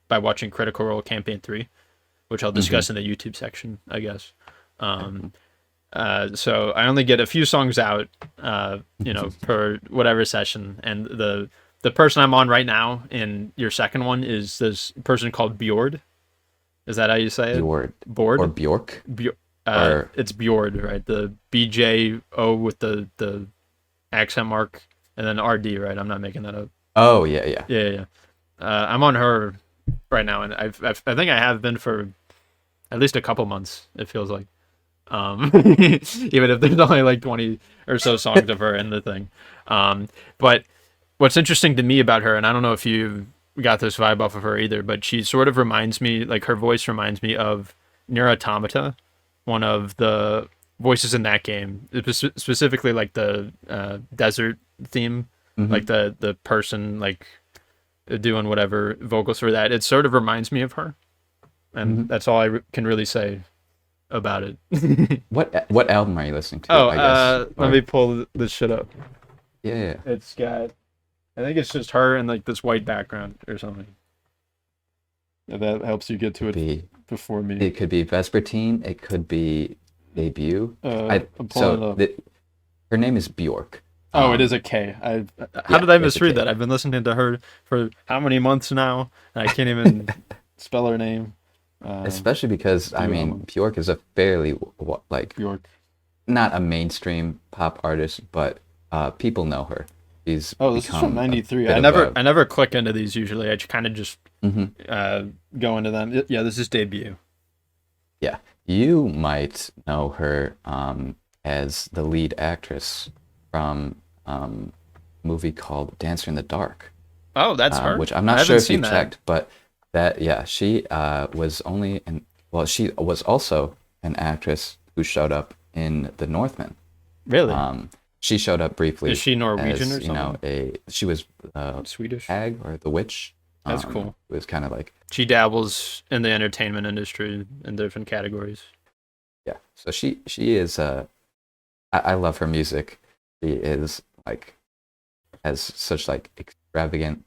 by watching Critical Role Campaign 3, which I'll Hmm. discuss in the YouTube section, I guess. Um, so I only get a few songs out, you know, per whatever session. And the person I'm on right now in your second one is this person called Bjord. Is that how you say it? Bjork or Board? Bjork Bj- or it's Bjord, right? The BJO with the accent mark and then RD, right? I'm not making that up. oh yeah, yeah. Yeah, yeah, yeah. I'm on her right now, and I think I have been for at least a couple months. It feels like, even if there's only like 20 or so songs of her in the thing. But what's interesting to me about her, and I don't know if you got this vibe off of her either, but she sort of reminds me, like her voice reminds me of Nier Automata, one of the voices in that game, specifically like the desert theme, like Hmm. the person like doing whatever vocals for that. It sort of reminds me of her, and Hmm. that's all can really say about it. What album are you listening to? Oh, I guess let or me pull this shit up. yeah, yeah. It's got, I think it's just her and like this white background or something. If that helps you get to Could it be before me. it could be Vespertine. It could be Debut. I I'm pulling it so up. her name is Bjork. Oh, it is Um, a K. How yeah, did I it's a misread that? K. I've been listening to her for how many months now, and I can't even spell her name. Especially because I Debut mean album, Bjork is a fairly like Bjork. not a mainstream pop artist, but people know her. She's Oh, this is from become a '93. bit of a I never click into these usually. I kind of just mhm. uh, go into them. Yeah, this is debut. Yeah. You might know her as the lead actress from a movie called Dancer in the Dark, Oh, that's her. which I'm I not sure haven't if seen you've that. checked, but that yeah, she was only in well, she was also an actress who showed up in The Northman. Really? Um, she showed up Is briefly she Norwegian as, or something? she was Swedish? hag or the witch. That's cool. It was kind of like She dabbles in the entertainment industry in different categories. yeah. So she is I love her music. She is like has such like extravagant,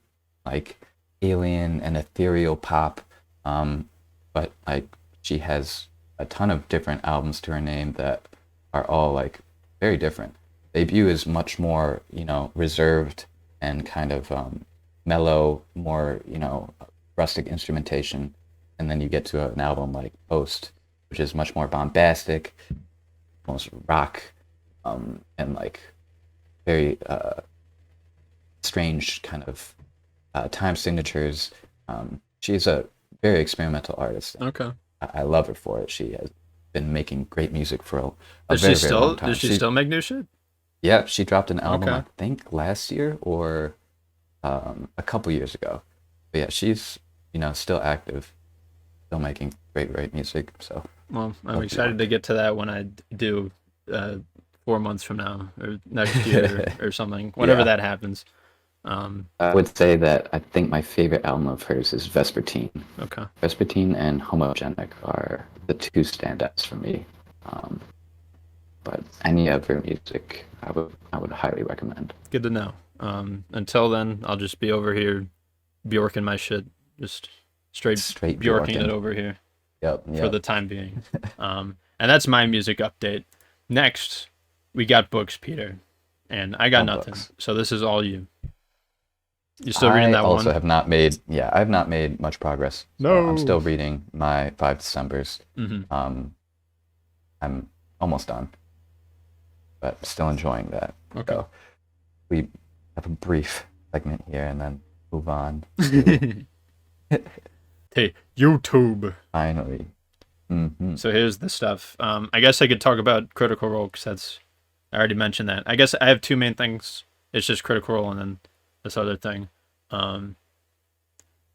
like alien and ethereal pop. But like she has a ton of different albums to her name that are all like very different. Debut is much more, reserved and kind of mellow, more, rustic instrumentation. And then you get to an album like Post, which is much more bombastic, almost rock, and like very strange kind of time signatures. She's a very experimental artist. Okay. I love her for it. She has been making great music for a Does very, she very still long time. does she still make new shit? Yeah, she dropped an album, Okay. I think last year or a couple years ago. But yeah, she's, still active, still making great, great music. So Well, I'm hope you excited like. to get to that when I do 4 months from now or next year or something, whenever Yeah. that happens. I would say that I think my favorite album of hers is Vespertine. Okay. Vespertine and Homogenic are the two standouts for me. Um, but any of her music, I would highly recommend. Good to know. Until then, I'll just be over here Bjorking my shit, just straight Straight Bjorking it Bjorken. over here Yep, for the yep. time being. And that's my music update. Next, we got books, Peter, and I got All nothing. books. So this is all you. You still reading I that also one? have not made, yeah, I have not made much progress. So I'm still reading my 5 Decembers. Mm-hmm. I'm almost done, but still enjoying that. Okay. So we have a brief segment here and then move on to Hey, YouTube. finally. So here's the stuff. I guess I could talk about Critical Role because I already mentioned that. I guess I have two main things. It's just Critical Role and then this other thing. I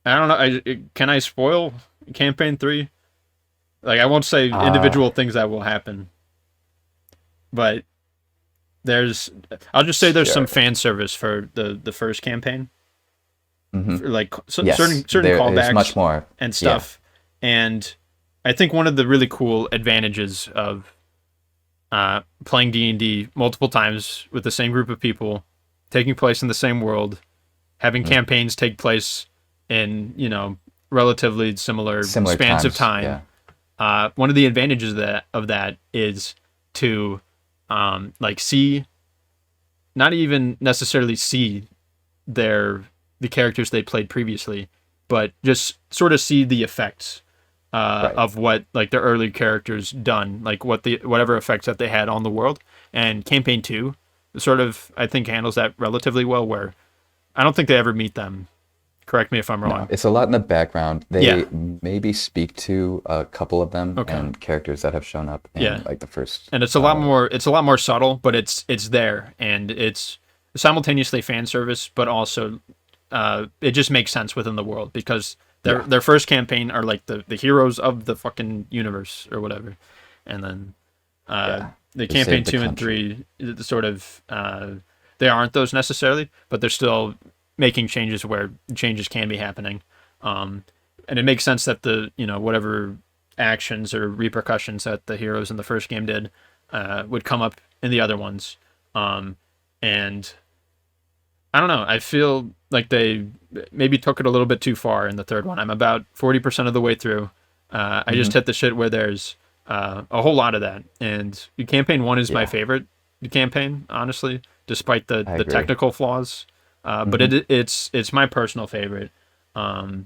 don't know. Can I spoil Campaign 3? Like, I won't say individual things that will happen, but I'll just say there's some Sure. fan service for the first campaign, for like Yes, certain there is callbacks much more. and stuff. And I think one of the really cool advantages of playing D&D multiple times with the same group of people, taking place in the same world, having campaigns take place in relatively similar Similar spans of times, time. yeah. One of the advantages of that is to see, not even necessarily see the characters they played previously, but just sort of see the effects Right. of what like their early characters done, like whatever effects that they had on the world. And campaign 2 sort of, I think, handles that relatively well, where I don't think they ever meet them. Correct me if I'm wrong. No, it's a lot in the background. They Yeah. maybe speak to a couple of them Okay. and characters that have shown up in Yeah. like the first. And it's a lot more subtle, but it's there, and it's simultaneously fan service, but also it just makes sense within the world because their first campaign are like the heroes of the fucking universe or whatever, and then the They campaign saved the 2 and country. 3 sort of they aren't those necessarily, but they're still making changes where changes can be happening, and it makes sense that the whatever actions or repercussions that the heroes in the first game did would come up in the other ones, and I don't know. I feel like they maybe took it a little bit too far in the third one. I'm about 40% of the way through. I just hit the shit where there's a whole lot of that, and campaign 1 is my favorite campaign, honestly, despite the agree. technical flaws. But it's my personal favorite, and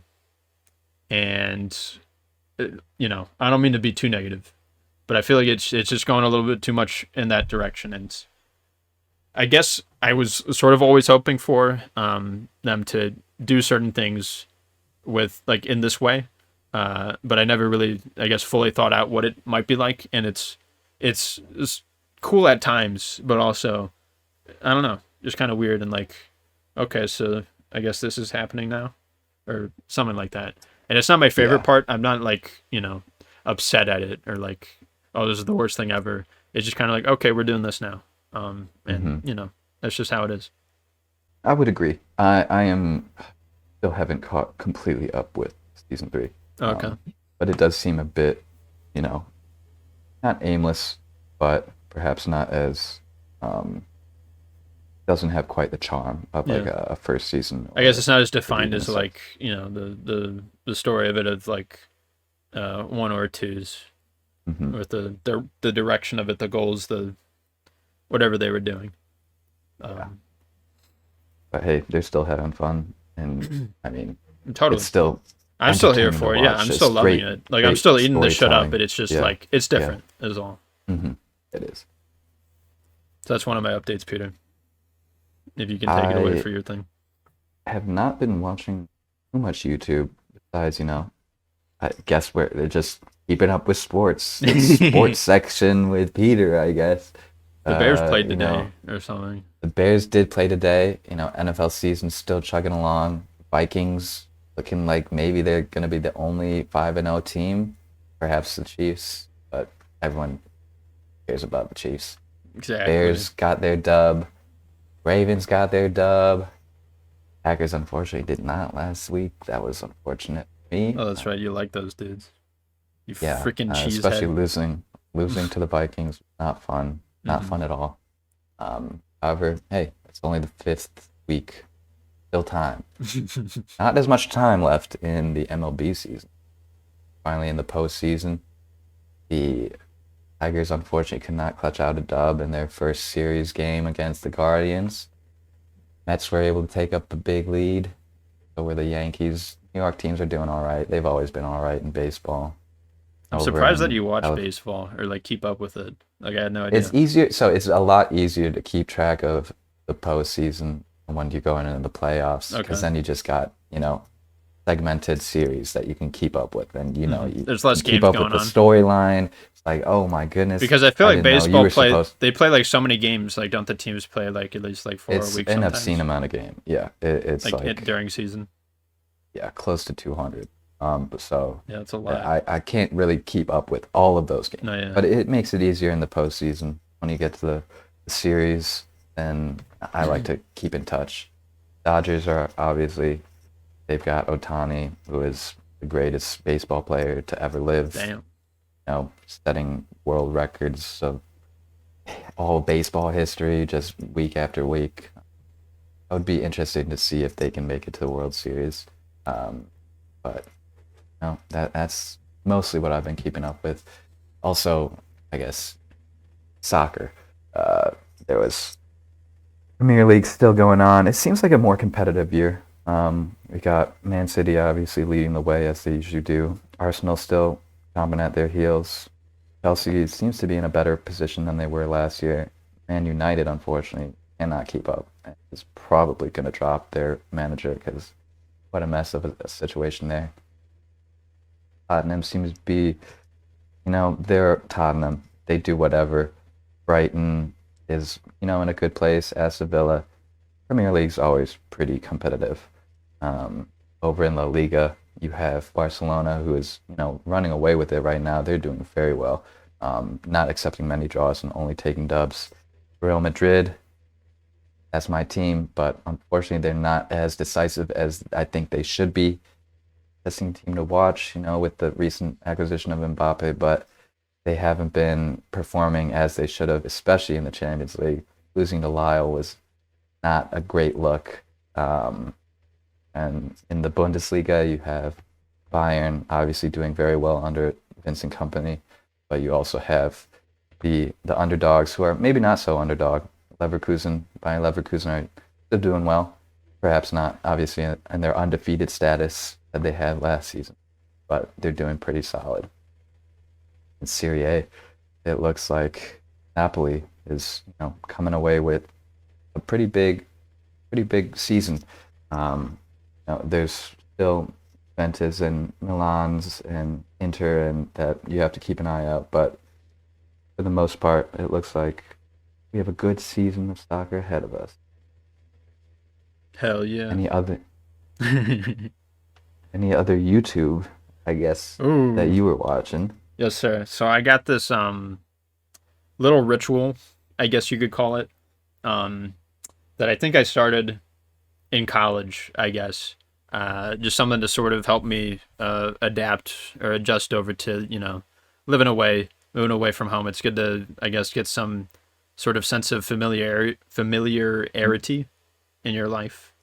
I don't mean to be too negative, but I feel like it's just going a little bit too much in that direction, and I guess I was sort of always hoping for them to do certain things with like in this way, but I never really, I guess, fully thought out what it might be like, and it's cool at times, but also I don't know, just kind of weird and like, okay, so I guess this is happening now, or something like that. And it's not my favorite part. I'm not like upset at it or like, oh, this is the worst thing ever. It's just kind of like, okay, we're doing this now, and that's just how it is. I would agree. I still haven't caught completely up with season 3. Okay. But it does seem a bit, not aimless, but perhaps not as doesn't have quite the charm of like a first season. I guess it's not as defined even as a sec- like the story of it of like 1 or 2s, with the direction of it, the goals, the whatever they were doing. But hey, they're still having fun, and I mean, Totally. it's still. I'm still here entertaining to for it. Yeah, watch. I'm It's still loving great- it. Like I'm great still eating this shit up, storytelling. but it's just Yeah. like it's different is all. It is. So that's one of my updates, Peter. if you can take it away I for your thing. have not been watching too much YouTube besides, I guess where they're just keeping up with sports. The sports section with Peter, I guess. The Bears played You know, today or something. the Bears did play today. NFL season still chugging along. Vikings looking like maybe they're going to be the only 5-0 team. Perhaps the Chiefs, but everyone cares about the Chiefs. Exactly. Bears got their dub. Ravens got their dub. Packers unfortunately did not last week. That was unfortunate for me. Oh, that's right. You like those dudes. You Yeah, freaking especially cheesehead. losing to the Vikings. Not fun. Not fun at all. However, hey, it's only the 5th week. Still time. Not as much time left in the MLB season. Finally, in the postseason, the Tigers unfortunately could not clutch out a dub in their first series game against the Guardians. Mets were able to take up a big lead. So were the Yankees. New York teams are doing all right. They've always been all right in baseball. I'm Over surprised that in you watch Cali- baseball or like keep up with it. Like I had no idea. It's easier. So it's a lot easier to keep track of the postseason when you're going into the playoffs, because Okay. then you just got segmented series that you can keep up with, and There's less you keep games up going with the on. storyline. It's like, oh my goodness, Because I feel like didn't know you baseball were play supposed- they play like so many games. Like don't the teams play like at least like 4 It's weeks an sometimes? obscene amount of game. Yeah, it's like during season. yeah, close to 200. So Yeah, it's a lot. I can't really keep up with all of those games. No, yeah. But it makes it easier in the postseason when you get to the series, and I like to keep in touch. Dodgers are obviously, they've got Ohtani, who is the greatest baseball player to ever live. Damn. Setting world records of all baseball history just week after week. I would be interested to see if they can make it to the World Series. But that's mostly what I've been keeping up with. Also, I guess, soccer. There was Premier League still going on. It seems like a more competitive year. We got Man City obviously leading the way as they usually do. Arsenal still chomping at their heels. Chelsea seems to be in a better position than they were last year. Man United, unfortunately, cannot keep up. Is probably going to drop their manager because what a mess of a situation there. Tottenham seems to be, they're Tottenham. They do whatever. Brighton is, in a good place. Aston Villa. Premier League's always pretty competitive. Over in La Liga, you have Barcelona, who is, running away with it right now. They're doing very well. Not accepting many draws and only taking dubs. Real Madrid, that's my team, but unfortunately they're not as decisive as I think they should be. Interesting team to watch, with the recent acquisition of Mbappe, but they haven't been performing as they should have, especially in the Champions League. Losing to Lille was not a great look. And in the Bundesliga, you have Bayern obviously doing very well under Vincent Kompany, but you also have the underdogs who are maybe not so underdog. Bayern Leverkusen are still doing well. Perhaps not, obviously, in their undefeated status that they had last season, but they're doing pretty solid. In Serie A, it looks like Napoli is, coming away with a pretty big season. There's still Juventus and Milan's and Inter, and that you have to keep an eye out. But for the most part, it looks like we have a good season of soccer ahead of us. Hell yeah. Any other YouTube, I guess, Ooh. that you were watching? Yes, sir. So I got this little ritual, I guess you could call it, that I think I started in college, I guess. Just something to sort of help me adapt or adjust over to, moving away from home. It's good to, I guess, get some sort of sense of familiarity in your life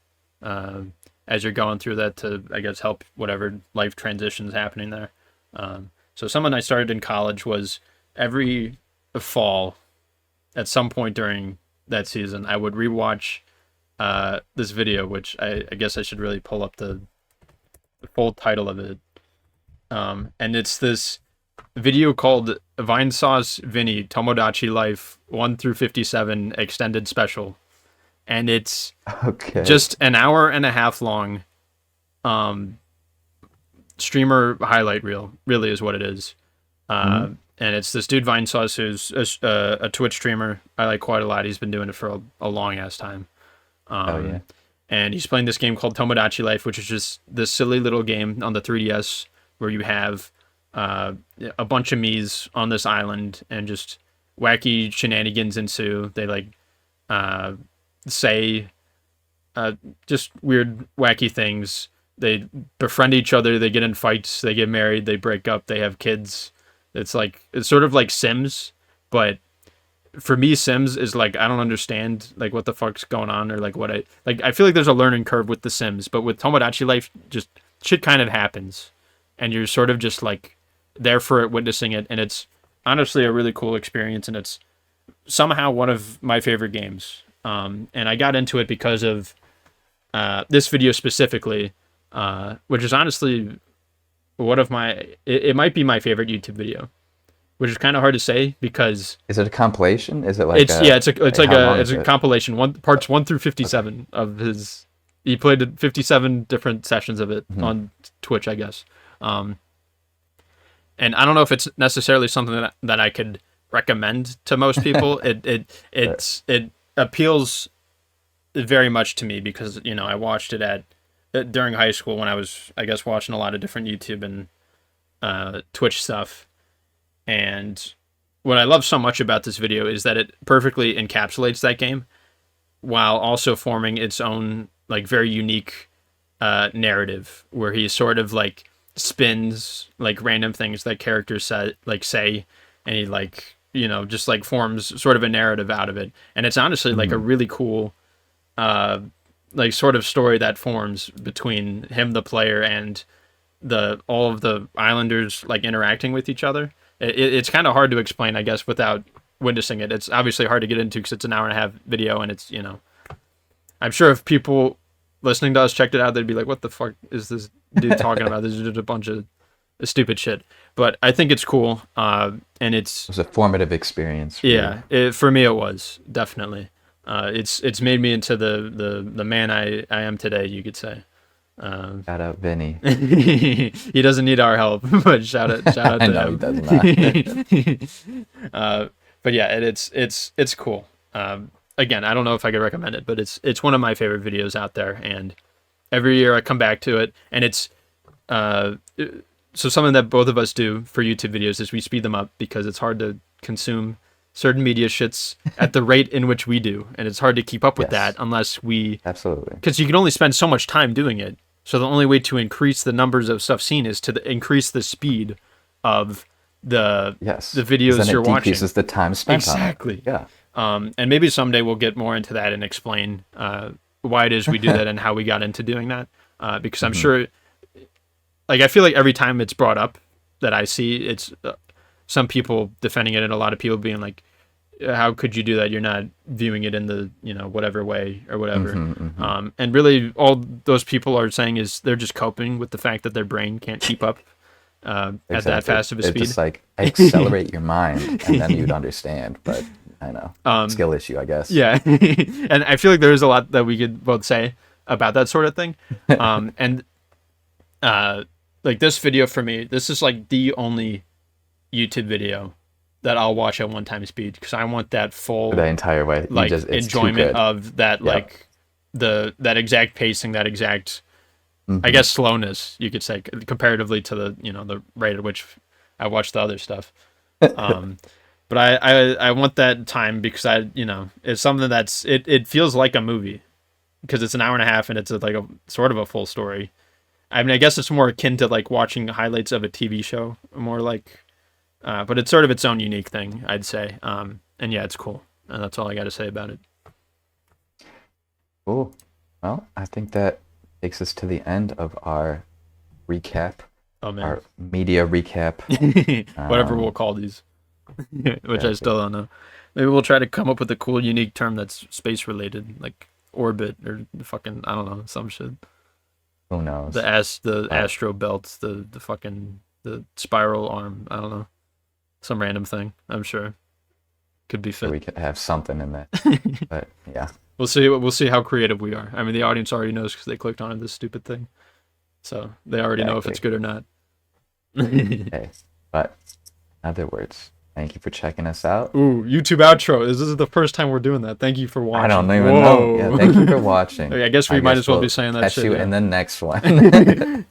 as you're going through that to, I guess, help whatever life transitions happening there. So something I started in college was every fall, at some point during that season, I would rewatch this video, which I guess I should really pull up the full title of it. And it's this video called Vine Sauce Vinny Tomodachi Life 1 through 57 Extended Special. and it's Okay. just an hour and a half long um, streamer highlight reel. Really is what it is. Hmm. And it's this dude Vinesauce who's a Twitch streamer I like quite a lot. He's been doing it for a long ass time. Oh yeah. And he's playing this game called Tomodachi Life, which is just this silly little game on the 3DS where you have uh, a bunch of Mii's on this island and just wacky shenanigans ensue. They like uh, say uh, just weird, wacky things. They befriend each other. They get in fights. They get married. They break up. They have kids. It's sort of like Sims, but for me, Sims is like I don't understand like what the fuck's going on or like what I like. I feel like there's a learning curve with the Sims, but with Tomodachi Life, just shit kind of happens, and you're sort of just like there for it, witnessing it, and it's honestly a really cool experience, and it's somehow one of my favorite games. And I got into it because of this video specifically, which is honestly one of my. It might be my favorite YouTube video, which is kind of hard to say because Is it a compilation? Is it like it's how long is a it? compilation, one parts 1 through Okay. 57 of his. He played 57 different sessions of it Hmm. on Twitch, I guess. Um, and I don't know if it's necessarily something that I could recommend to most people. But It appeals very much to me because I watched it at during high school when I was I guess watching a lot of different YouTube and Twitch stuff. And what I love so much about this video is that it perfectly encapsulates that game while also forming its own like very unique narrative where he sort of like spins like random things that characters say and he like just like forms sort of a narrative out of it, and it's honestly like a mhm. really cool uh like sort of story that forms between him the player and the all of the islanders like interacting with each other. It's kind of hard to explain, I guess, without witnessing it. It's obviously hard to get into because it's an hour and a half video, and it's I'm sure if people listening to us checked it out, they'd be like, "What the fuck is this dude talking about? This is just a bunch of stupid shit." But I think it's cool, and It it's was a formative experience for you. yeah, for me it was definitely. It's made me into the man I am today, you could say. Um, Shout out Vinny. he doesn't need our help, but shout out I to know he does not. him. But yeah, it's cool. Again, I don't know if I could recommend it, but it's one of my favorite videos out there, and every year I come back to it, and it's uh, so something that both of us do for YouTube videos is we speed them up because it's hard to consume certain media shits at the rate in which we do, and it's hard to keep up with that Yes, unless we absolutely. because you can only spend so much time doing it. So the only way to increase the numbers of stuff seen is to increase the speed of the Yes, because then videos you're it watching. decreases the time spent on it. Exactly. Yeah. And maybe someday we'll get more into that and explain why it is we do that and how we got into doing that. Because I'm Hmm. sure, like, I feel like every time it's brought up that I see, it's some people defending it and a lot of people being like, how could you do that? You're not viewing it in the whatever way or whatever. Hmm. Hmm. And really, all those people are saying is they're just coping with the fact that their brain can't keep up at that Exactly. fast of a It speed. just like accelerate your mind, and then you'd understand. But I know, um, skill issue, I guess. yeah, and I feel like there is a lot that we could both say about that sort of thing. And uh, like this video for me, this is like the only YouTube video that I'll watch at one time speed because I want that The full entire way, like it's too enjoyment good. of that Yep. like that exact pacing, that exact I Hmm. guess slowness you could say comparatively to the the rate at which I watch the other stuff. Um, but I want that time because it's something it feels like a movie because it's an hour and a half and it's like a sort of a full story. I mean, I guess it's more akin to like watching highlights of a TV show, more like, but it's sort of its own unique thing, I'd say. And yeah, it's cool. And that's all I got to say about it. Cool. Well, I think that takes us to the end of our recap, Oh man, our media recap. whatever we'll Um, call these, which I exactly. still don't know. Maybe we'll try to come up with a cool, unique term that's space related, like orbit or fucking I don't know some shit. Who knows? The But astro belt, the fucking the spiral arm. I don't know, some random thing. I'm sure. Could be so fit. we could have something in there. But yeah, We'll see. We'll see how creative we are. I mean, the audience already knows because they clicked on this stupid thing, so they already know if it's exactly. good or not. Hey, but in other words, thank you for checking us out. Ooh, YouTube outro. This is the first time we're doing that. Thank you for watching. I don't even know. Yeah, thank you for watching. I guess we might as well be saying that catch shit. you Yeah. in the next one.